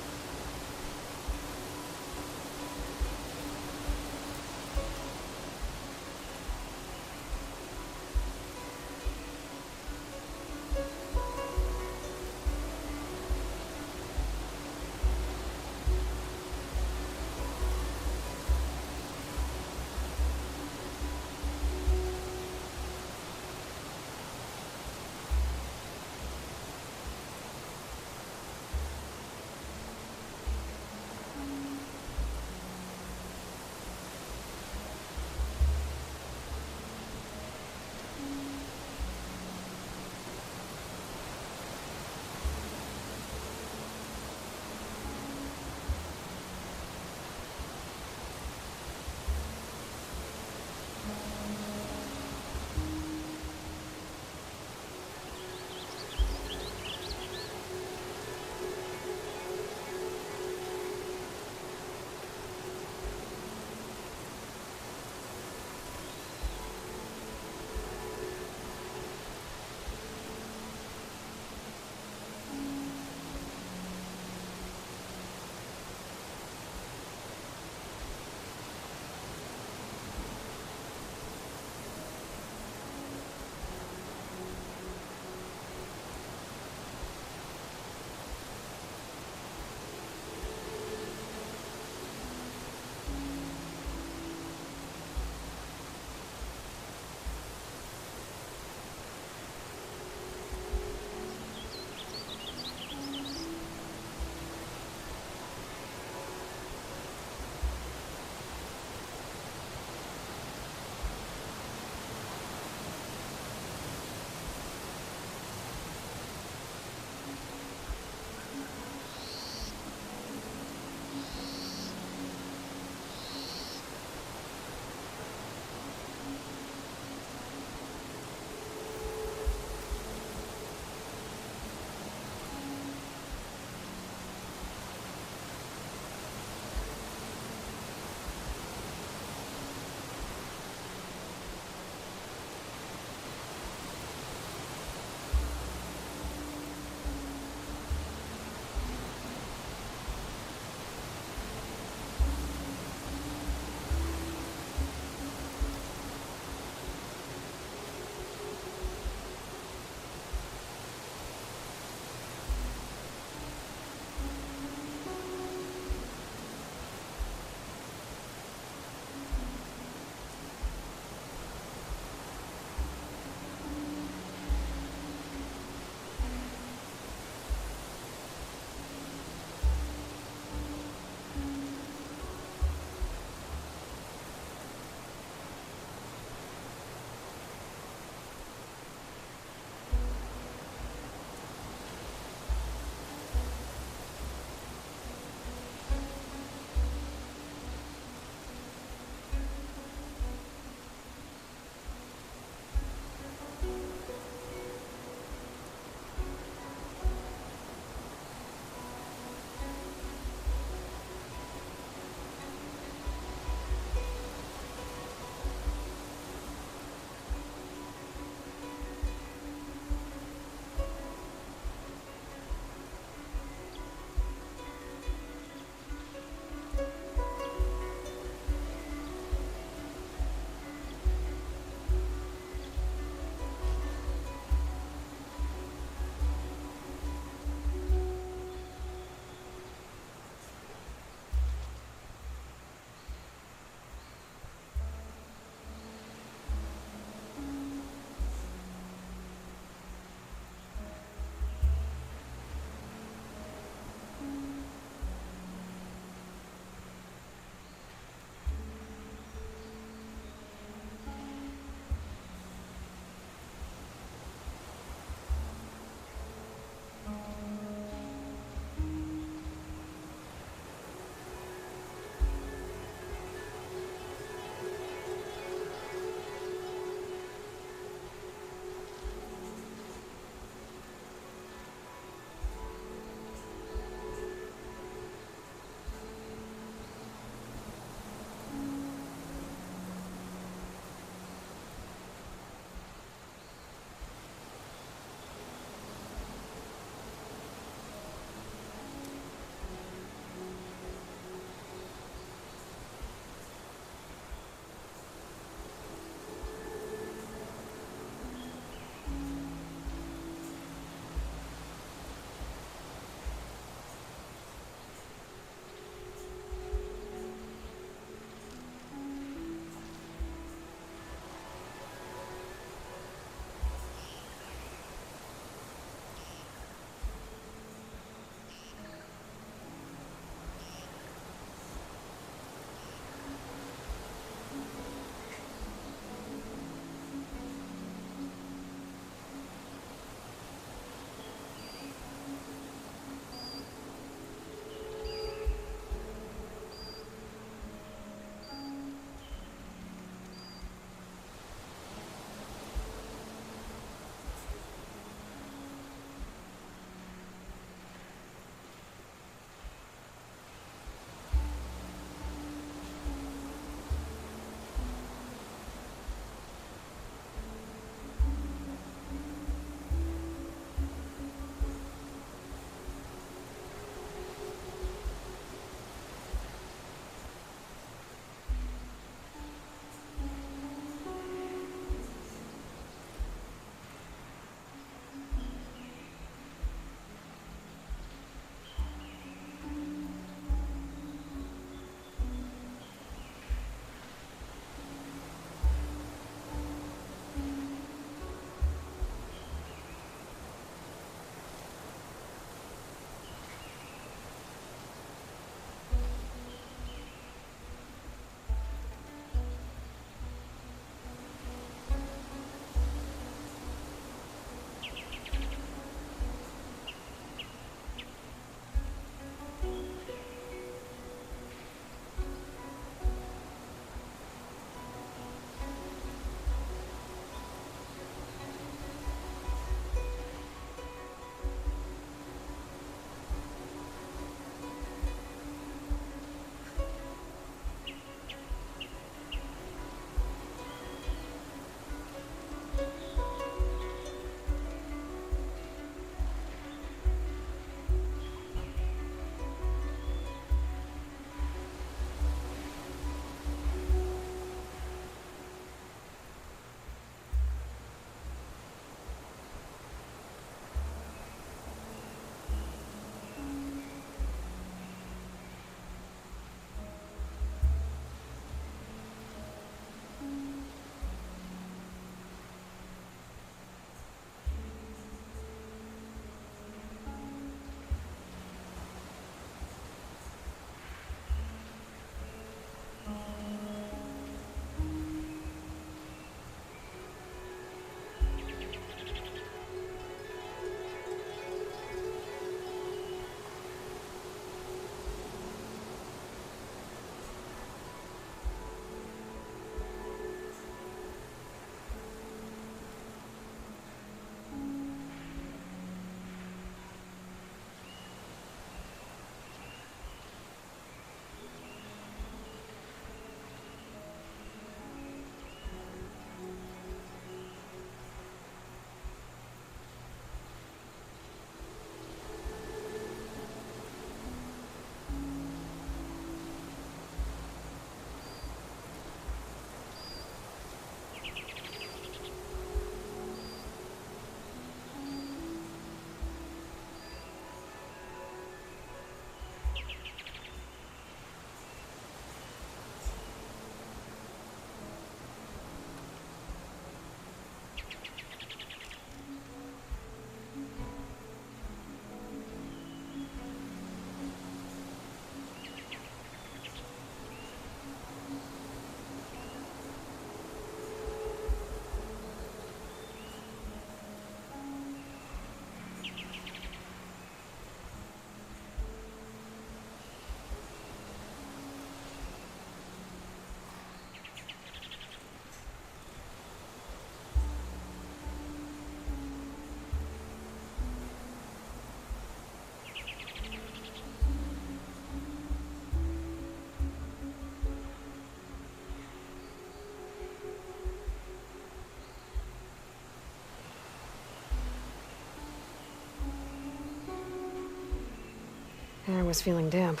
Speaker 1: I was feeling damp,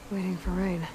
Speaker 1: waiting for rain.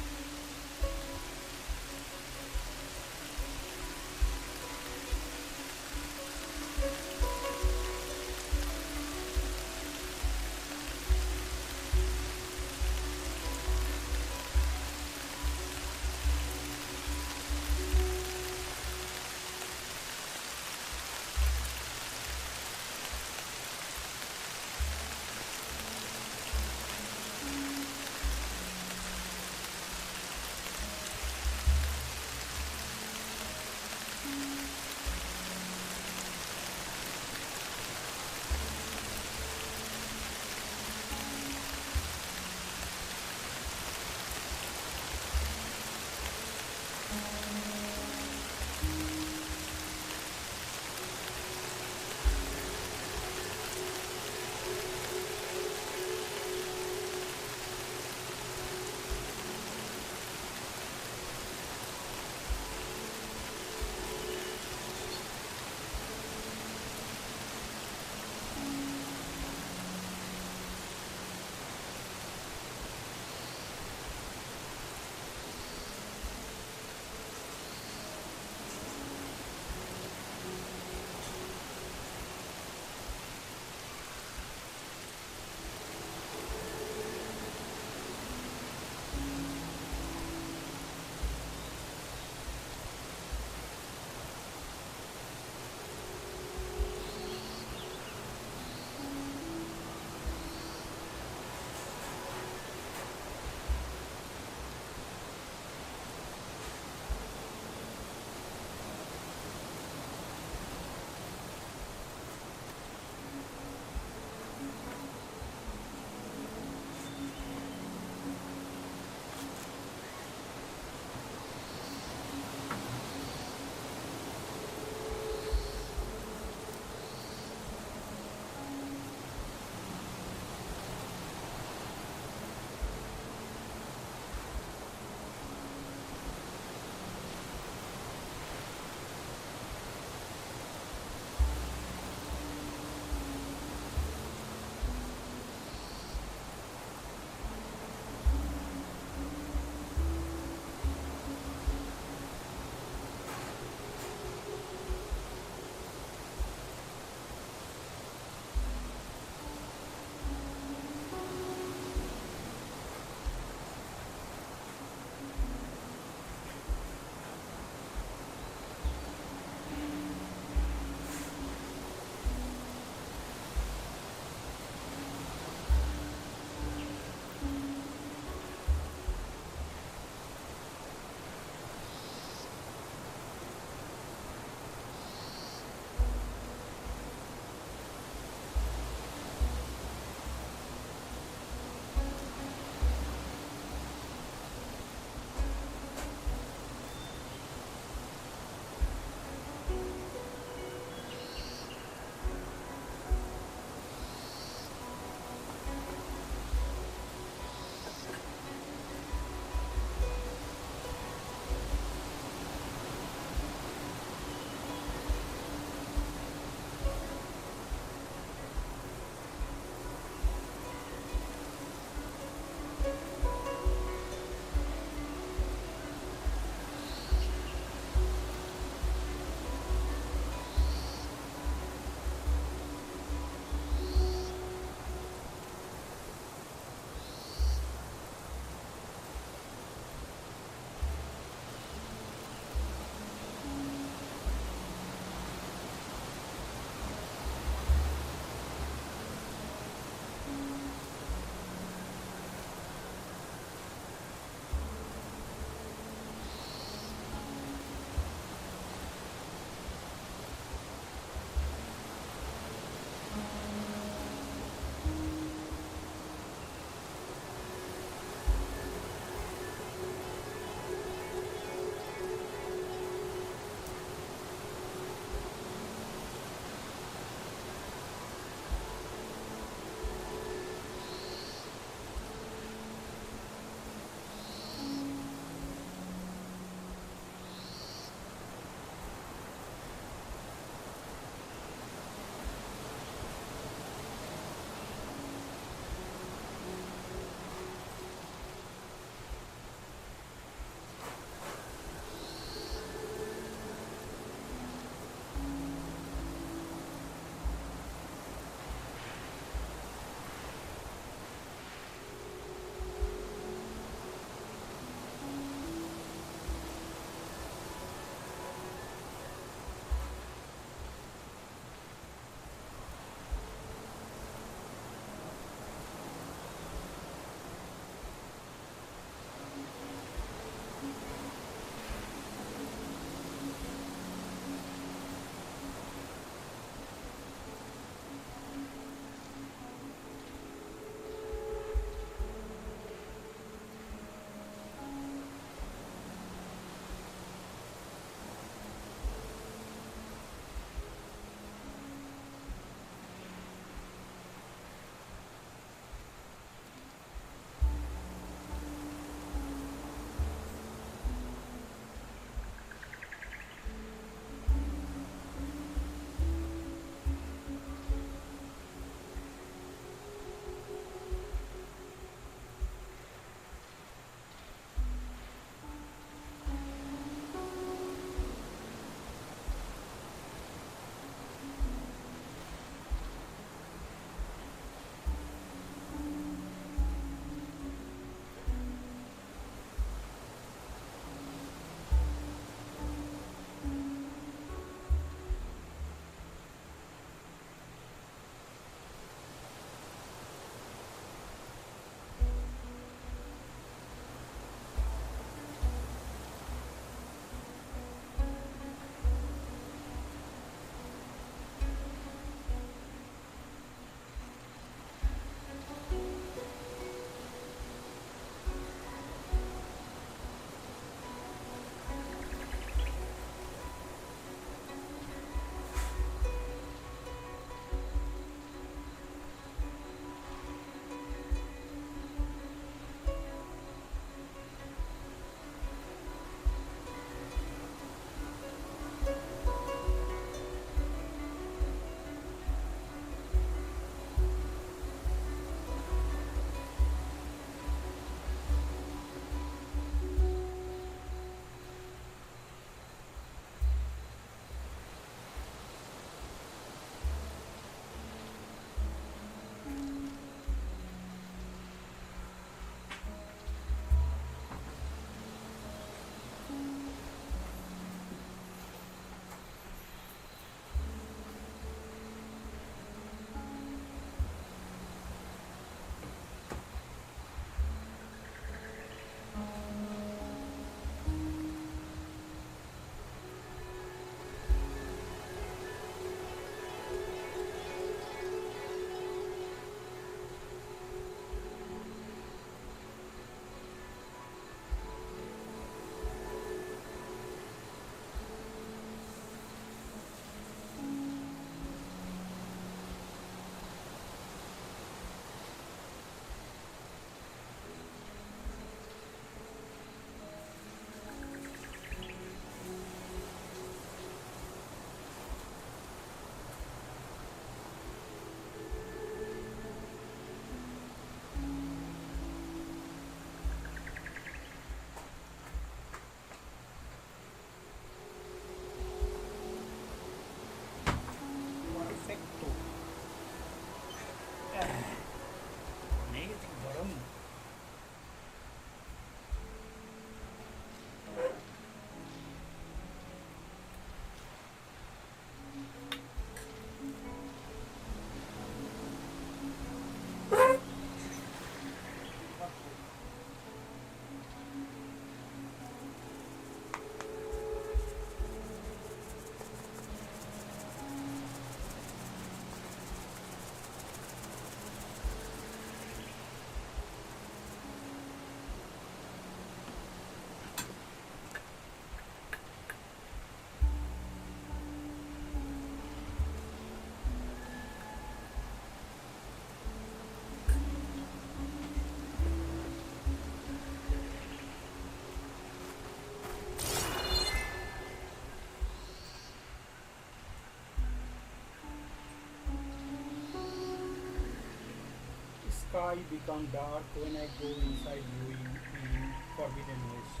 Speaker 21: sky become dark when I go inside ruin in Forbidden West.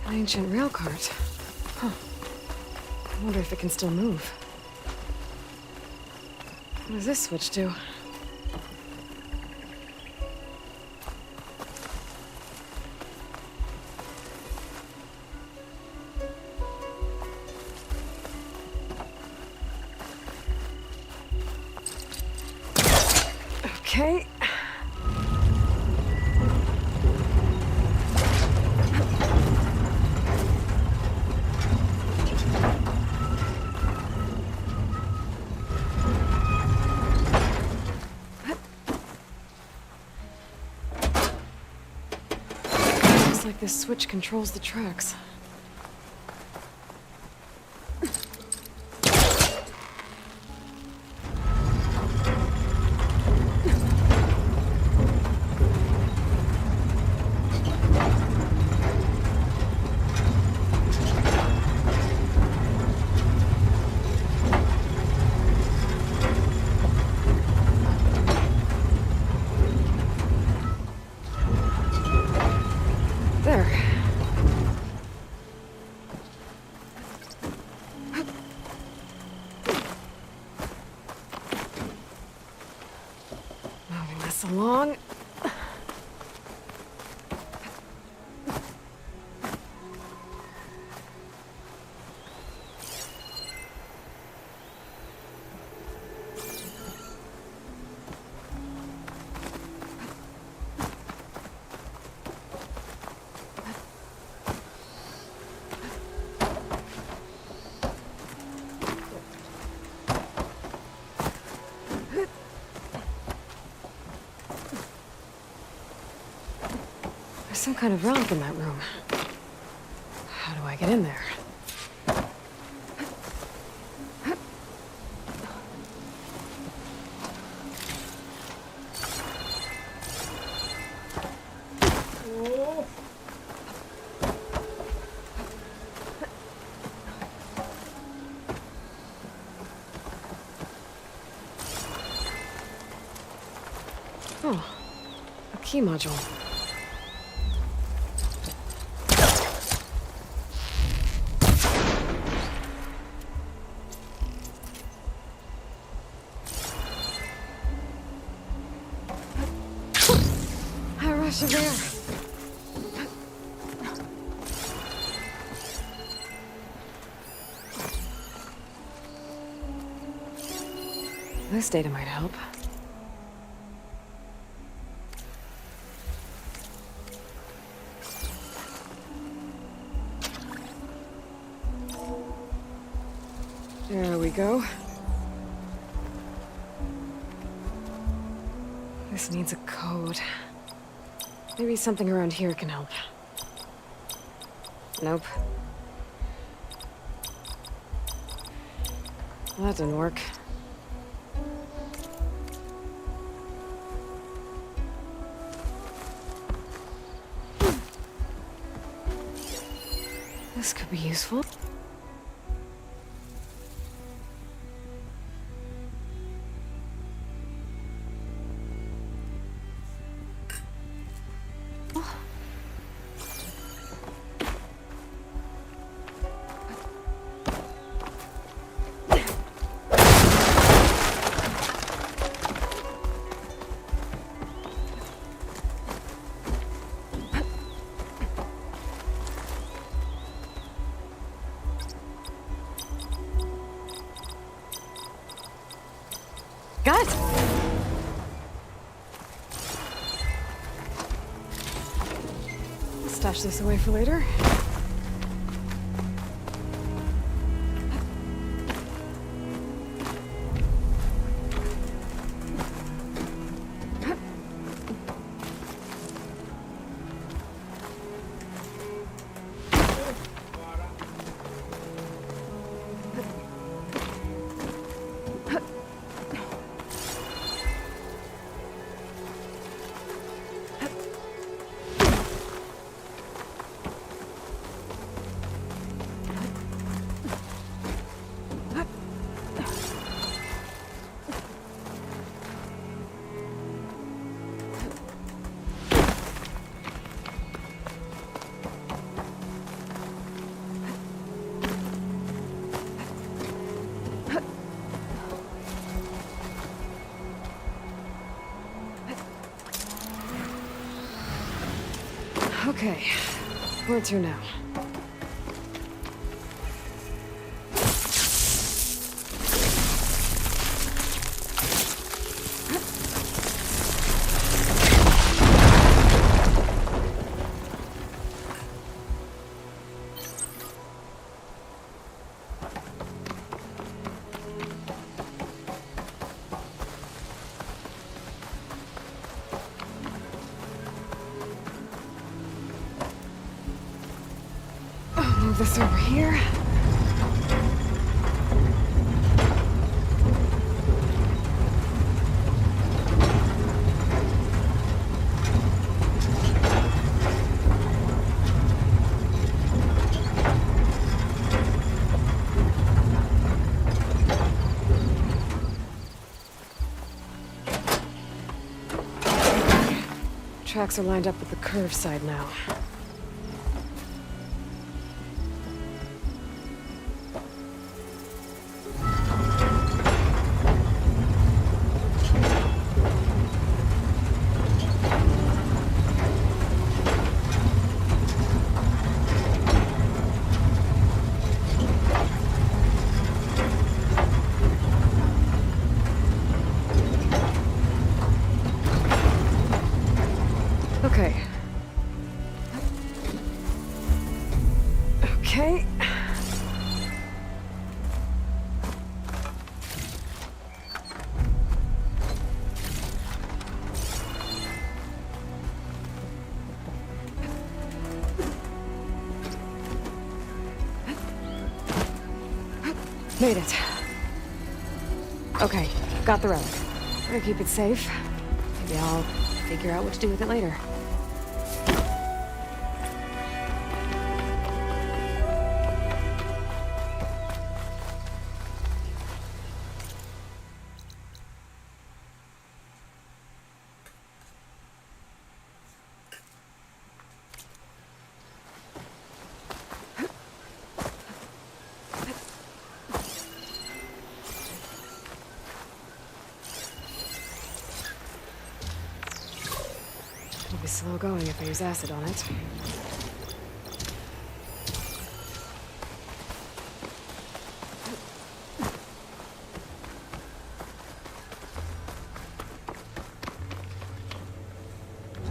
Speaker 1: An ancient rail cart. Huh. I wonder if it can still move. What does this switch do? Okay. Looks like this switch controls the tracks. There. Moving this along. There's some kind of ramp in that room. How do I get in there? Oh, a key module. High rush of air. This data might help. There we go. This needs a code. Maybe something around here can help. Nope. Well, that didn't work. This could be useful. Got it! Stash this away for later. Okay, where to now? Move this over here. Tracks are lined up with the curve side now. Okay. Okay. Made it. Okay, got the relic. Better keep it safe. Maybe I'll figure out what to do with it later. It'll be slow going if I use acid on it.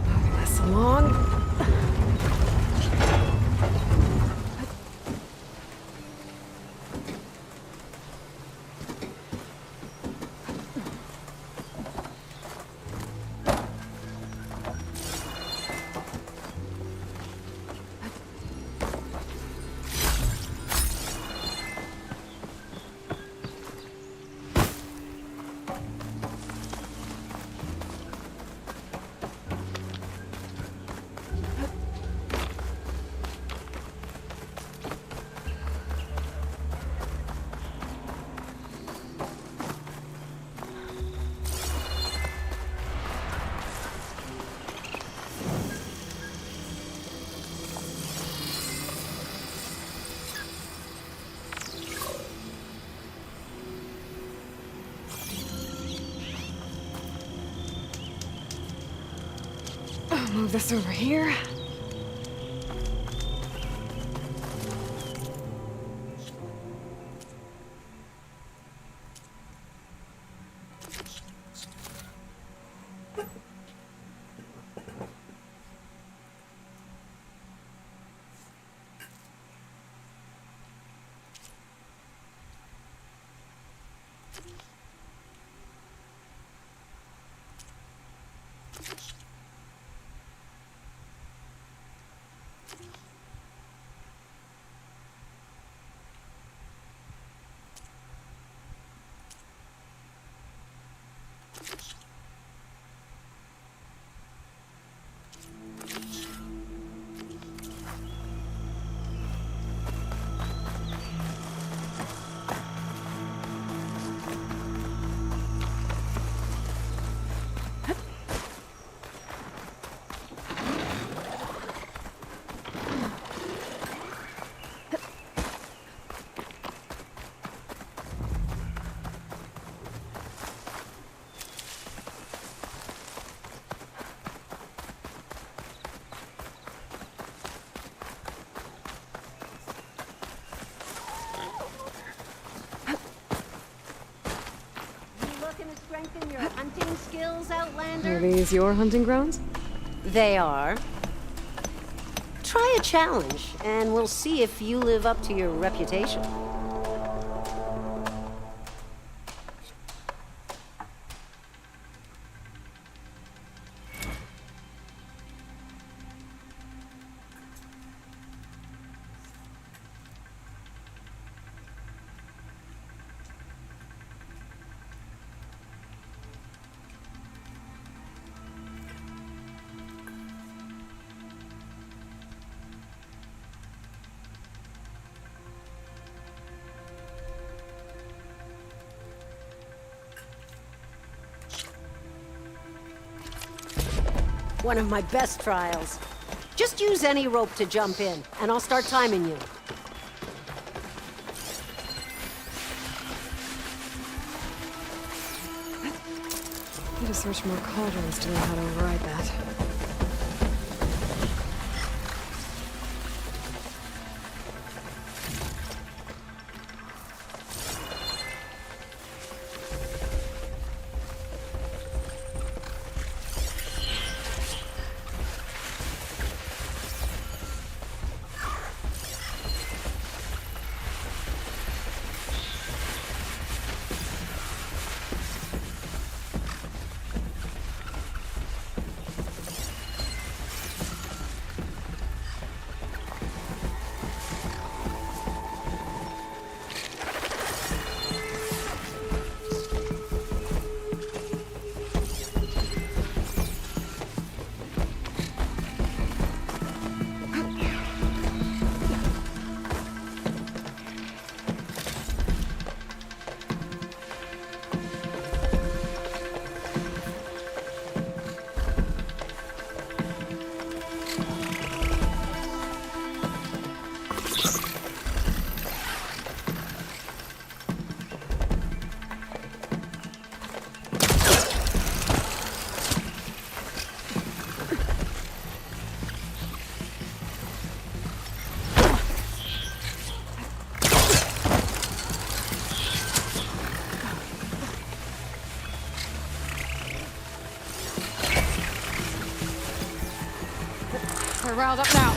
Speaker 1: Moving this along. Move this over here.
Speaker 12: strengthen your hunting skills, Outlander?
Speaker 1: Are these your hunting grounds?
Speaker 12: They are. Try a challenge, and we'll see if you live up to your reputation. One of my best trials. Just use any rope to jump in, and I'll start timing you.
Speaker 1: Need to search more cauldrons to know how to override that.
Speaker 14: We're riled up now.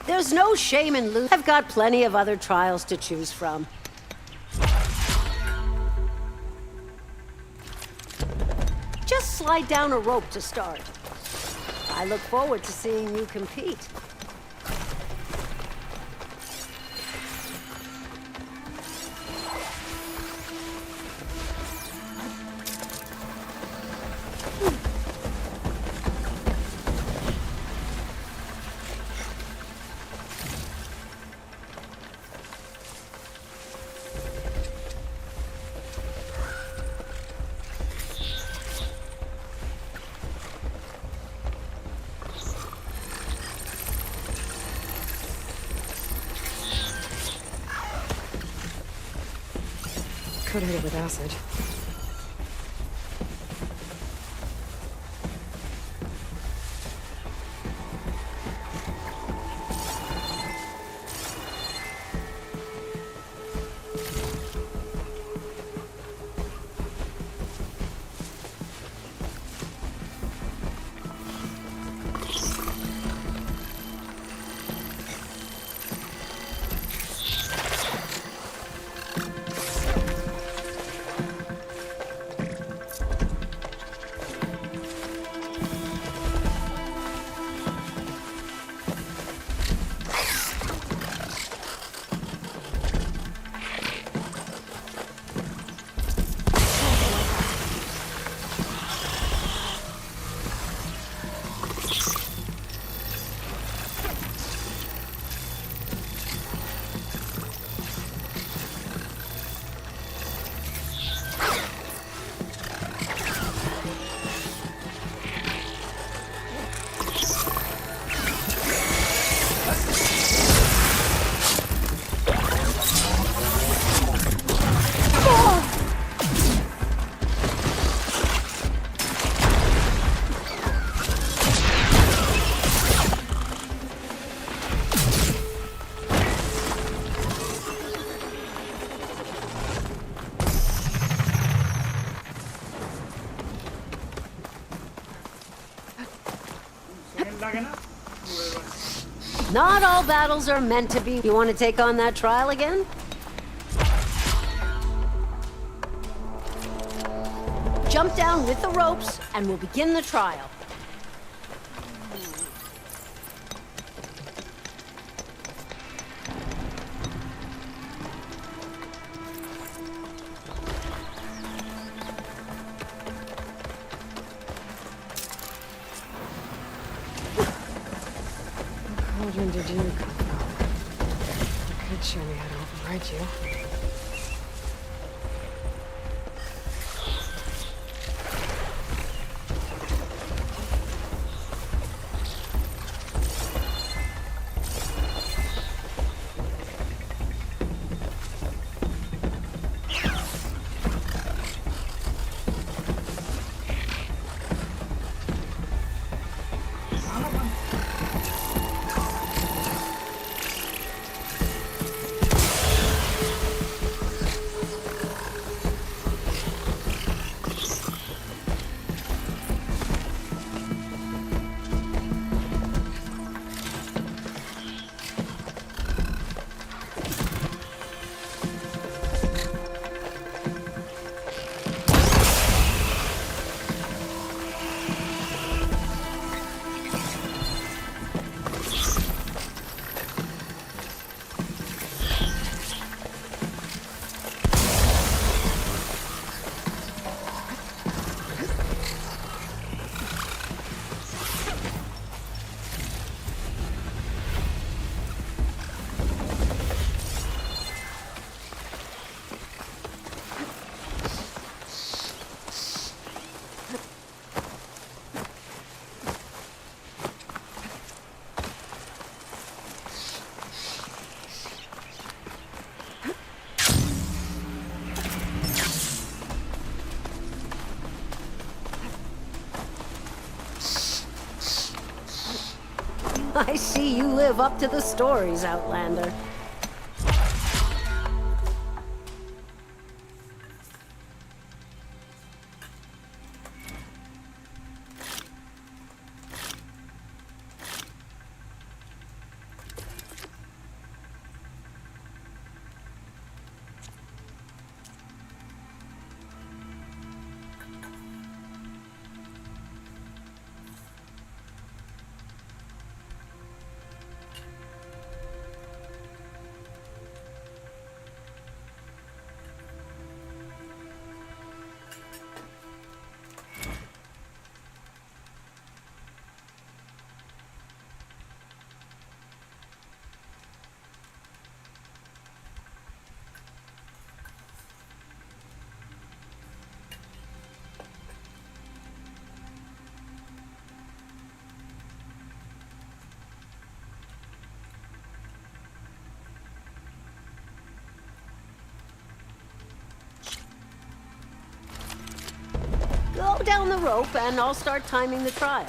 Speaker 12: There's no shame in losing. I've got plenty of other trials to choose from. Just slide down a rope to start. I look forward to seeing you compete.
Speaker 1: Could hit it with acid.
Speaker 12: Not all battles are meant to be. You want to take on that trial again? Jump down with the ropes, and we'll begin the trial.
Speaker 1: Children, did you come from? You could show me how to override you.
Speaker 12: I see you live up to the stories, Outlander. Go down the rope and I'll start timing the trial.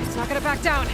Speaker 1: It's not gonna back down.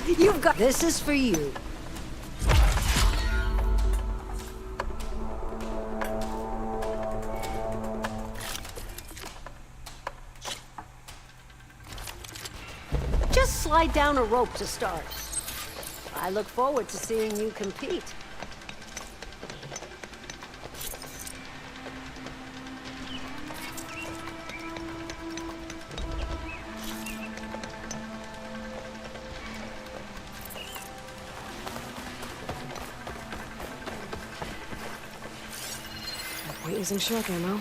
Speaker 12: You've got... This is for you. Just slide down a rope to start. I look forward to seeing you compete.
Speaker 1: No point using shock ammo.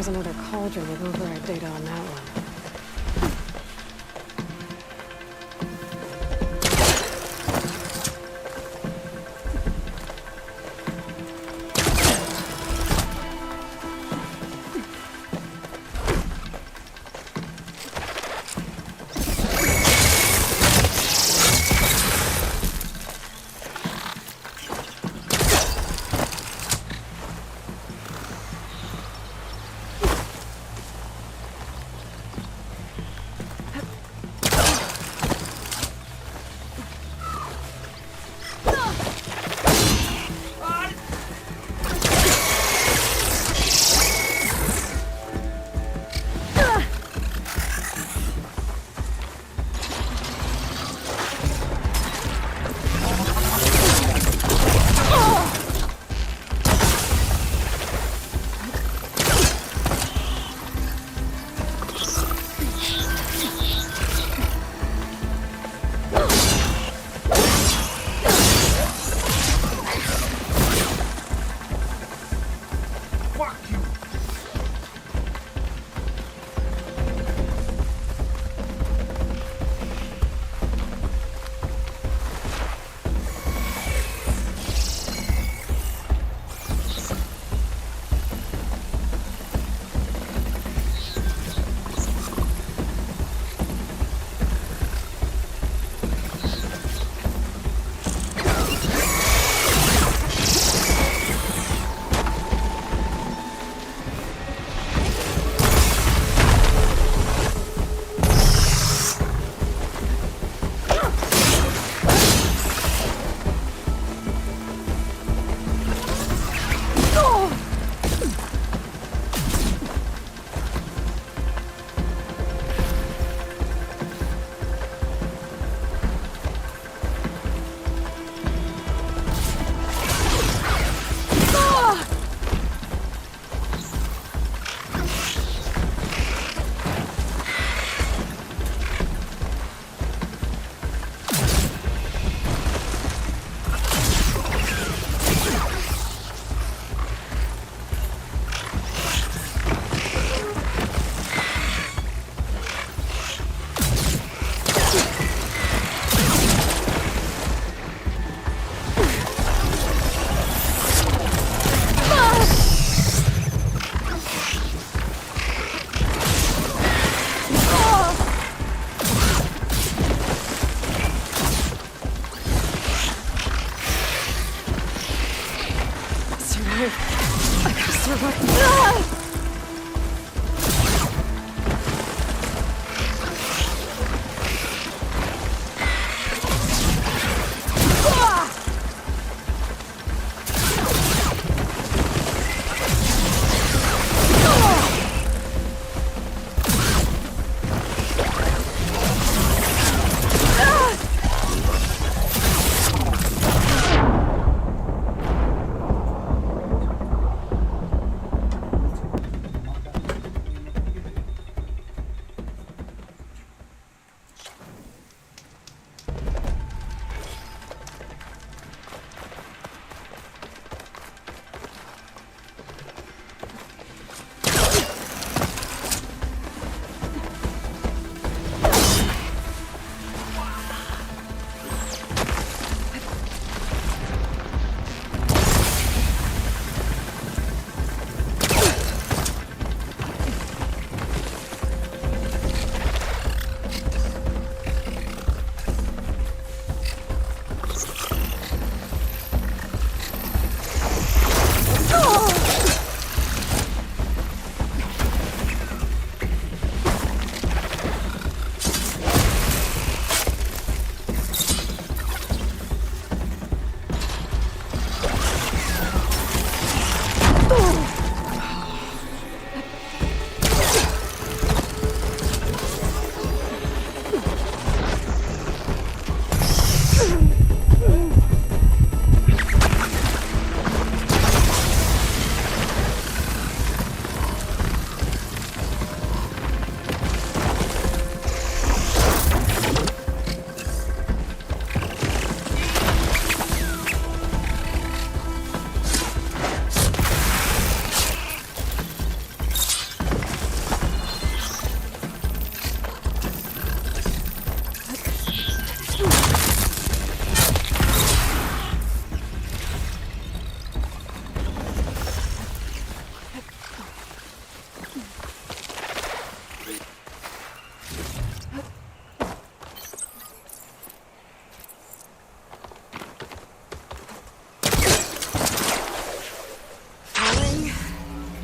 Speaker 1: There's another cauldron with override data on that one.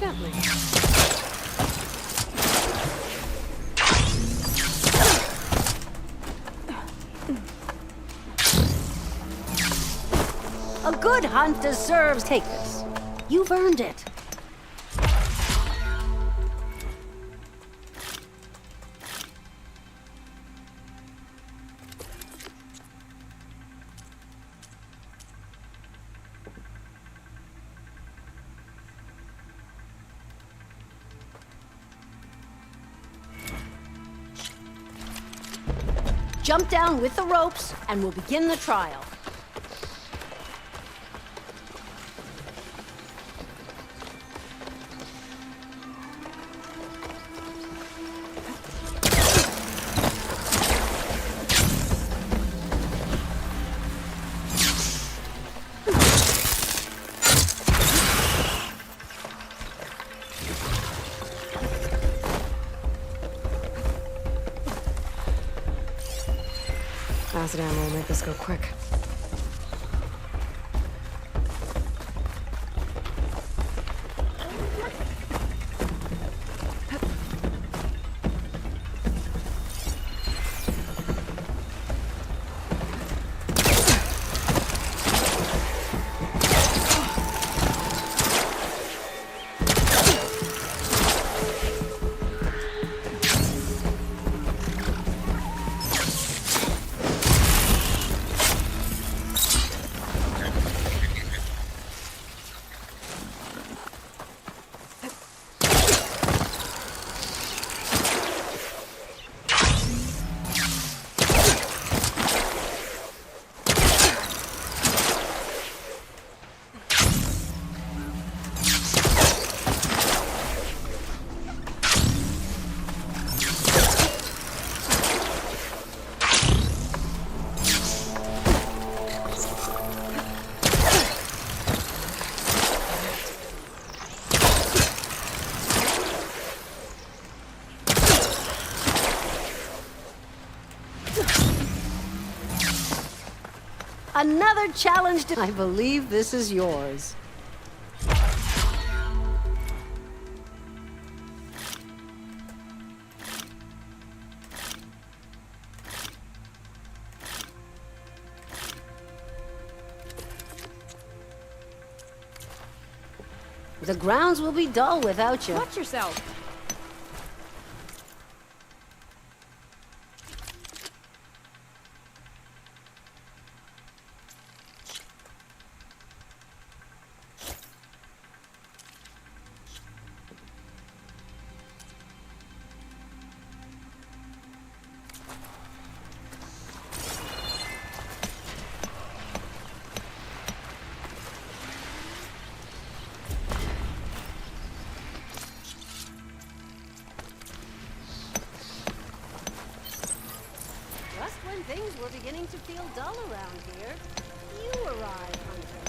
Speaker 12: Definitely. A good hunt deserves... Take this. You've earned it. Jump down with the ropes, and we'll begin the trial.
Speaker 1: Acid ammo will make this go quick.
Speaker 12: Another challenge to... I believe this is yours. The grounds will be dull without you.
Speaker 14: Watch yourself.
Speaker 12: Just when things were beginning to feel dull around here, you arrived, Hunter.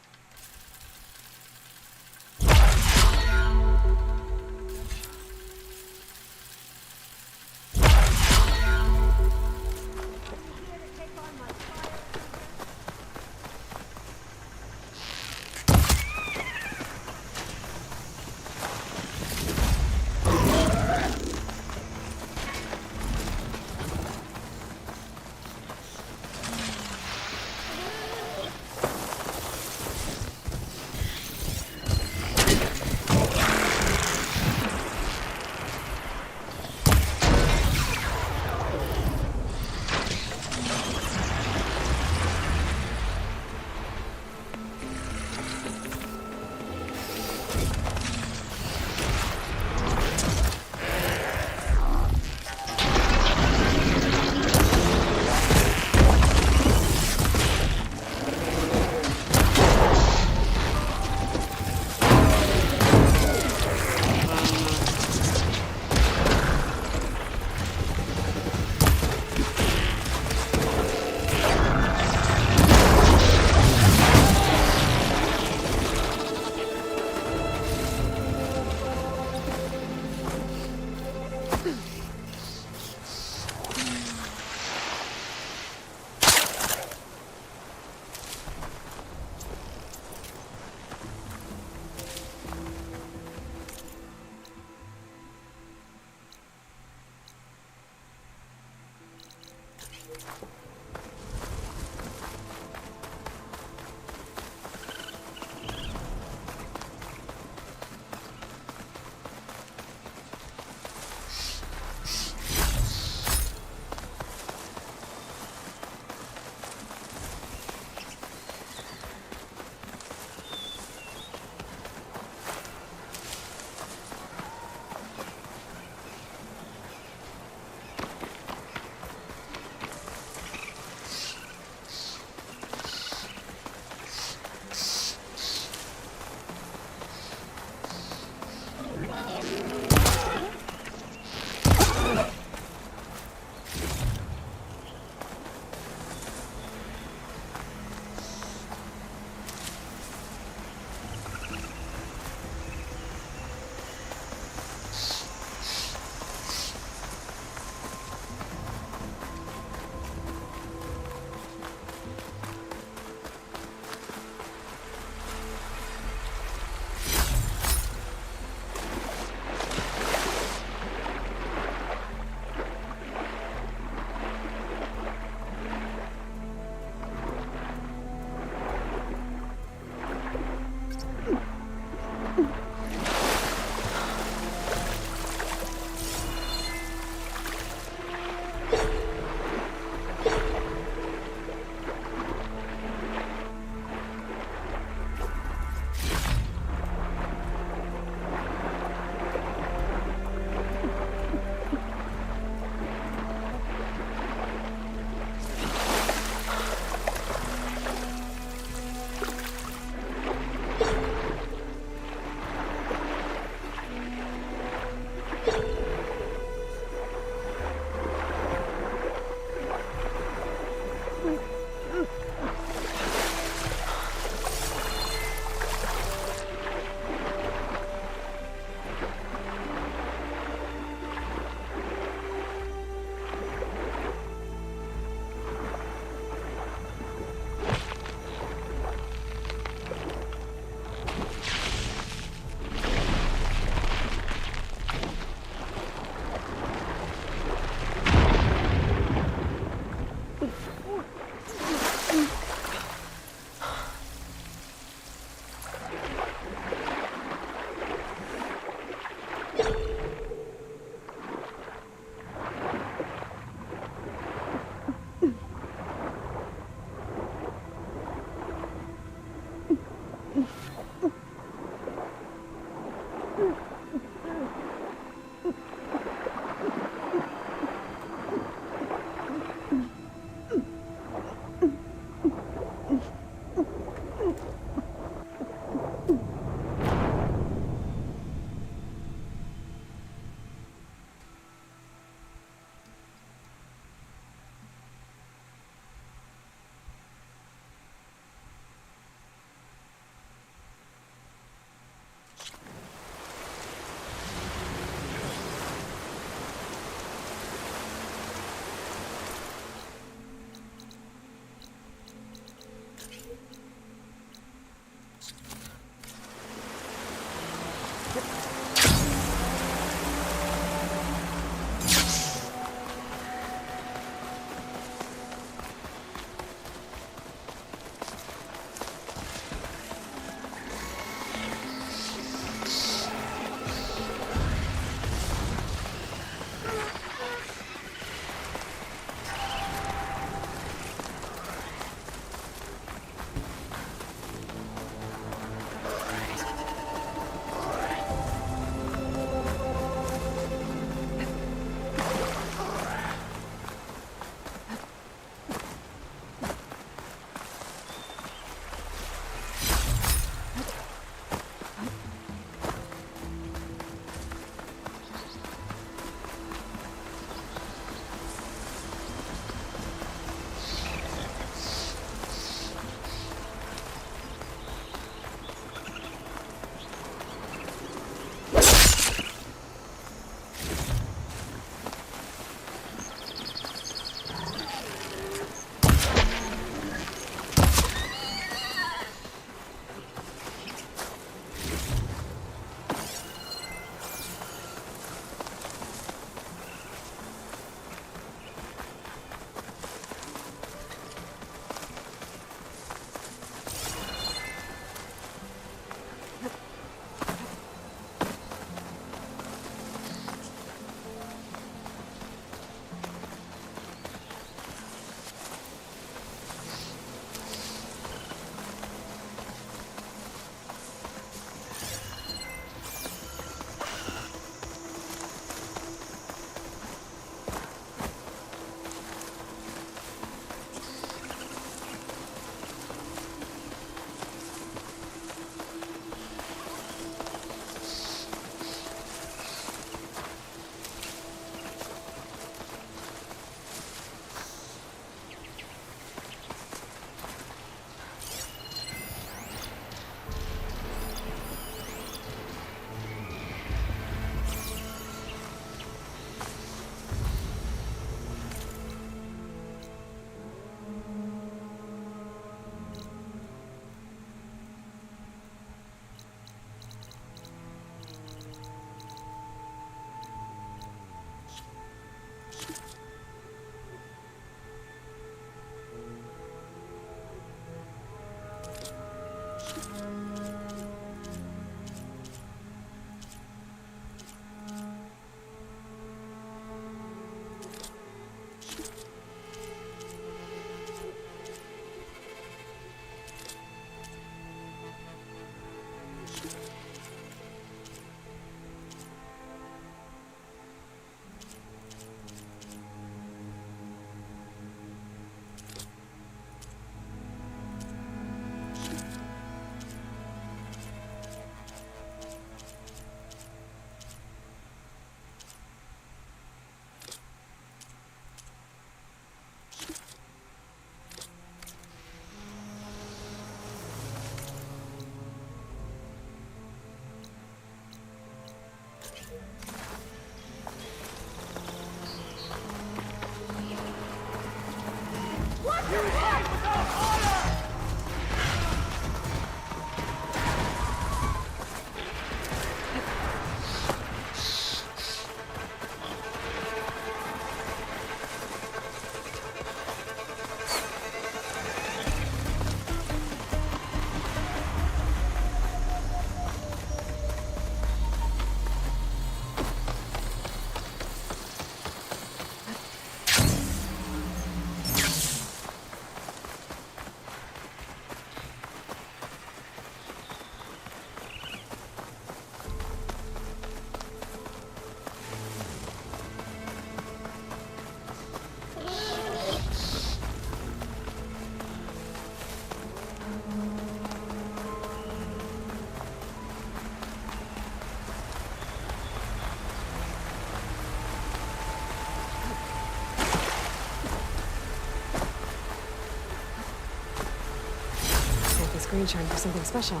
Speaker 1: screenshot for something special.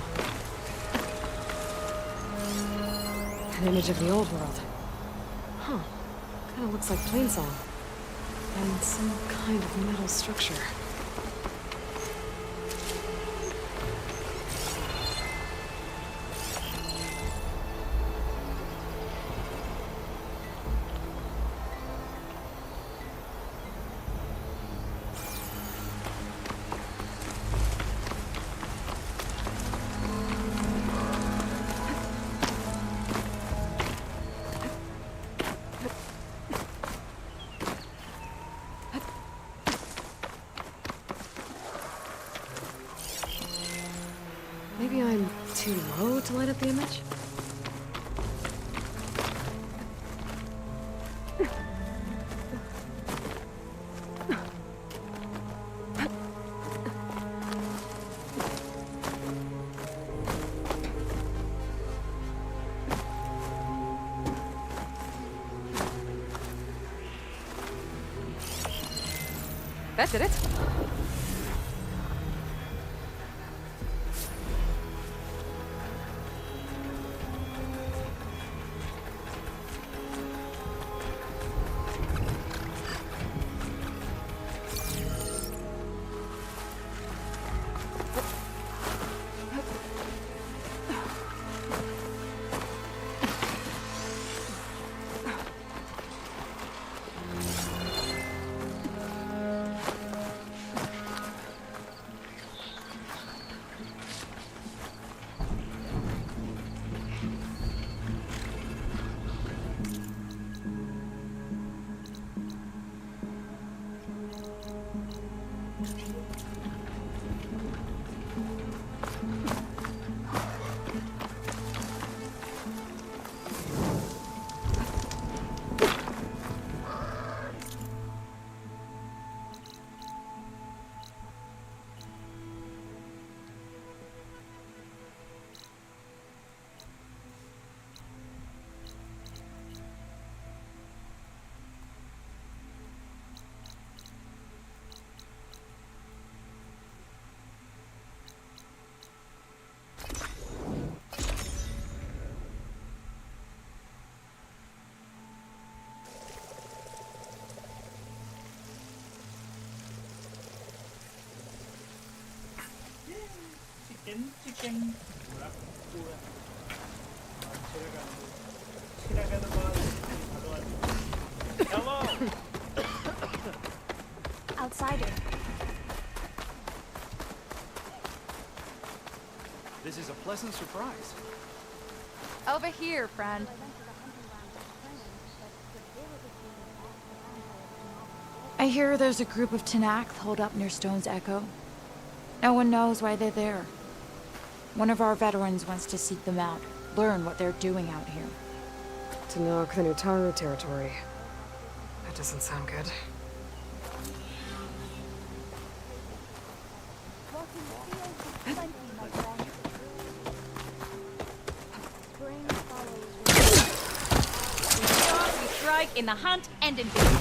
Speaker 1: An image of the old world. Huh. Kinda looks like plainsong. And some kind of metal structure. Maybe I'm too low to light up the image? That did it.
Speaker 21: Chicken. Hello.
Speaker 10: Outsider.
Speaker 8: This is a pleasant surprise.
Speaker 9: Over here, friend. I hear there's a group of Tenakth holed up near Stone's Echo. No one knows why they're there. One of our veterans wants to seek them out, learn what they're doing out here.
Speaker 1: To knock the Nutaru territory. That doesn't sound good.
Speaker 10: We strike in the hunt and in victory.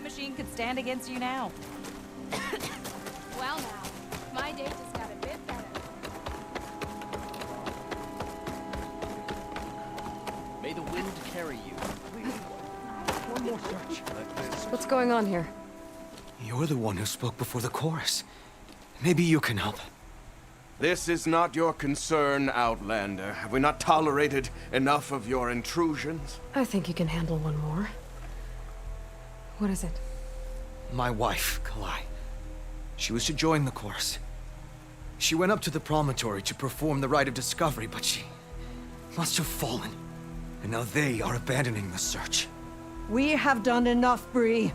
Speaker 4: machine could stand against you now.
Speaker 9: Well now, my day just got a bit better.
Speaker 8: May the wind carry you.
Speaker 11: One more search.
Speaker 1: What's going on here?
Speaker 22: You're the one who spoke before the chorus. Maybe you can help.
Speaker 15: This is not your concern, Outlander. Have we not tolerated enough of your intrusions?
Speaker 1: I think you can handle one more. What is it?
Speaker 22: My wife, Kalai. She was to join the chorus. She went up to the promontory to perform the rite of discovery, but she must have fallen. And now they are abandoning the search.
Speaker 11: We have done enough, Bree.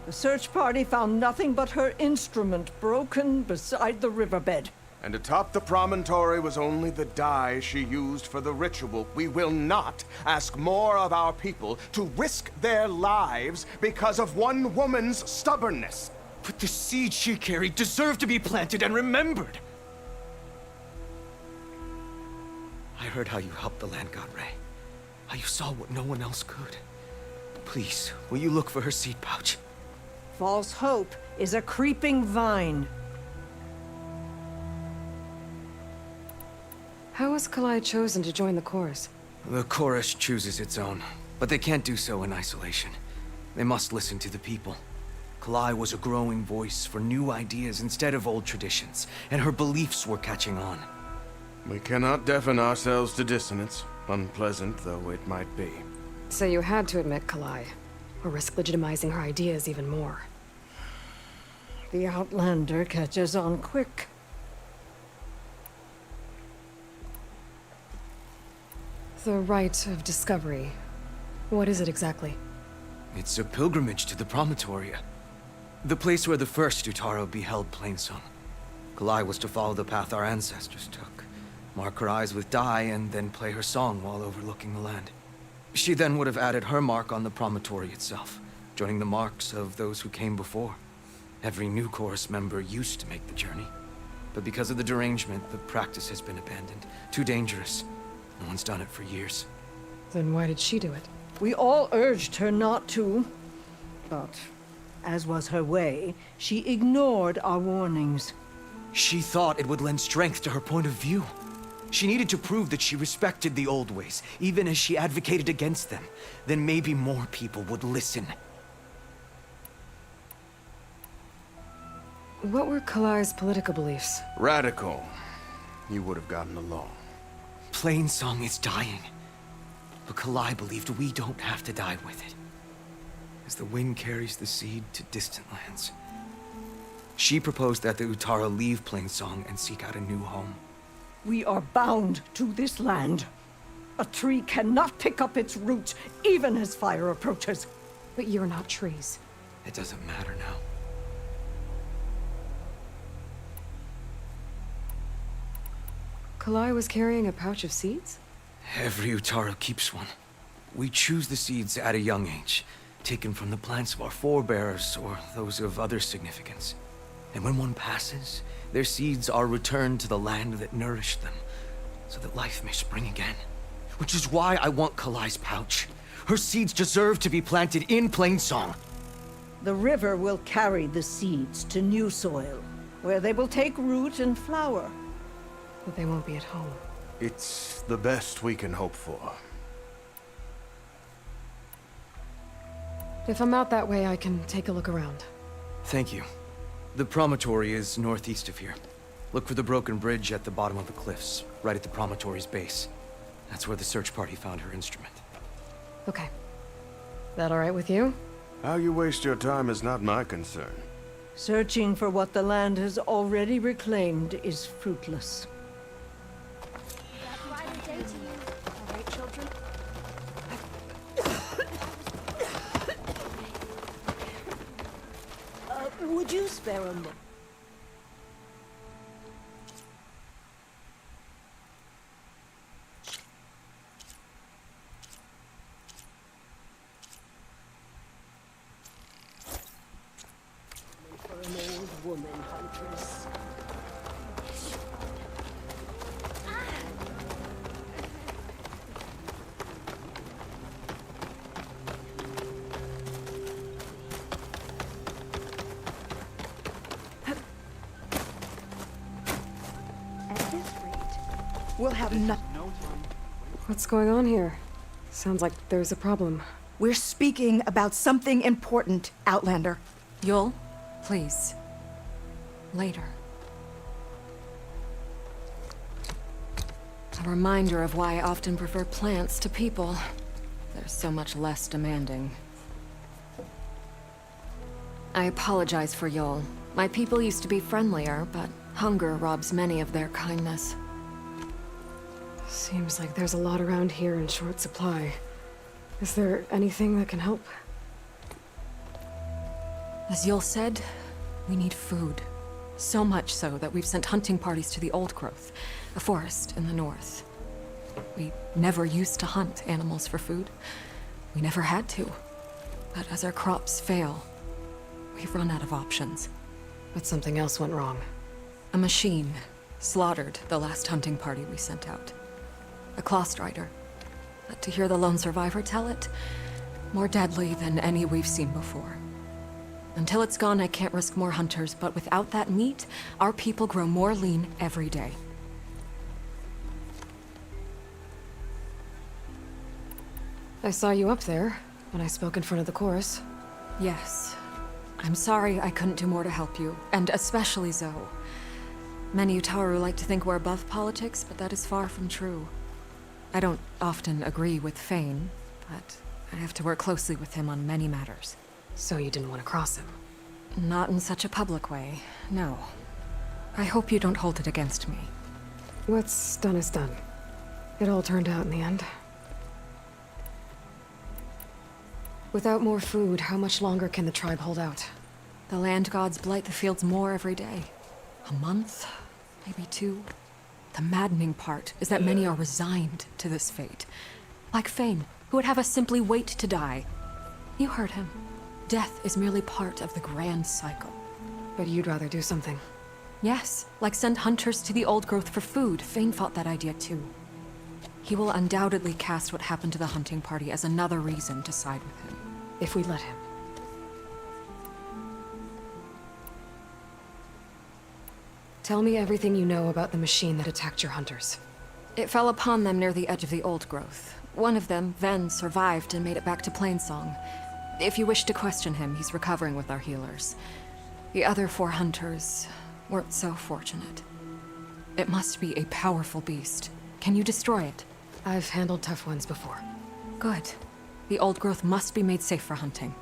Speaker 11: The search party found nothing but her instrument broken beside the riverbed.
Speaker 15: And atop the promontory was only the dye she used for the ritual. We will not ask more of our people to risk their lives because of one woman's stubbornness.
Speaker 22: But the seed she carried deserved to be planted and remembered. I heard how you helped the land god Ray. How you saw what no one else could. Please, will you look for her seed pouch?
Speaker 11: False hope is a creeping vine.
Speaker 1: How was Kalai chosen to join the chorus?
Speaker 22: The chorus chooses its own, but they can't do so in isolation. They must listen to the people. Kalai was a growing voice for new ideas instead of old traditions, and her beliefs were catching on.
Speaker 15: We cannot deafen ourselves to dissonance, unpleasant though it might be.
Speaker 1: So you had to admit Kalai, or risk legitimizing her ideas even more.
Speaker 11: The Outlander catches on quick.
Speaker 1: The rite of discovery. What is it exactly?
Speaker 22: It's a pilgrimage to the promontory. The place where the first Utaro beheld Plainsong. Kalai was to follow the path our ancestors took. Mark her eyes with dye and then play her song while overlooking the land. She then would have added her mark on the promontory itself, joining the marks of those who came before. Every new chorus member used to make the journey. But because of the derangement, the practice has been abandoned. Too dangerous. No one's done it for years.
Speaker 1: Then why did she do it?
Speaker 11: We all urged her not to, but as was her way, she ignored our warnings.
Speaker 22: She thought it would lend strength to her point of view. She needed to prove that she respected the old ways, even as she advocated against them. Then maybe more people would listen.
Speaker 1: What were Kalai's political beliefs?
Speaker 15: Radical. You would have gotten along.
Speaker 22: Plainsong is dying. But Kalai believed we don't have to die with it. As the wind carries the seed to distant lands. She proposed that the Utara leave Plainsong and seek out a new home.
Speaker 11: We are bound to this land. A tree cannot pick up its roots, even as fire approaches.
Speaker 1: But you're not trees.
Speaker 22: It doesn't matter now.
Speaker 1: Kalai was carrying a pouch of seeds?
Speaker 22: Every Utaro keeps one. We choose the seeds at a young age, taken from the plants of our forebears or those of other significance. And when one passes, their seeds are returned to the land that nourished them, so that life may spring again. Which is why I want Kalai's pouch. Her seeds deserve to be planted in Plainsong.
Speaker 11: The river will carry the seeds to new soil, where they will take root and flower.
Speaker 1: But they won't be at home.
Speaker 15: It's the best we can hope for.
Speaker 1: If I'm out that way, I can take a look around.
Speaker 22: Thank you. The promontory is northeast of here. Look for the broken bridge at the bottom of the cliffs, right at the promontory's base. That's where the search party found her instrument.
Speaker 1: Okay. That all right with you?
Speaker 15: How you waste your time is not my concern.
Speaker 11: Searching for what the land has already reclaimed is fruitless.
Speaker 12: Would you spare a moment? For an old woman, Huntress.
Speaker 10: this rate, we'll have nothing.
Speaker 1: What's going on here? Sounds like there's a problem.
Speaker 10: We're speaking about something important, Outlander.
Speaker 1: Yul, please. Later. A reminder of why I often prefer plants to people. They're so much less demanding. I apologize for Yul. My people used to be friendlier, but hunger robs many of their kindness. Seems like there's a lot around here in short supply. Is there anything that can help? As Yul said, we need food. So much so that we've sent hunting parties to the Old Growth, a forest in the north. We never used to hunt animals for food. We never had to. But as our crops fail, we've run out of options. But something else went wrong. A machine slaughtered the last hunting party we sent out. A claw strider. But to hear the lone survivor tell it, more deadly than any we've seen before. Until it's gone, I can't risk more hunters, but without that meat, our people grow more lean every day. I saw you up there when I spoke in front of the chorus. Yes. I'm sorry I couldn't do more to help you, and especially Zoe. Many Utaru like to think we're above politics, but that is far from true. I don't often agree with Fane, but I have to work closely with him on many matters. So you didn't want to cross him? Not in such a public way, no. I hope you don't hold it against me. What's done is done. It all turned out in the end. Without more food, how much longer can the tribe hold out? The land gods blight the fields more every day. A month? Maybe 2? The maddening part is that many are resigned to this fate. Like Fane, who would have us simply wait to die. You heard him. Death is merely part of the grand cycle. But you'd rather do something? Yes, like send hunters to the Old Growth for food. Fane fought that idea too. He will undoubtedly cast what happened to the hunting party as another reason to side with him. If we let him. Tell me everything you know about the machine that attacked your hunters. It fell upon them near the edge of the Old Growth. One of them, Ven, survived and made it back to Plainsong. If you wish to question him, he's recovering with our healers. The other 4 hunters weren't so fortunate. It must be a powerful beast. Can you destroy it? I've handled tough ones before. Good. The Old Growth must be made safe for hunting.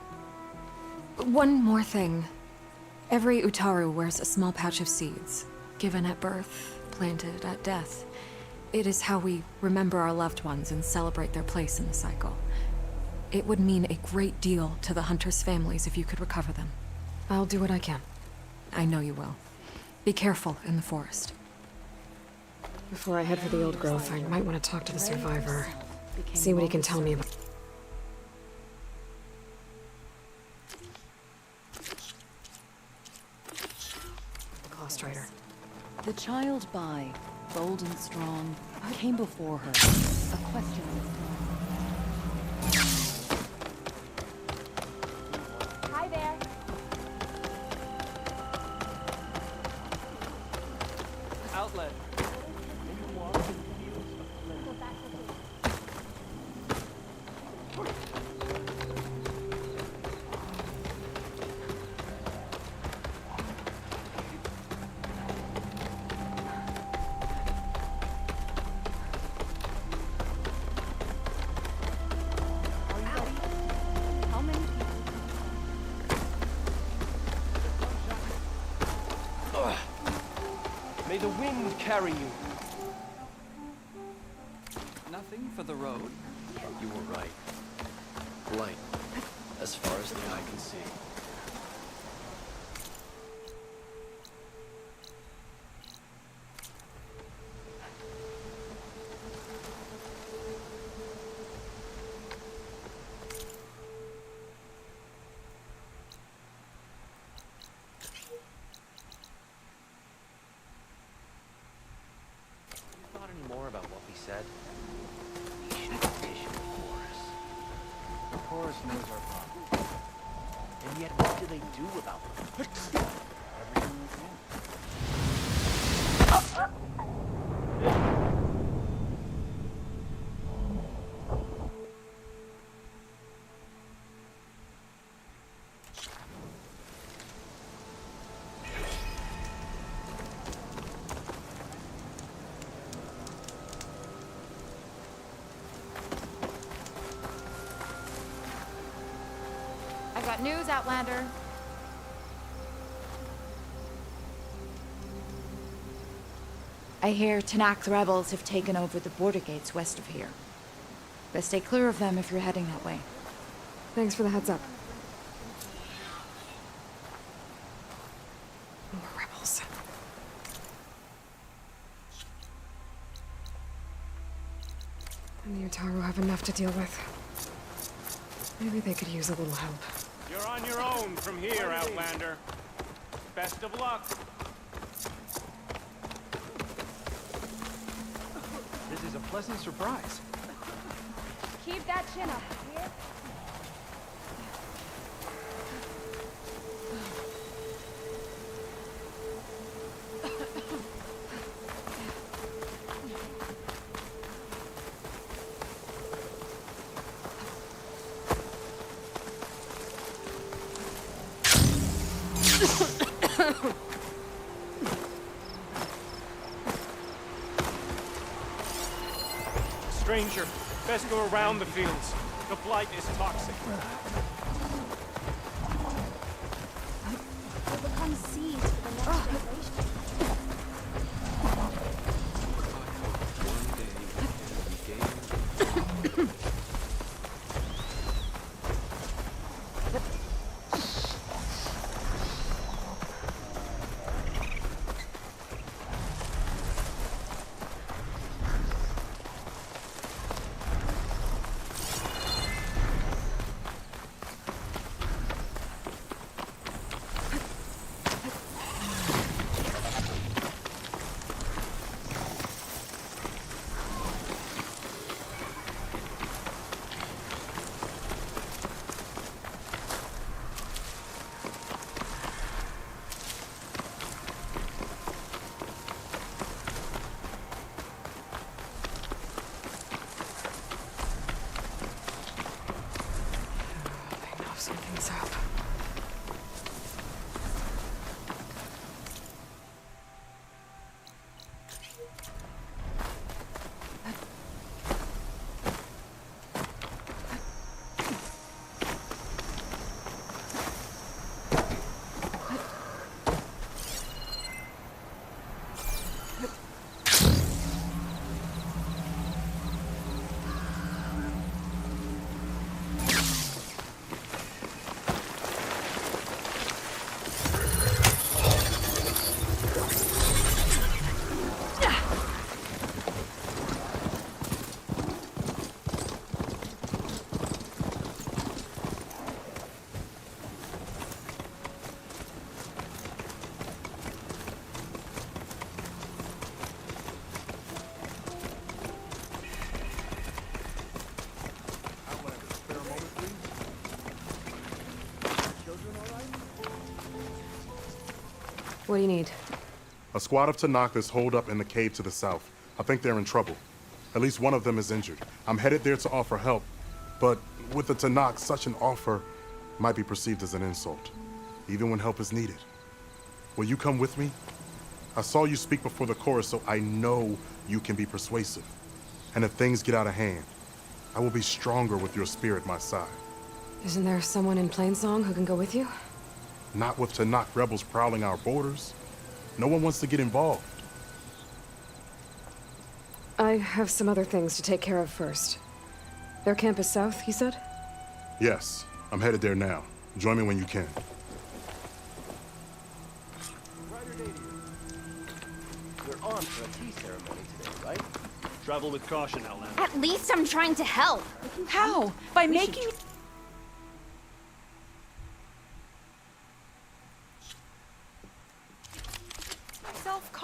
Speaker 1: One more thing. Every Utaru wears a small pouch of seeds, given at birth, planted at death. It is how we remember our loved ones and celebrate their place in the cycle. It would mean a great deal to the hunters' families if you could recover them. I'll do what I can. I know you will. Be careful in the forest. Before I head for the Old Growth, I might want to talk to the survivor. See what he can tell me about... Claw Strider.
Speaker 4: The child by, bold and strong, came before her. A question
Speaker 10: Hi there.
Speaker 8: Outlet. May the wind carry you.
Speaker 7: Nothing for the road?
Speaker 8: You were right. Blight, as far as the eye can see. Thought any more about what we said? We should petition the Chorus.
Speaker 7: The chorus knows our problem.
Speaker 8: And yet, what do they do about them?
Speaker 7: Everything we can.
Speaker 5: Got news, Outlander. I hear Tanakh rebels have taken over the border gates west of here. Best stay clear of them if you're heading that way.
Speaker 1: Thanks for the heads up. More rebels. And the Utaru have enough to deal with. Maybe they could use a little help.
Speaker 19: You're on your own from here, Outlander. Best of luck.
Speaker 7: This is a pleasant surprise.
Speaker 10: Keep that chin up, here.
Speaker 19: Stranger, best go around the fields. The blight is toxic.
Speaker 10: Will become seeds for the next generation.
Speaker 1: Something's up. What do you need?
Speaker 13: A squad of Tanakh is holed up in the cave to the south. I think they're in trouble. At least one of them is injured. I'm headed there to offer help, but with the Tanakh, such an offer might be perceived as an insult, even when help is needed. Will you come with me? I saw you speak before the chorus, so I know you can be persuasive. And if things get out of hand, I will be stronger with your spear at my side.
Speaker 1: Isn't there someone in Plainsong who can go with you?
Speaker 13: Not with Tanakh rebels prowling our borders. No one wants to get involved.
Speaker 1: I have some other things to take care of first. Their camp is south, you said?
Speaker 13: Yes, I'm headed there now. Join me when you can.
Speaker 8: We're on for a tea ceremony today, right?
Speaker 19: Travel with caution, Outlander.
Speaker 10: At least I'm trying to help.
Speaker 5: How? By making...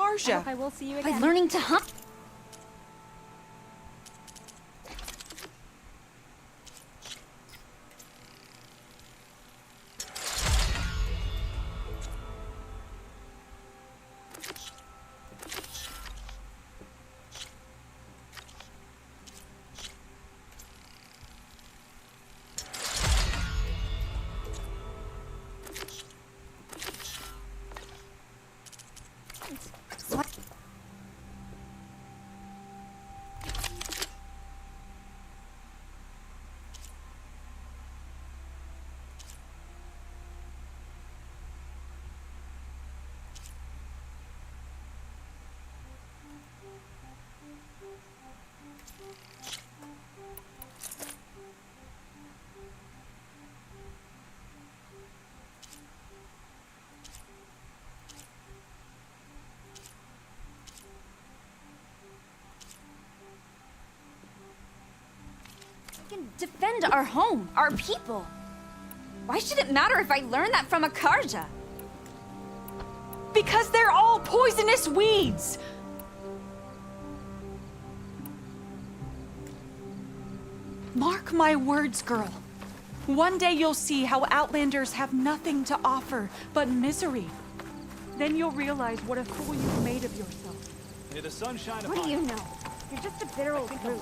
Speaker 10: I hope I will see you again. By learning to hunt.
Speaker 16: defend our home, our people. Why should it matter if I learn that from a Karja?
Speaker 5: Because they're all poisonous weeds! Mark my words, girl. One day you'll see how Outlanders have nothing to offer but misery. Then you'll realize what a fool you've made of yourself.
Speaker 7: May the sun shine
Speaker 10: What
Speaker 7: upon
Speaker 10: do you know? You're just a bitter old brute.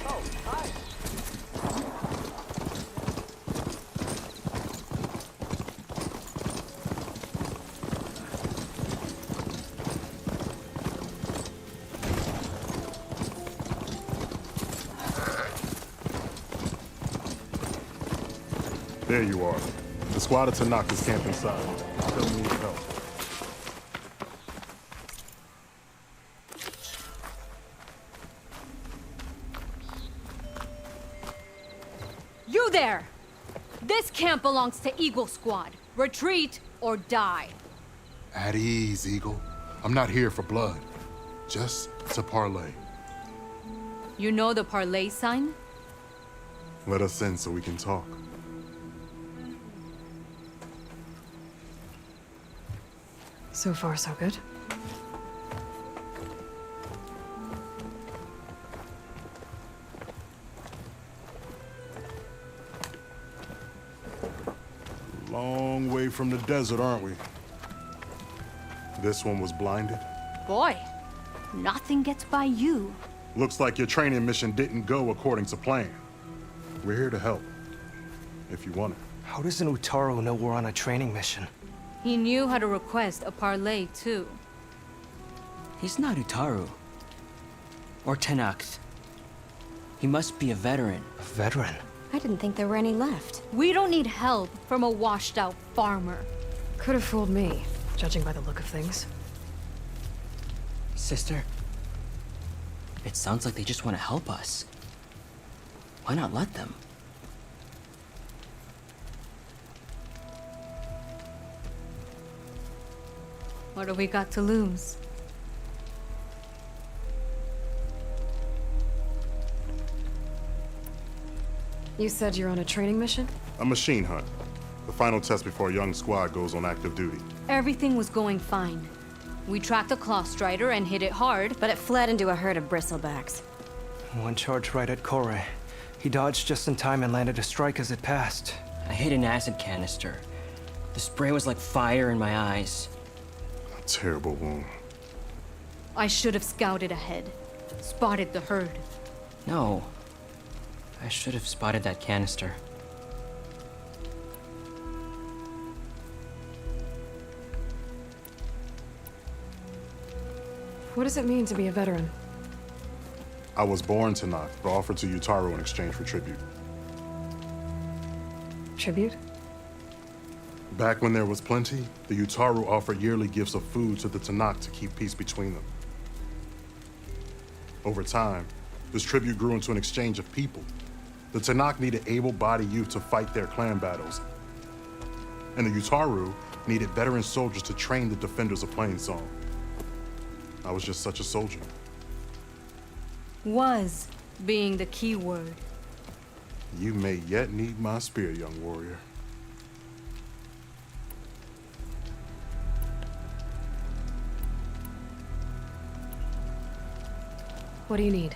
Speaker 7: Oh, hi.
Speaker 13: There you are. The squad of Tanakh is camped inside. Still need help.
Speaker 4: You there! This camp belongs to Eagle Squad. Retreat or die.
Speaker 13: At ease, Eagle. I'm not here for blood. Just to parlay.
Speaker 4: You know the parlay sign?
Speaker 13: Let us in so we can talk.
Speaker 1: So far, so good.
Speaker 13: Long way from the desert, aren't we? This one was blinded.
Speaker 4: Boy, nothing gets by you.
Speaker 13: Looks like your training mission didn't go according to plan. We're here to help, if you want it.
Speaker 22: How does an Utaru know we're on a training mission?
Speaker 4: He knew how to request a parlay, too.
Speaker 17: He's not Utaru. Or Tenakth. He must be a veteran.
Speaker 22: A veteran?
Speaker 10: I didn't think there were any left.
Speaker 4: We don't need help from a washed-out farmer.
Speaker 1: Could have fooled me, judging by the look of things.
Speaker 17: Sister, it sounds like they just want to help us. Why not let them?
Speaker 4: What do we got to lose?
Speaker 1: You said you're on a training mission?
Speaker 13: A machine hunt. The final test before a young squad goes on active duty.
Speaker 4: Everything was going fine. We tracked a claw strider and hit it hard,
Speaker 10: But it fled into a herd of bristlebacks.
Speaker 22: One charge right at Corsair. He dodged just in time and landed a strike as it passed.
Speaker 17: I hit an acid canister. The spray was like fire in my eyes.
Speaker 13: A terrible wound.
Speaker 4: I should have scouted ahead, spotted the herd.
Speaker 17: No. I should have spotted that canister.
Speaker 1: What does it mean to be a veteran?
Speaker 13: I was born Tanakh, but offered to Utaru in exchange for tribute.
Speaker 1: Tribute?
Speaker 13: Back when there was plenty, the Utaru offered yearly gifts of food to the Tanakh to keep peace between them. Over time, this tribute grew into an exchange of people. The Tanakh needed able-bodied youth to fight their clan battles, and the Utaru needed veteran soldiers to train the defenders of Plainsong. I was just such a soldier.
Speaker 4: Was being the key word.
Speaker 13: You may yet need my spear, young warrior.
Speaker 1: What do you need?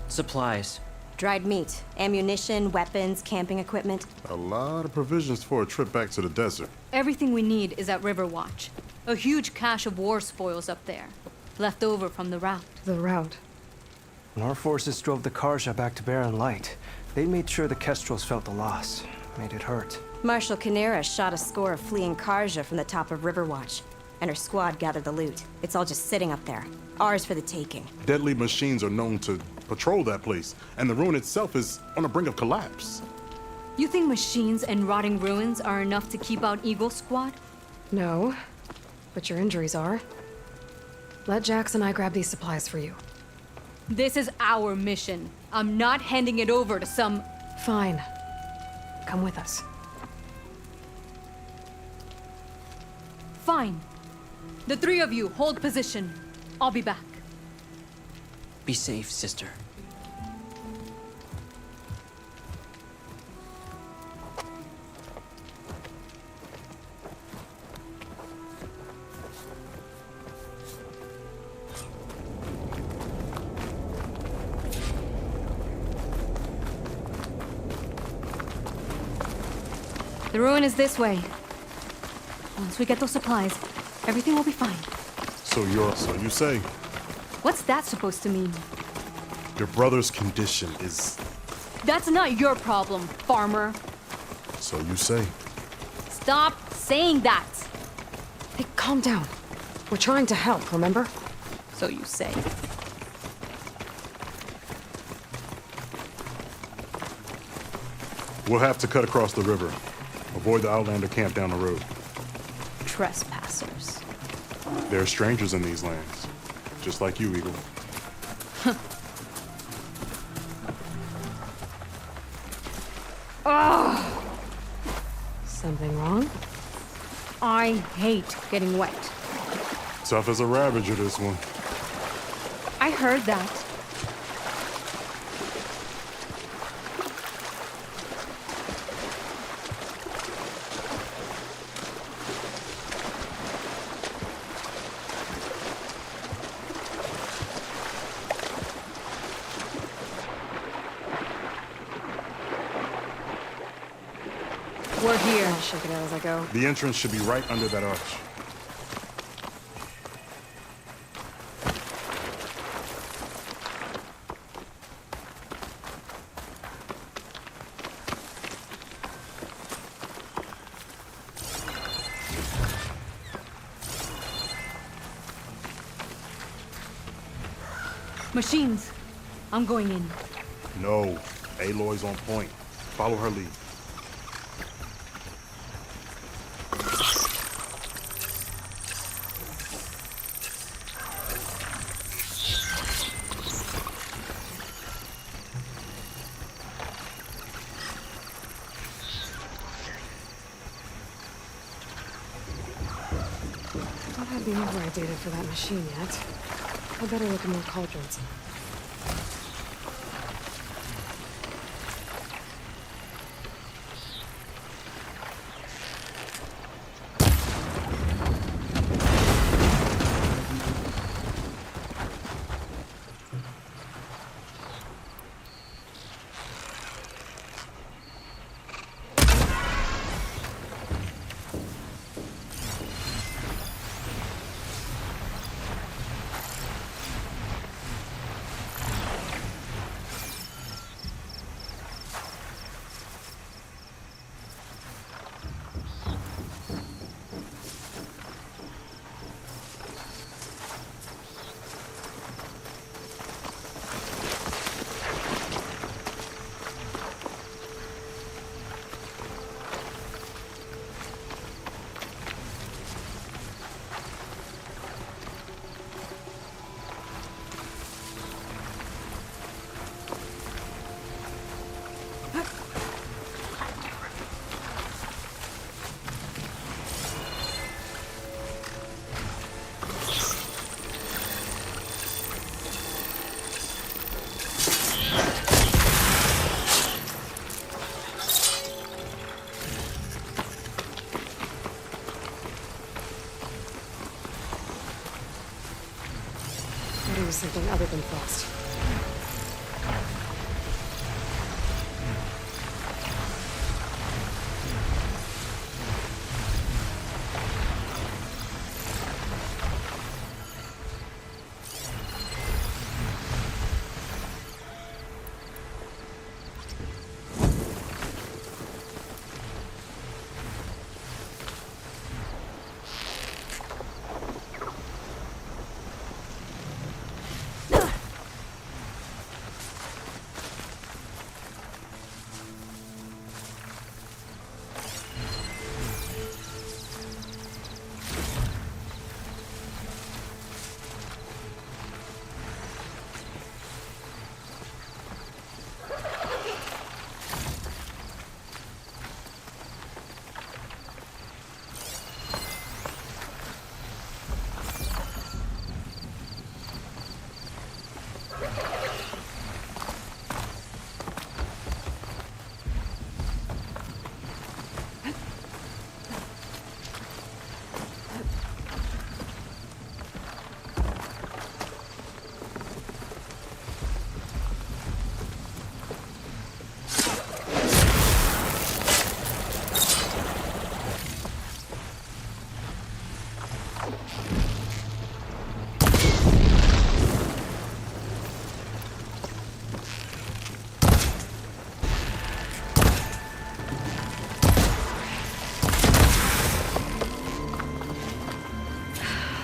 Speaker 17: Supplies.
Speaker 10: Dried meat, ammunition, weapons, camping equipment.
Speaker 13: A lot of provisions for a trip back to the desert.
Speaker 4: Everything we need is at Riverwatch. A huge cache of war spoils up there, left over from the rout.
Speaker 1: The rout?
Speaker 22: When our forces drove the Karja back to Barren Light, they made sure the Kestrels felt the loss. Made it hurt.
Speaker 10: Marshal Canera shot a score of fleeing Karja from the top of Riverwatch, and her squad gathered the loot. It's all just sitting up there. Ours for the taking.
Speaker 13: Deadly machines are known to patrol that place, and the ruin itself is on the brink of collapse.
Speaker 4: You think machines and rotting ruins are enough to keep out Eagle Squad?
Speaker 1: No, but your injuries are. Let Jax and I grab these supplies for you.
Speaker 4: This is our mission. I'm not handing it over to some...
Speaker 1: Fine. Come with us.
Speaker 4: Fine. The three of you hold position. I'll be back.
Speaker 17: Be safe, sister.
Speaker 4: The ruin is this way. Once we get those supplies, everything will be fine.
Speaker 13: So you say.
Speaker 4: What's that supposed to mean?
Speaker 13: Your brother's condition is...
Speaker 4: That's not your problem, farmer.
Speaker 13: So you say.
Speaker 4: Stop saying that!
Speaker 1: Hey, calm down. We're trying to help, remember?
Speaker 4: So you say.
Speaker 13: We'll have to cut across the river. Avoid the Outlander camp down the road.
Speaker 4: Trespassers.
Speaker 13: There are strangers in these lands. Just like you, Eagle.
Speaker 4: Ugh!
Speaker 1: Something wrong?
Speaker 4: I hate getting wet.
Speaker 13: Tough as a Ravager, this one.
Speaker 4: I heard that.
Speaker 1: We're here. I'll shake it out as I go.
Speaker 13: The entrance should be right under that arch.
Speaker 4: Machines. I'm going in.
Speaker 13: No. Aloy's on point. Follow her lead.
Speaker 1: I don't have the override data for that machine yet. I better look at more cauldrons. It was something other than frost.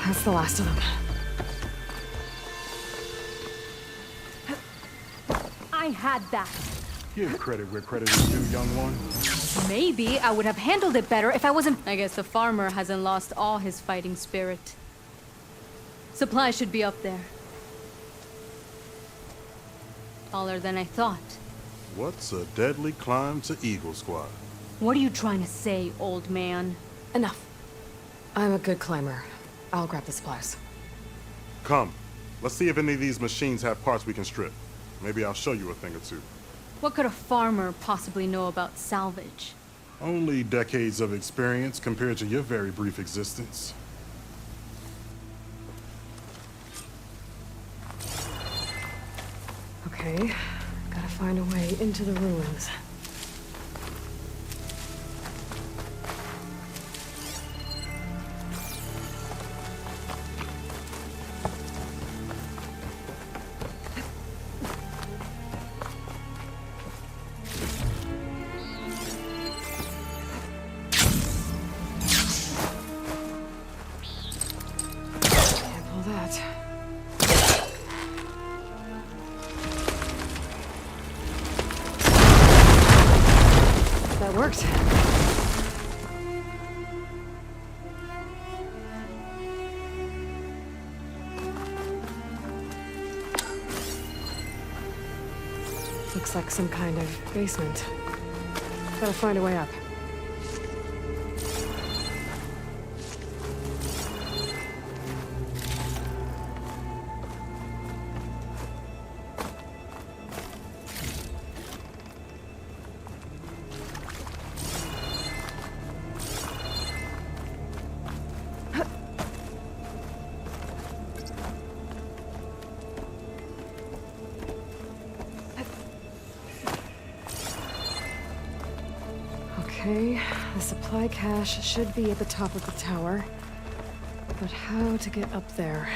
Speaker 1: That's the last of them.
Speaker 4: I had that.
Speaker 13: Give credit where credit is due, young one.
Speaker 4: Maybe I would have handled it better if I wasn't... I guess the farmer hasn't lost all his fighting spirit. Supplies should be up there. Taller than I thought.
Speaker 13: What's a deadly climb to Eagle Squad?
Speaker 4: What are you trying to say, old man?
Speaker 1: Enough. I'm a good climber. I'll grab the supplies.
Speaker 13: Come. Let's see if any of these machines have parts we can strip. Maybe I'll show you a thing or two.
Speaker 4: What could a farmer possibly know about salvage?
Speaker 13: Only decades of experience compared to your very brief existence.
Speaker 1: Okay, gotta find a way into the ruins. Worked. Looks like some kind of basement. Gotta find a way up. Okay, the supply cache should be at the top of the tower. But how to get up there?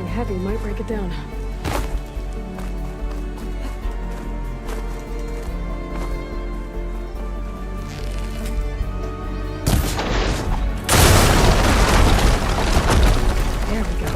Speaker 1: Heavy might break it down. There we go.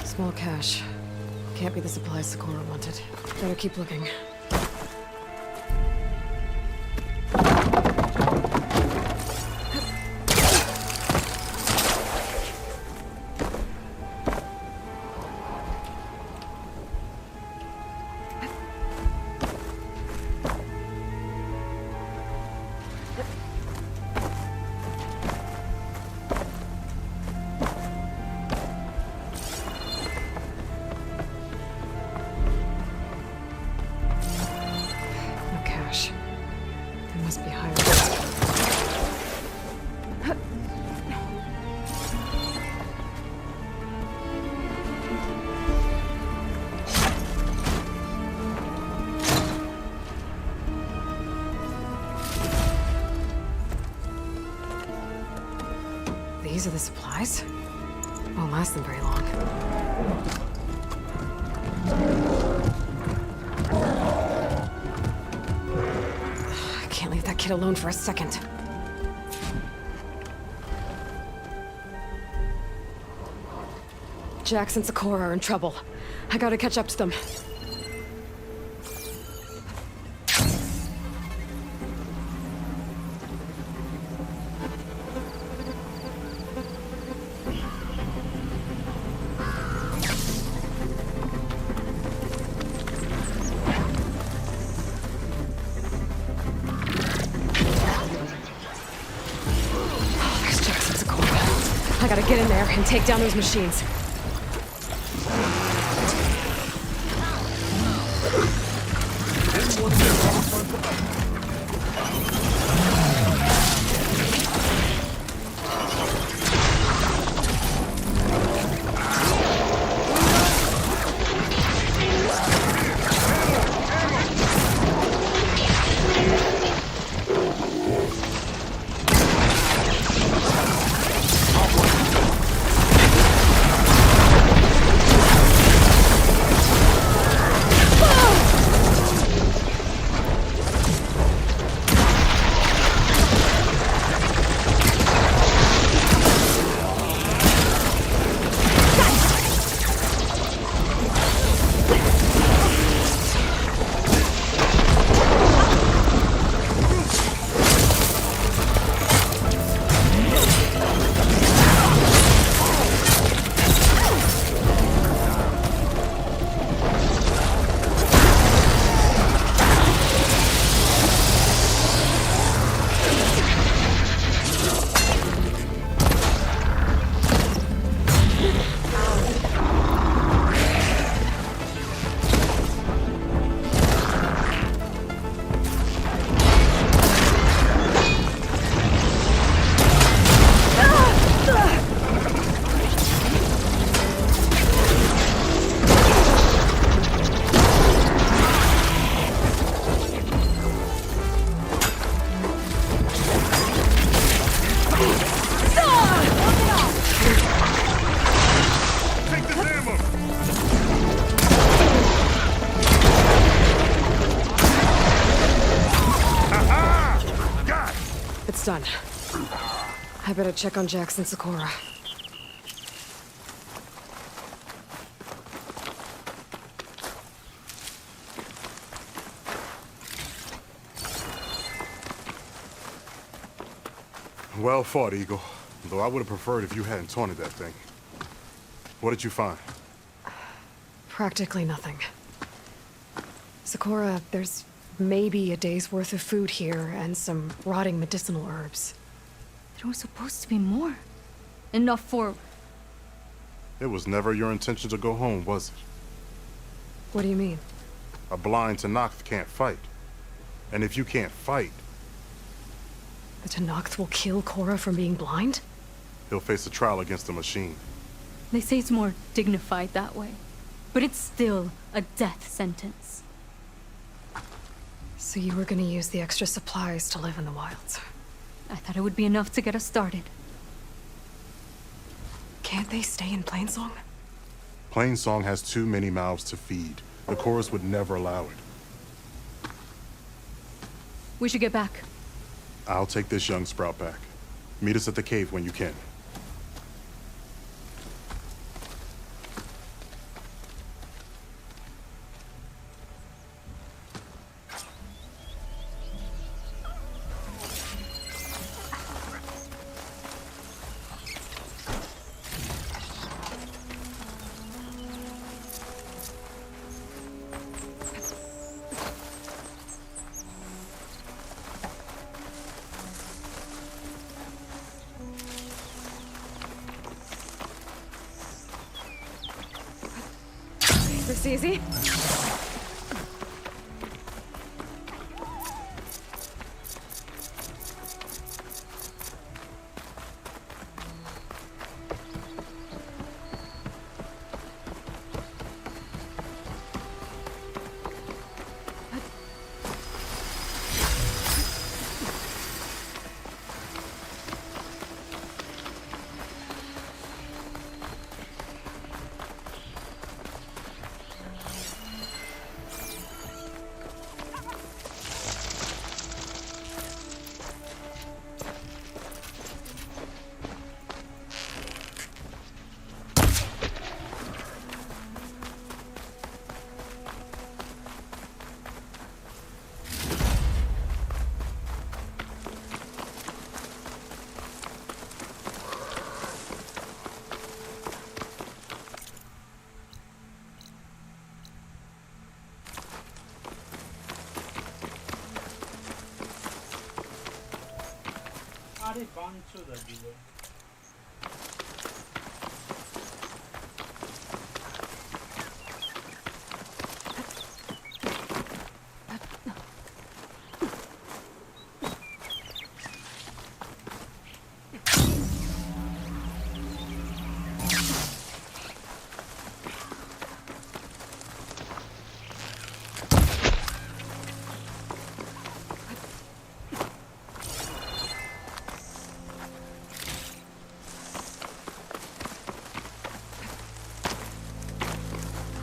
Speaker 1: Small cache. Can't be the supplies Sakura wanted. Better keep looking. These are the supplies? Won't last them very long. I can't leave that kid alone for a second. Jax and Sakura are in trouble. I gotta catch up to them. I gotta get in there and take down those machines. Done. I better check on Jax and Sakura.
Speaker 13: Well fought, Eagle. Though I would have preferred if you hadn't taunted that thing. What did you find?
Speaker 1: Practically nothing. Sakura, there's maybe a day's worth of food here and some rotting medicinal herbs.
Speaker 4: There was supposed to be more. Enough for...
Speaker 13: It was never your intention to go home, was it?
Speaker 1: What do you mean?
Speaker 13: A blind Tenakth can't fight. And if you can't fight...
Speaker 1: The Tenakth will kill Korra from being blind?
Speaker 13: He'll face a trial against the machine.
Speaker 4: They say it's more dignified that way. But it's still a death sentence.
Speaker 1: So you were gonna use the extra supplies to live in the wilds?
Speaker 4: I thought it would be enough to get us started.
Speaker 1: Can't they stay in Plainsong?
Speaker 13: Plainsong has too many mouths to feed. The chorus would never allow it.
Speaker 4: We should get back.
Speaker 13: I'll take this young sprout back. Meet us at the cave when you can.
Speaker 1: This easy?
Speaker 21: 500 digo.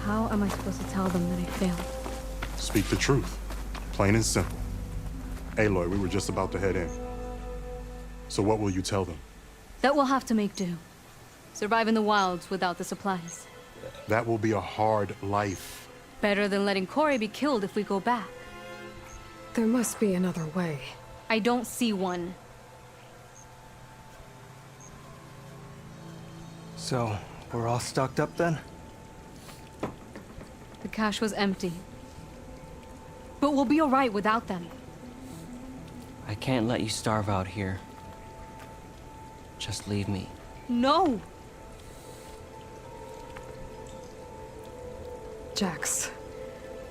Speaker 4: How am I supposed to tell them that I failed?
Speaker 13: Speak the truth. Plain and simple. Aloy, we were just about to head in. So what will you tell them?
Speaker 4: That we'll have to make do. Survive in the wilds without the supplies.
Speaker 13: That will be a hard life.
Speaker 4: Better than letting Corey be killed if we go back.
Speaker 1: There must be another way.
Speaker 4: I don't see one.
Speaker 22: So, we're all stocked up then?
Speaker 4: The cache was empty. But we'll be alright without them.
Speaker 17: I can't let you starve out here. Just leave me.
Speaker 4: No!
Speaker 1: Jax,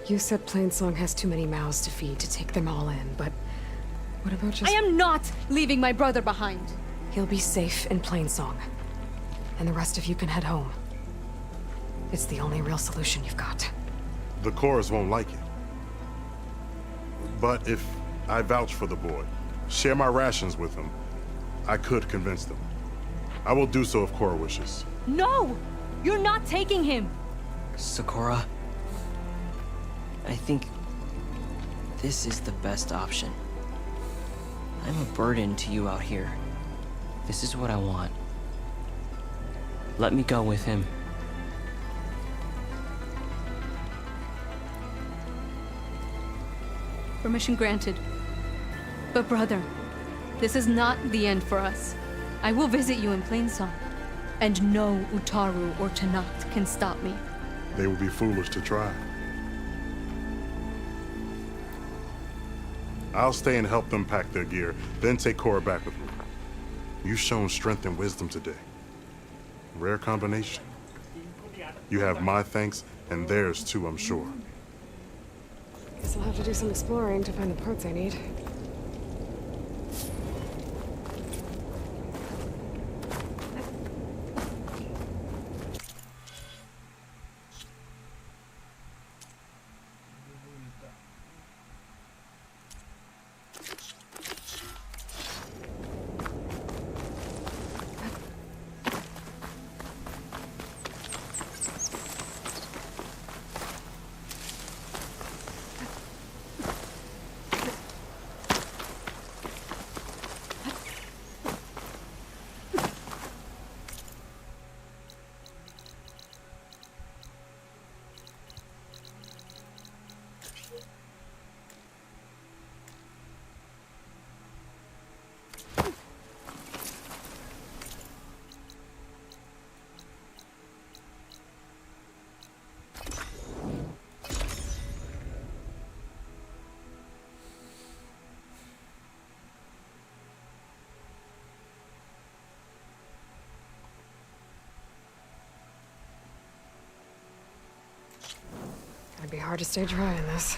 Speaker 1: you said Plainsong has too many mouths to feed to take them all in, but what about just—
Speaker 4: I am not leaving my brother behind!
Speaker 1: He'll be safe in Plainsong, and the rest of you can head home. It's the only real solution you've got.
Speaker 13: The Cores won't like it. But if I vouch for the boy, share my rations with him, I could convince them. I will do so if Cora wishes.
Speaker 4: No! You're not taking him!
Speaker 17: Sakura, I think this is the best option. I'm a burden to you out here. This is what I want. Let me go with him.
Speaker 4: Permission granted. But brother, this is not the end for us. I will visit you in Plainsong, and no Utaru or Tanakh can stop me.
Speaker 13: They would be foolish to try. I'll stay and help them pack their gear, then take Cora back with me. You've shown strength and wisdom today. Rare combination. You have my thanks, and theirs too, I'm sure.
Speaker 1: Guess I'll have to do some exploring to find the parts I need. It'd be hard to stay dry in this.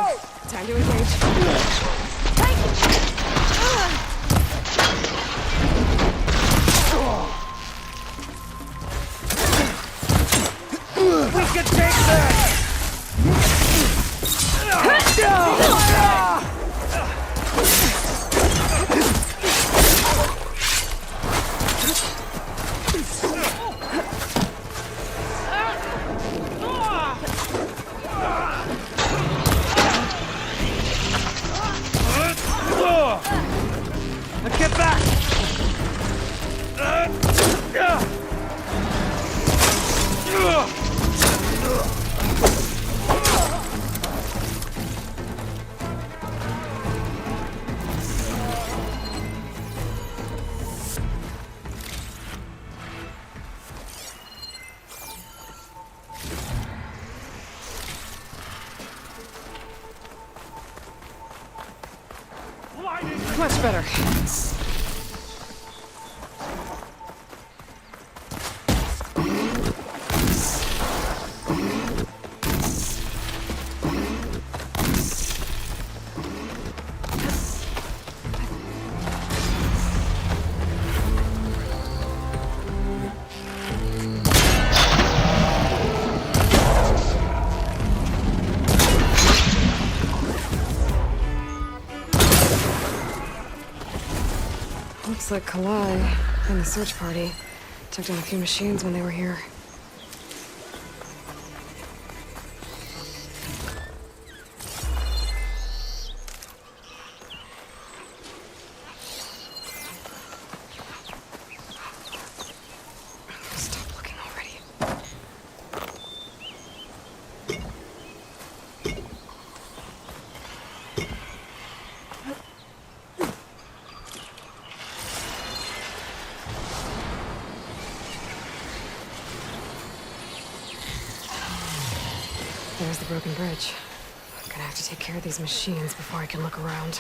Speaker 1: Time to engage.
Speaker 7: We can take that! Get back!
Speaker 1: Much better. Looks like Kalai and the search party took down a few machines when they were here. Stop looking already. There's the broken bridge. I'm gonna have to take care of these machines before I can look around.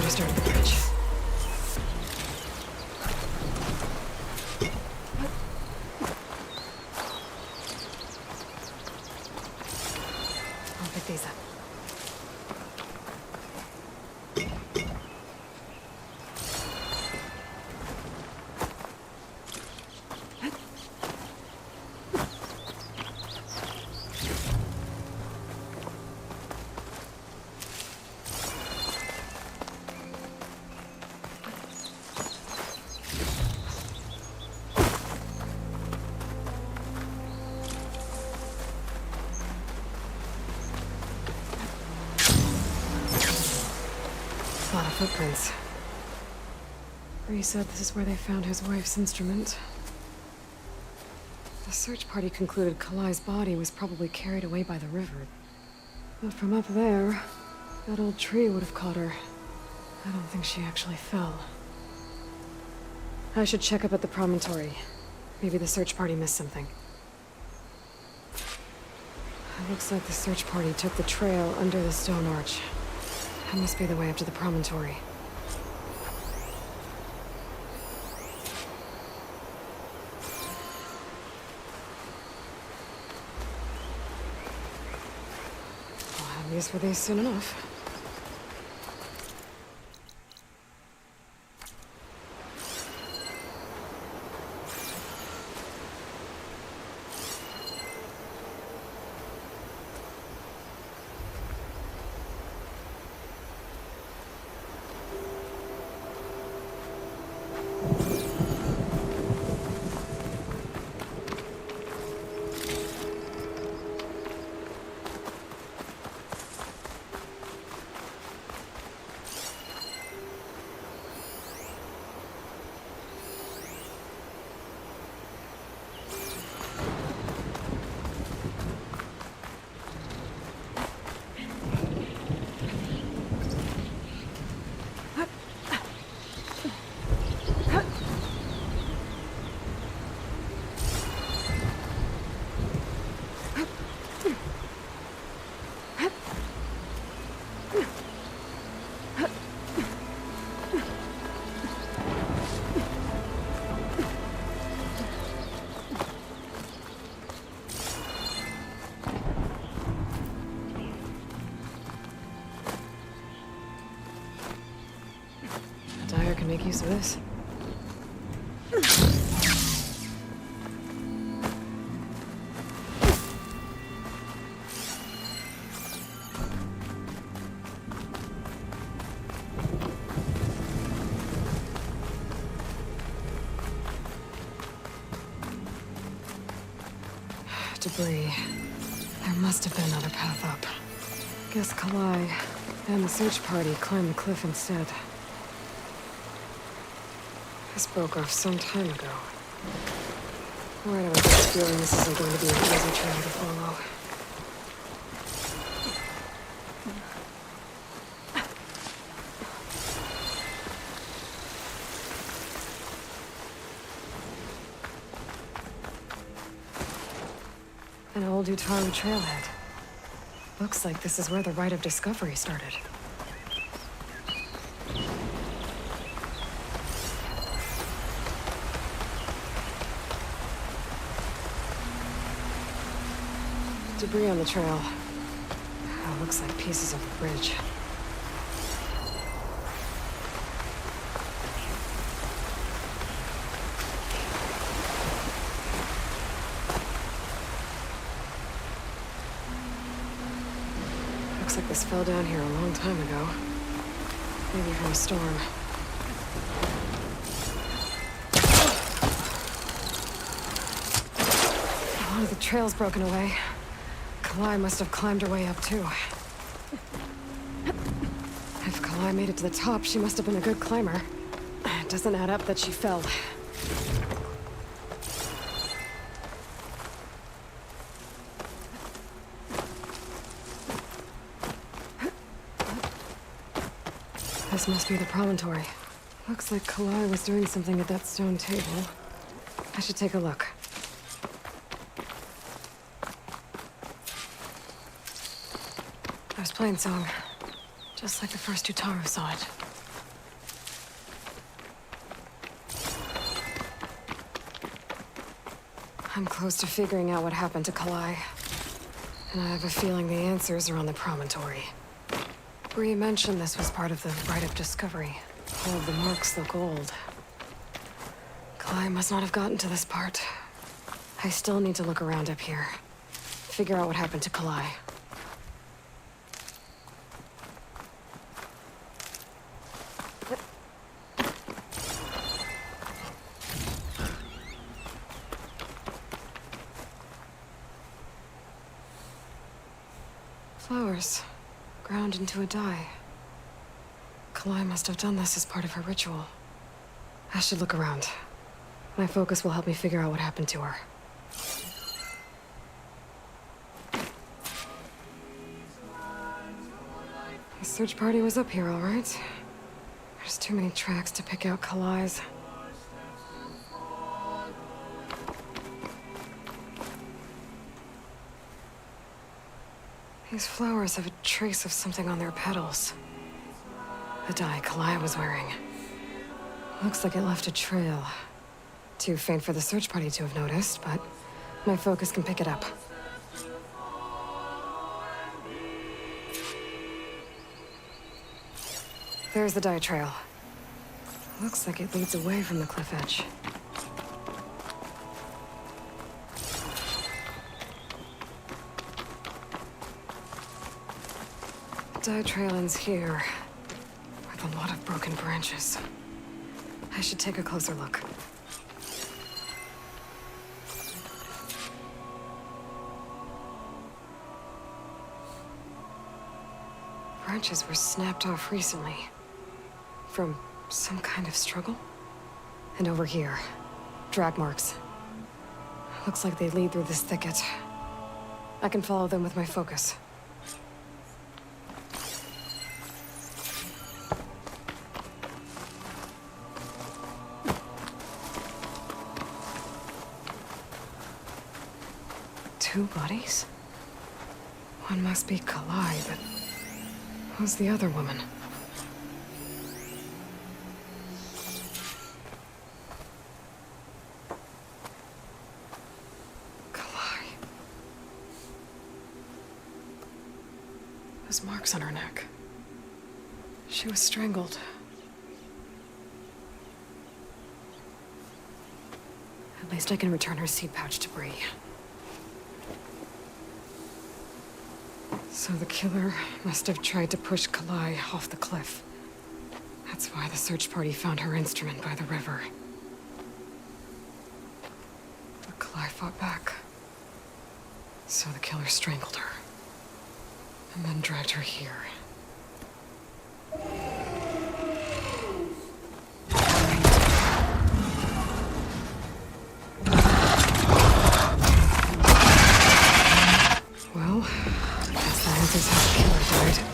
Speaker 1: almost under the bridge. I'll pick these up. A lot of footprints. Bree said this is where they found his wife's instrument. The search party concluded Kalai's body was probably carried away by the river. But from up there, that old tree would have caught her. I don't think she actually fell. I should check up at the promontory. Maybe the search party missed something. It looks like the search party took the trail under the stone arch. That must be the way up to the promontory. I'll have use for these soon enough. Dyer can make use of this. Debris. There must have been another path up. Guess Kalai and the search party climbed the cliff instead. This broke off some time ago. Right, I was just feeling this isn't going to be an easy trail to follow. An old Utaru trailhead. Looks like this is where the Rite of Discovery started. Debris on the trail. Oh, looks like pieces of the bridge. Looks like this fell down here a long time ago. Maybe from a storm. A lot of the trail's broken away. Kalai must have climbed her way up, too. If Kalai made it to the top, she must have been a good climber. It doesn't add up that she fell. This must be the promontory. Looks like Kalai was doing something at that stone table. I should take a look. There's Plainsong. Just like the first Utaru saw it. I'm close to figuring out what happened to Kalai. And I have a feeling the answers are on the promontory. Bree mentioned this was part of the Rite of Discovery. All of the marks look old. Kalai must not have gotten to this part. I still need to look around up here. Figure out what happened to Kalai. Flowers, ground into a dye. Kalai must have done this as part of her ritual. I should look around. My focus will help me figure out what happened to her. The search party was up here, all right. There's too many tracks to pick out Kalai's. These flowers have a trace of something on their petals. The dye Kalai was wearing. Looks like it left a trail. Too faint for the search party to have noticed, but my focus can pick it up. There's the dye trail. Looks like it leads away from the cliff edge. Dye trail ends here, with a lot of broken branches. I should take a closer look. Branches were snapped off recently. From some kind of struggle? And over here, drag marks. Looks like they lead through this thicket. I can follow them with my focus. Two bodies? One must be Kalai, but who's the other woman? Kalai. Those marks on her neck. She was strangled. At least I can return her seed pouch to Bree. So the killer must have tried to push Kalai off the cliff. That's why the search party found her instrument by the river. But Kalai fought back. So the killer strangled her. And then dragged her here. Well, this is how the killer died.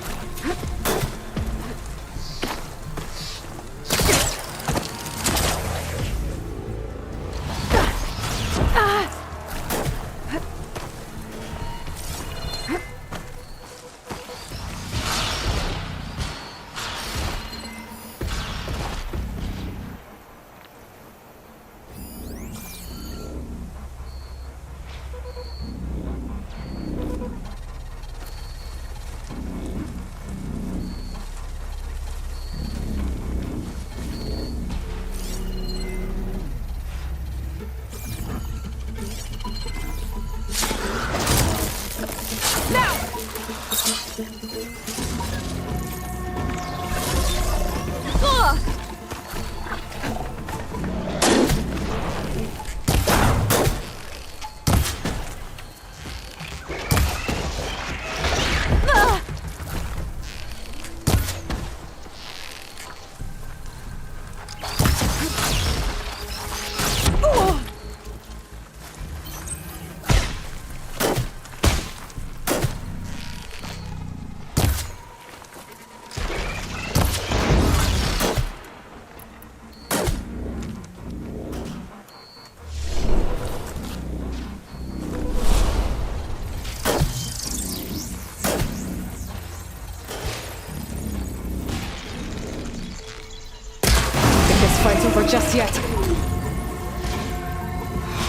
Speaker 1: Fight's over just yet.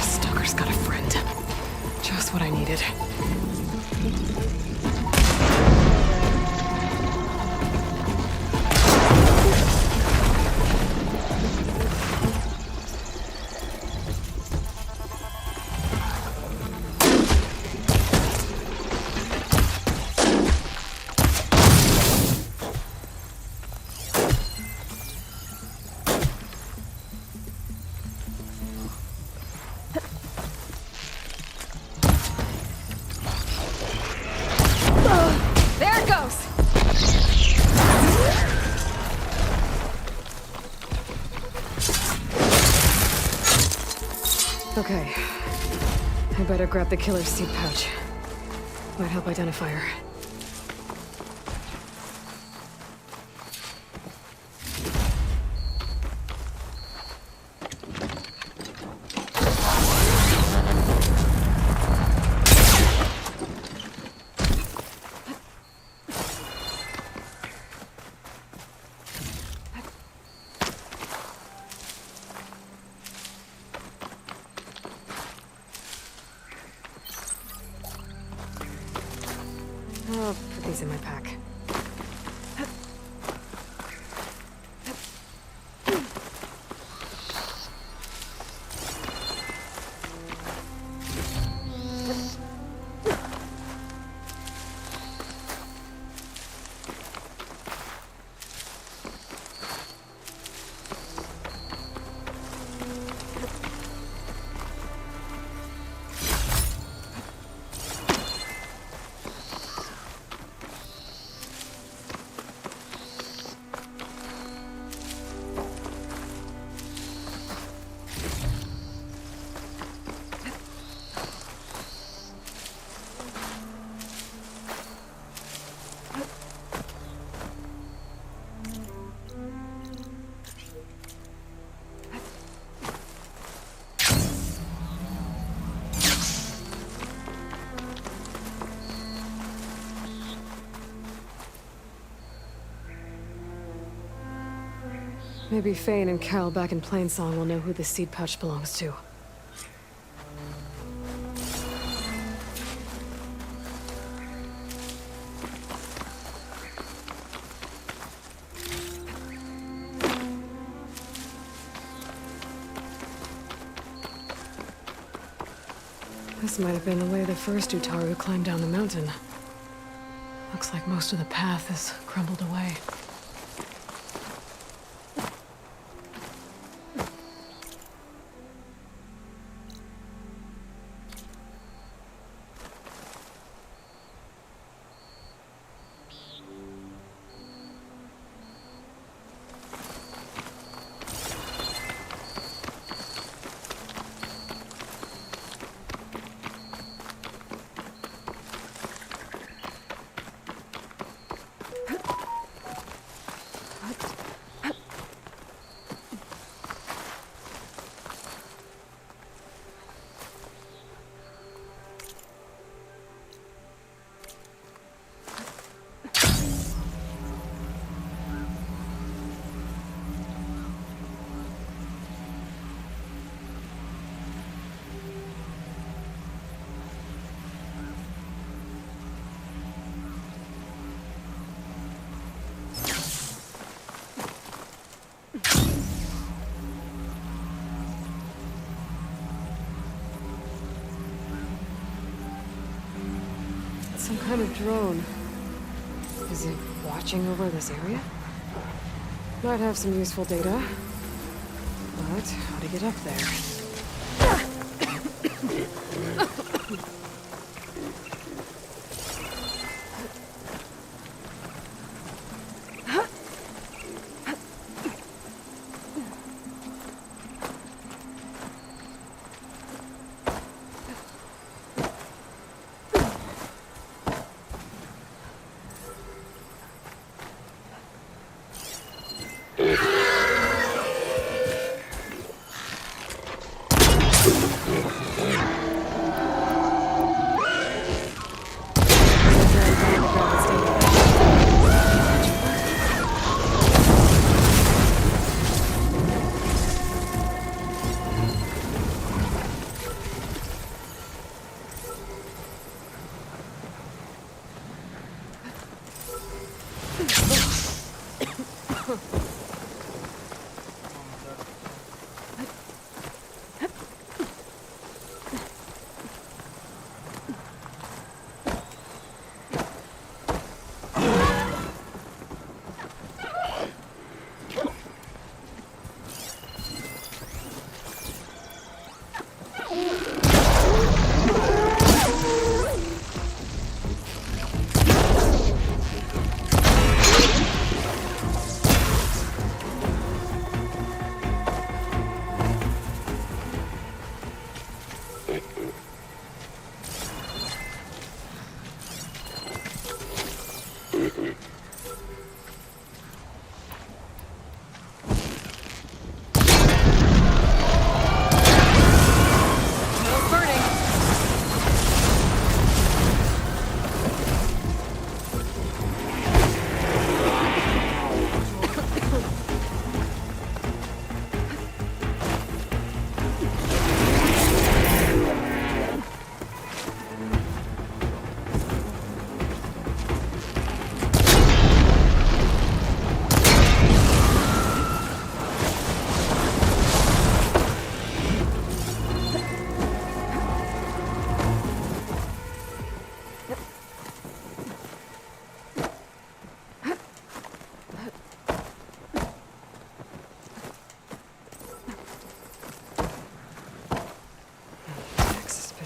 Speaker 1: Stalker's got a friend. what I needed.
Speaker 9: There it goes!
Speaker 1: Okay. I better grab the killer's seed pouch. Might help identify her. I'll put these in my pack. Maybe Fane and Cal back in Plainsong will know who the seed pouch belongs to. This might have been the way the first Utaru climbed down the mountain. Looks like most of the path is crumbled away. Some kind of drone. Is it watching over this area? Might have some useful data. But how to get up there?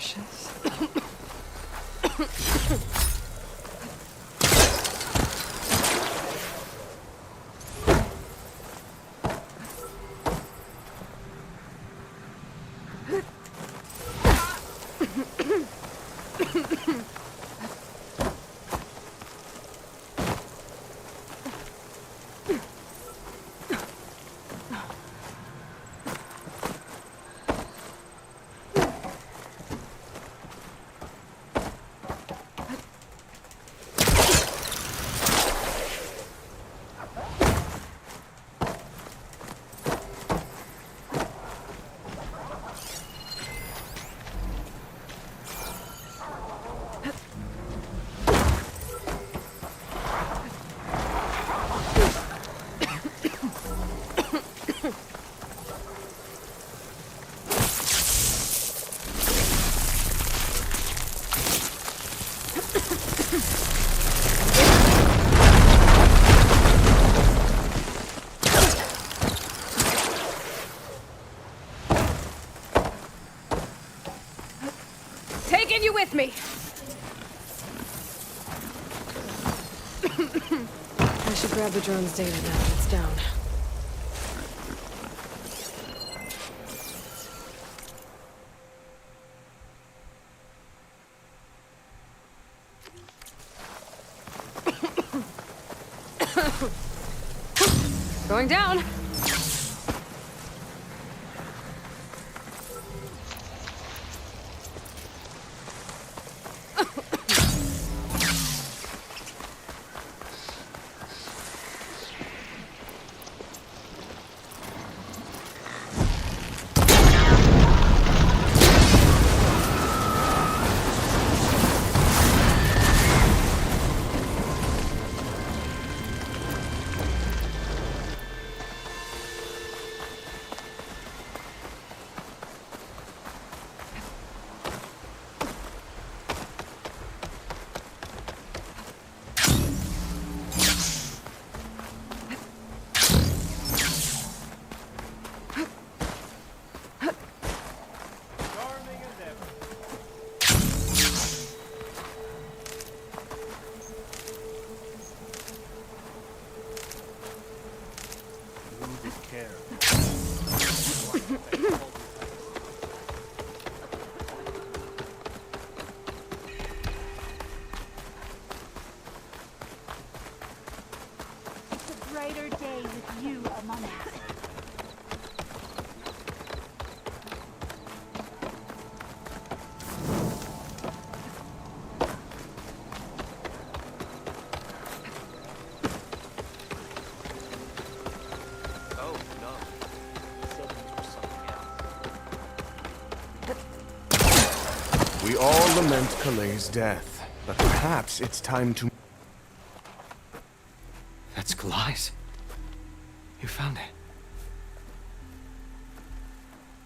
Speaker 1: ashes.
Speaker 14: Taking you with me.
Speaker 1: I should grab the drone's data now that it's down.
Speaker 14: Going down.
Speaker 16: Brighter day with you among us.
Speaker 8: Oh, no. Siblings were something else.
Speaker 15: We all lament Kaleigh's death, but perhaps it's time to...
Speaker 22: That's Kaleigh's. You found it.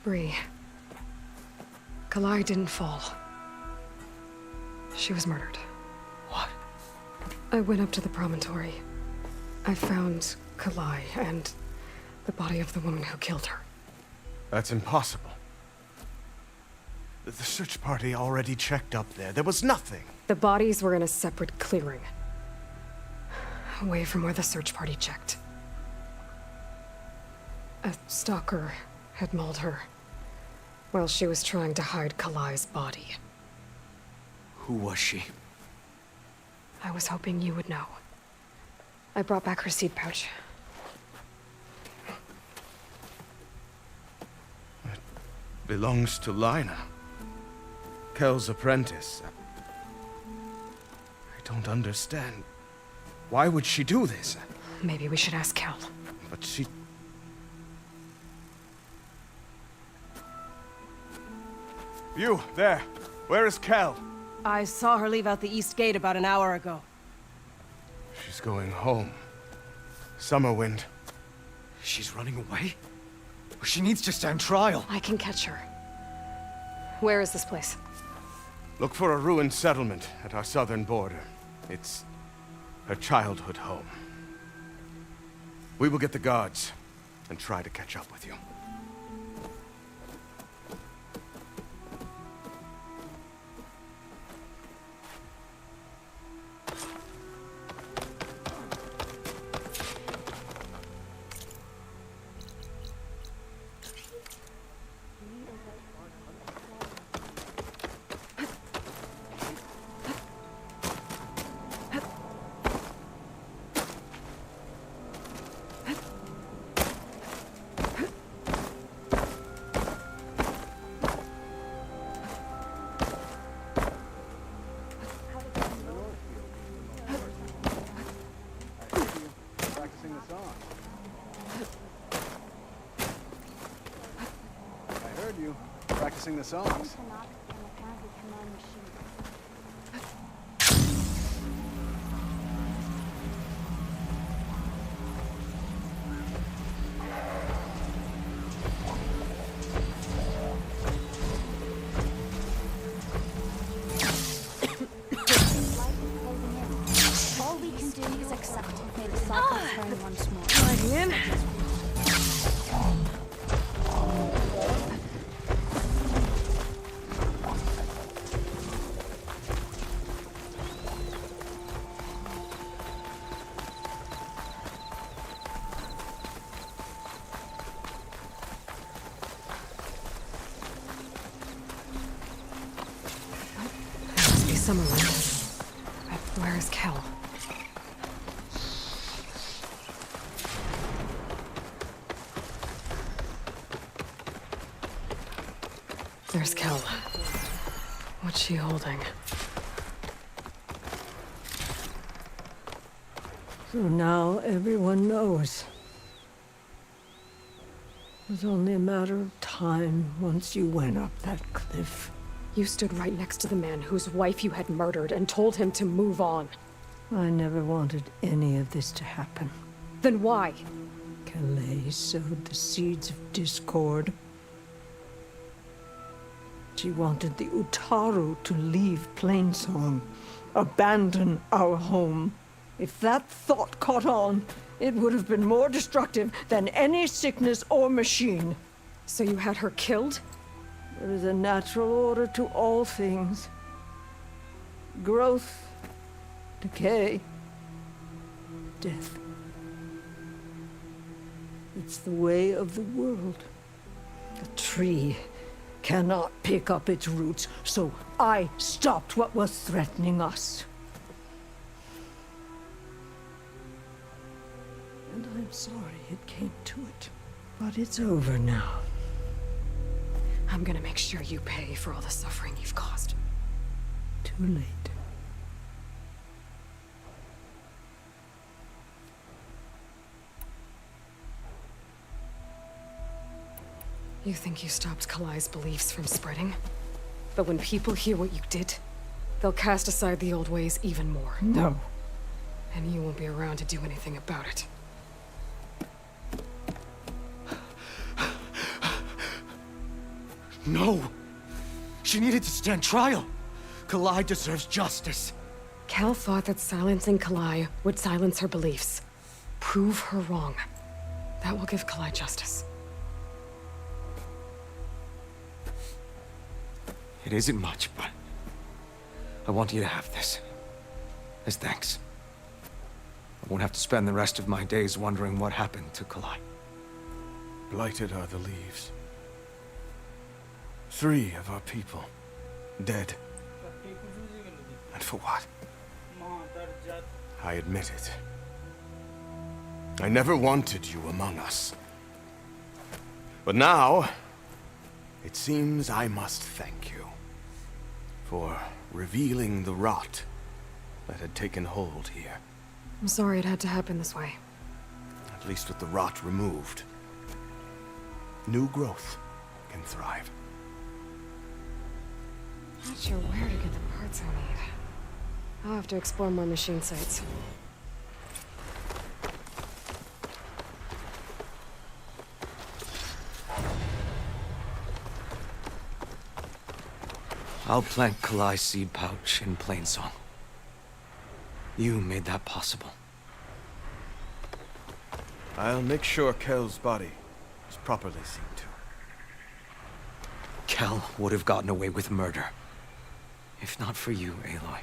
Speaker 1: Bree. Kalaigh didn't fall. She was murdered.
Speaker 22: What?
Speaker 1: I went up to the promontory. I found Kalaigh and the body of the woman who killed her.
Speaker 15: That's impossible. The search party already checked up there. There was nothing.
Speaker 1: The bodies were in a separate clearing. Away from where the search party checked. A stalker had mauled her while she was trying to hide Kalai's body.
Speaker 22: Who was she?
Speaker 1: I was hoping you would know. I brought back her seed pouch.
Speaker 15: It belongs to Lina. Kel's apprentice. I don't understand. Why would she do this?
Speaker 1: Maybe we should ask Kel.
Speaker 15: But she... You, there. Where is Kel?
Speaker 14: I saw her leave out the east gate about an hour ago.
Speaker 15: She's going home. Summerwind.
Speaker 22: She's running away? She needs to stand trial.
Speaker 1: I can catch her. Where is this place?
Speaker 15: Look for a ruined settlement at our southern border. It's her childhood home. We will get the guards and try to catch up with you.
Speaker 7: Practicing the songs.
Speaker 16: All we can do is accept and may the cycle turn once more.
Speaker 1: In. There must be some around. But where is Kel? There's Kel. What's she holding?
Speaker 11: So now everyone knows. It was only a matter of time once you went up that cliff.
Speaker 1: You stood right next to the man whose wife you had murdered and told him to move on.
Speaker 11: I never wanted any of this to happen.
Speaker 1: Then why?
Speaker 11: Calais sowed the seeds of discord. She wanted the Utaru to leave Plainsong, abandon our home. If that thought caught on, it would have been more destructive than any sickness or machine.
Speaker 1: So you had her killed?
Speaker 11: There is a natural order to all things. Growth, decay, death. It's the way of the world. A tree cannot pick up its roots, so I stopped what was threatening us. And I'm sorry it came to it. But it's over now.
Speaker 1: I'm gonna make sure you pay for all the suffering you've caused.
Speaker 11: Too late.
Speaker 1: You think you stopped Kalai's beliefs from spreading? But when people hear what you did, they'll cast aside the old ways even more.
Speaker 11: No.
Speaker 1: And you won't be around to do anything about it.
Speaker 22: No! She needed to stand trial! Kalai deserves justice.
Speaker 1: Kel thought that silencing Kalai would silence her beliefs. Prove her wrong. That will give Kalai justice.
Speaker 22: It isn't much, but I want you to have this. As thanks. I won't have to spend the rest of my days wondering what happened to Kalai.
Speaker 15: Blighted are the leaves. 3 of our people, dead. And for what? I admit it. I never wanted you among us. But now, it seems I must thank you for revealing the rot that had taken hold here.
Speaker 1: I'm sorry it had to happen this way.
Speaker 15: At least with the rot removed, new growth can thrive.
Speaker 1: Not sure where to get the parts I need. I'll have to explore more machine sites.
Speaker 22: I'll plant Kalai's seed pouch in Plainsong. You made that possible.
Speaker 15: I'll make sure Kel's body is properly seen to.
Speaker 22: Kel would have gotten away with murder. If not for you, Aloy.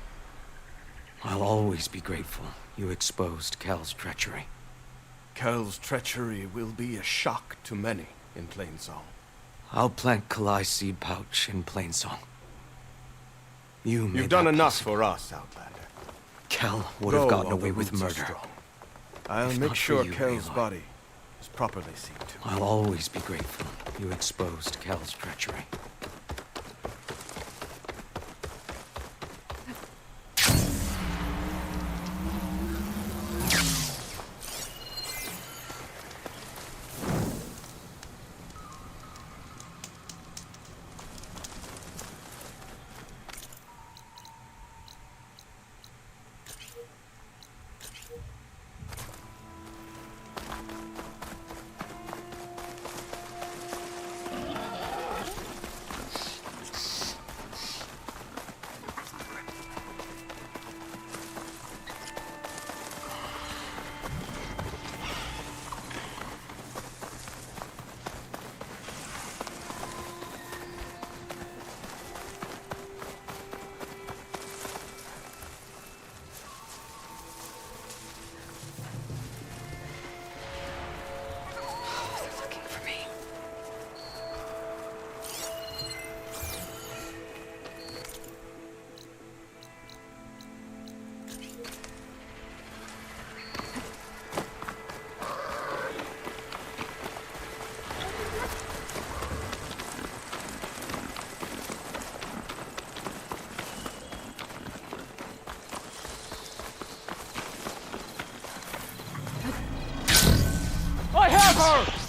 Speaker 22: I'll always be grateful you exposed Kel's treachery.
Speaker 15: Kel's treachery will be a shock to many in Plainsong.
Speaker 22: I'll plant Kalai's seed pouch in Plainsong.
Speaker 15: You've done enough for us, Outlander.
Speaker 22: Kel would have gotten away with murder.
Speaker 15: I'll make sure Kel's body is properly seen to.
Speaker 22: I'll always be grateful you exposed Kel's treachery.
Speaker 15: her!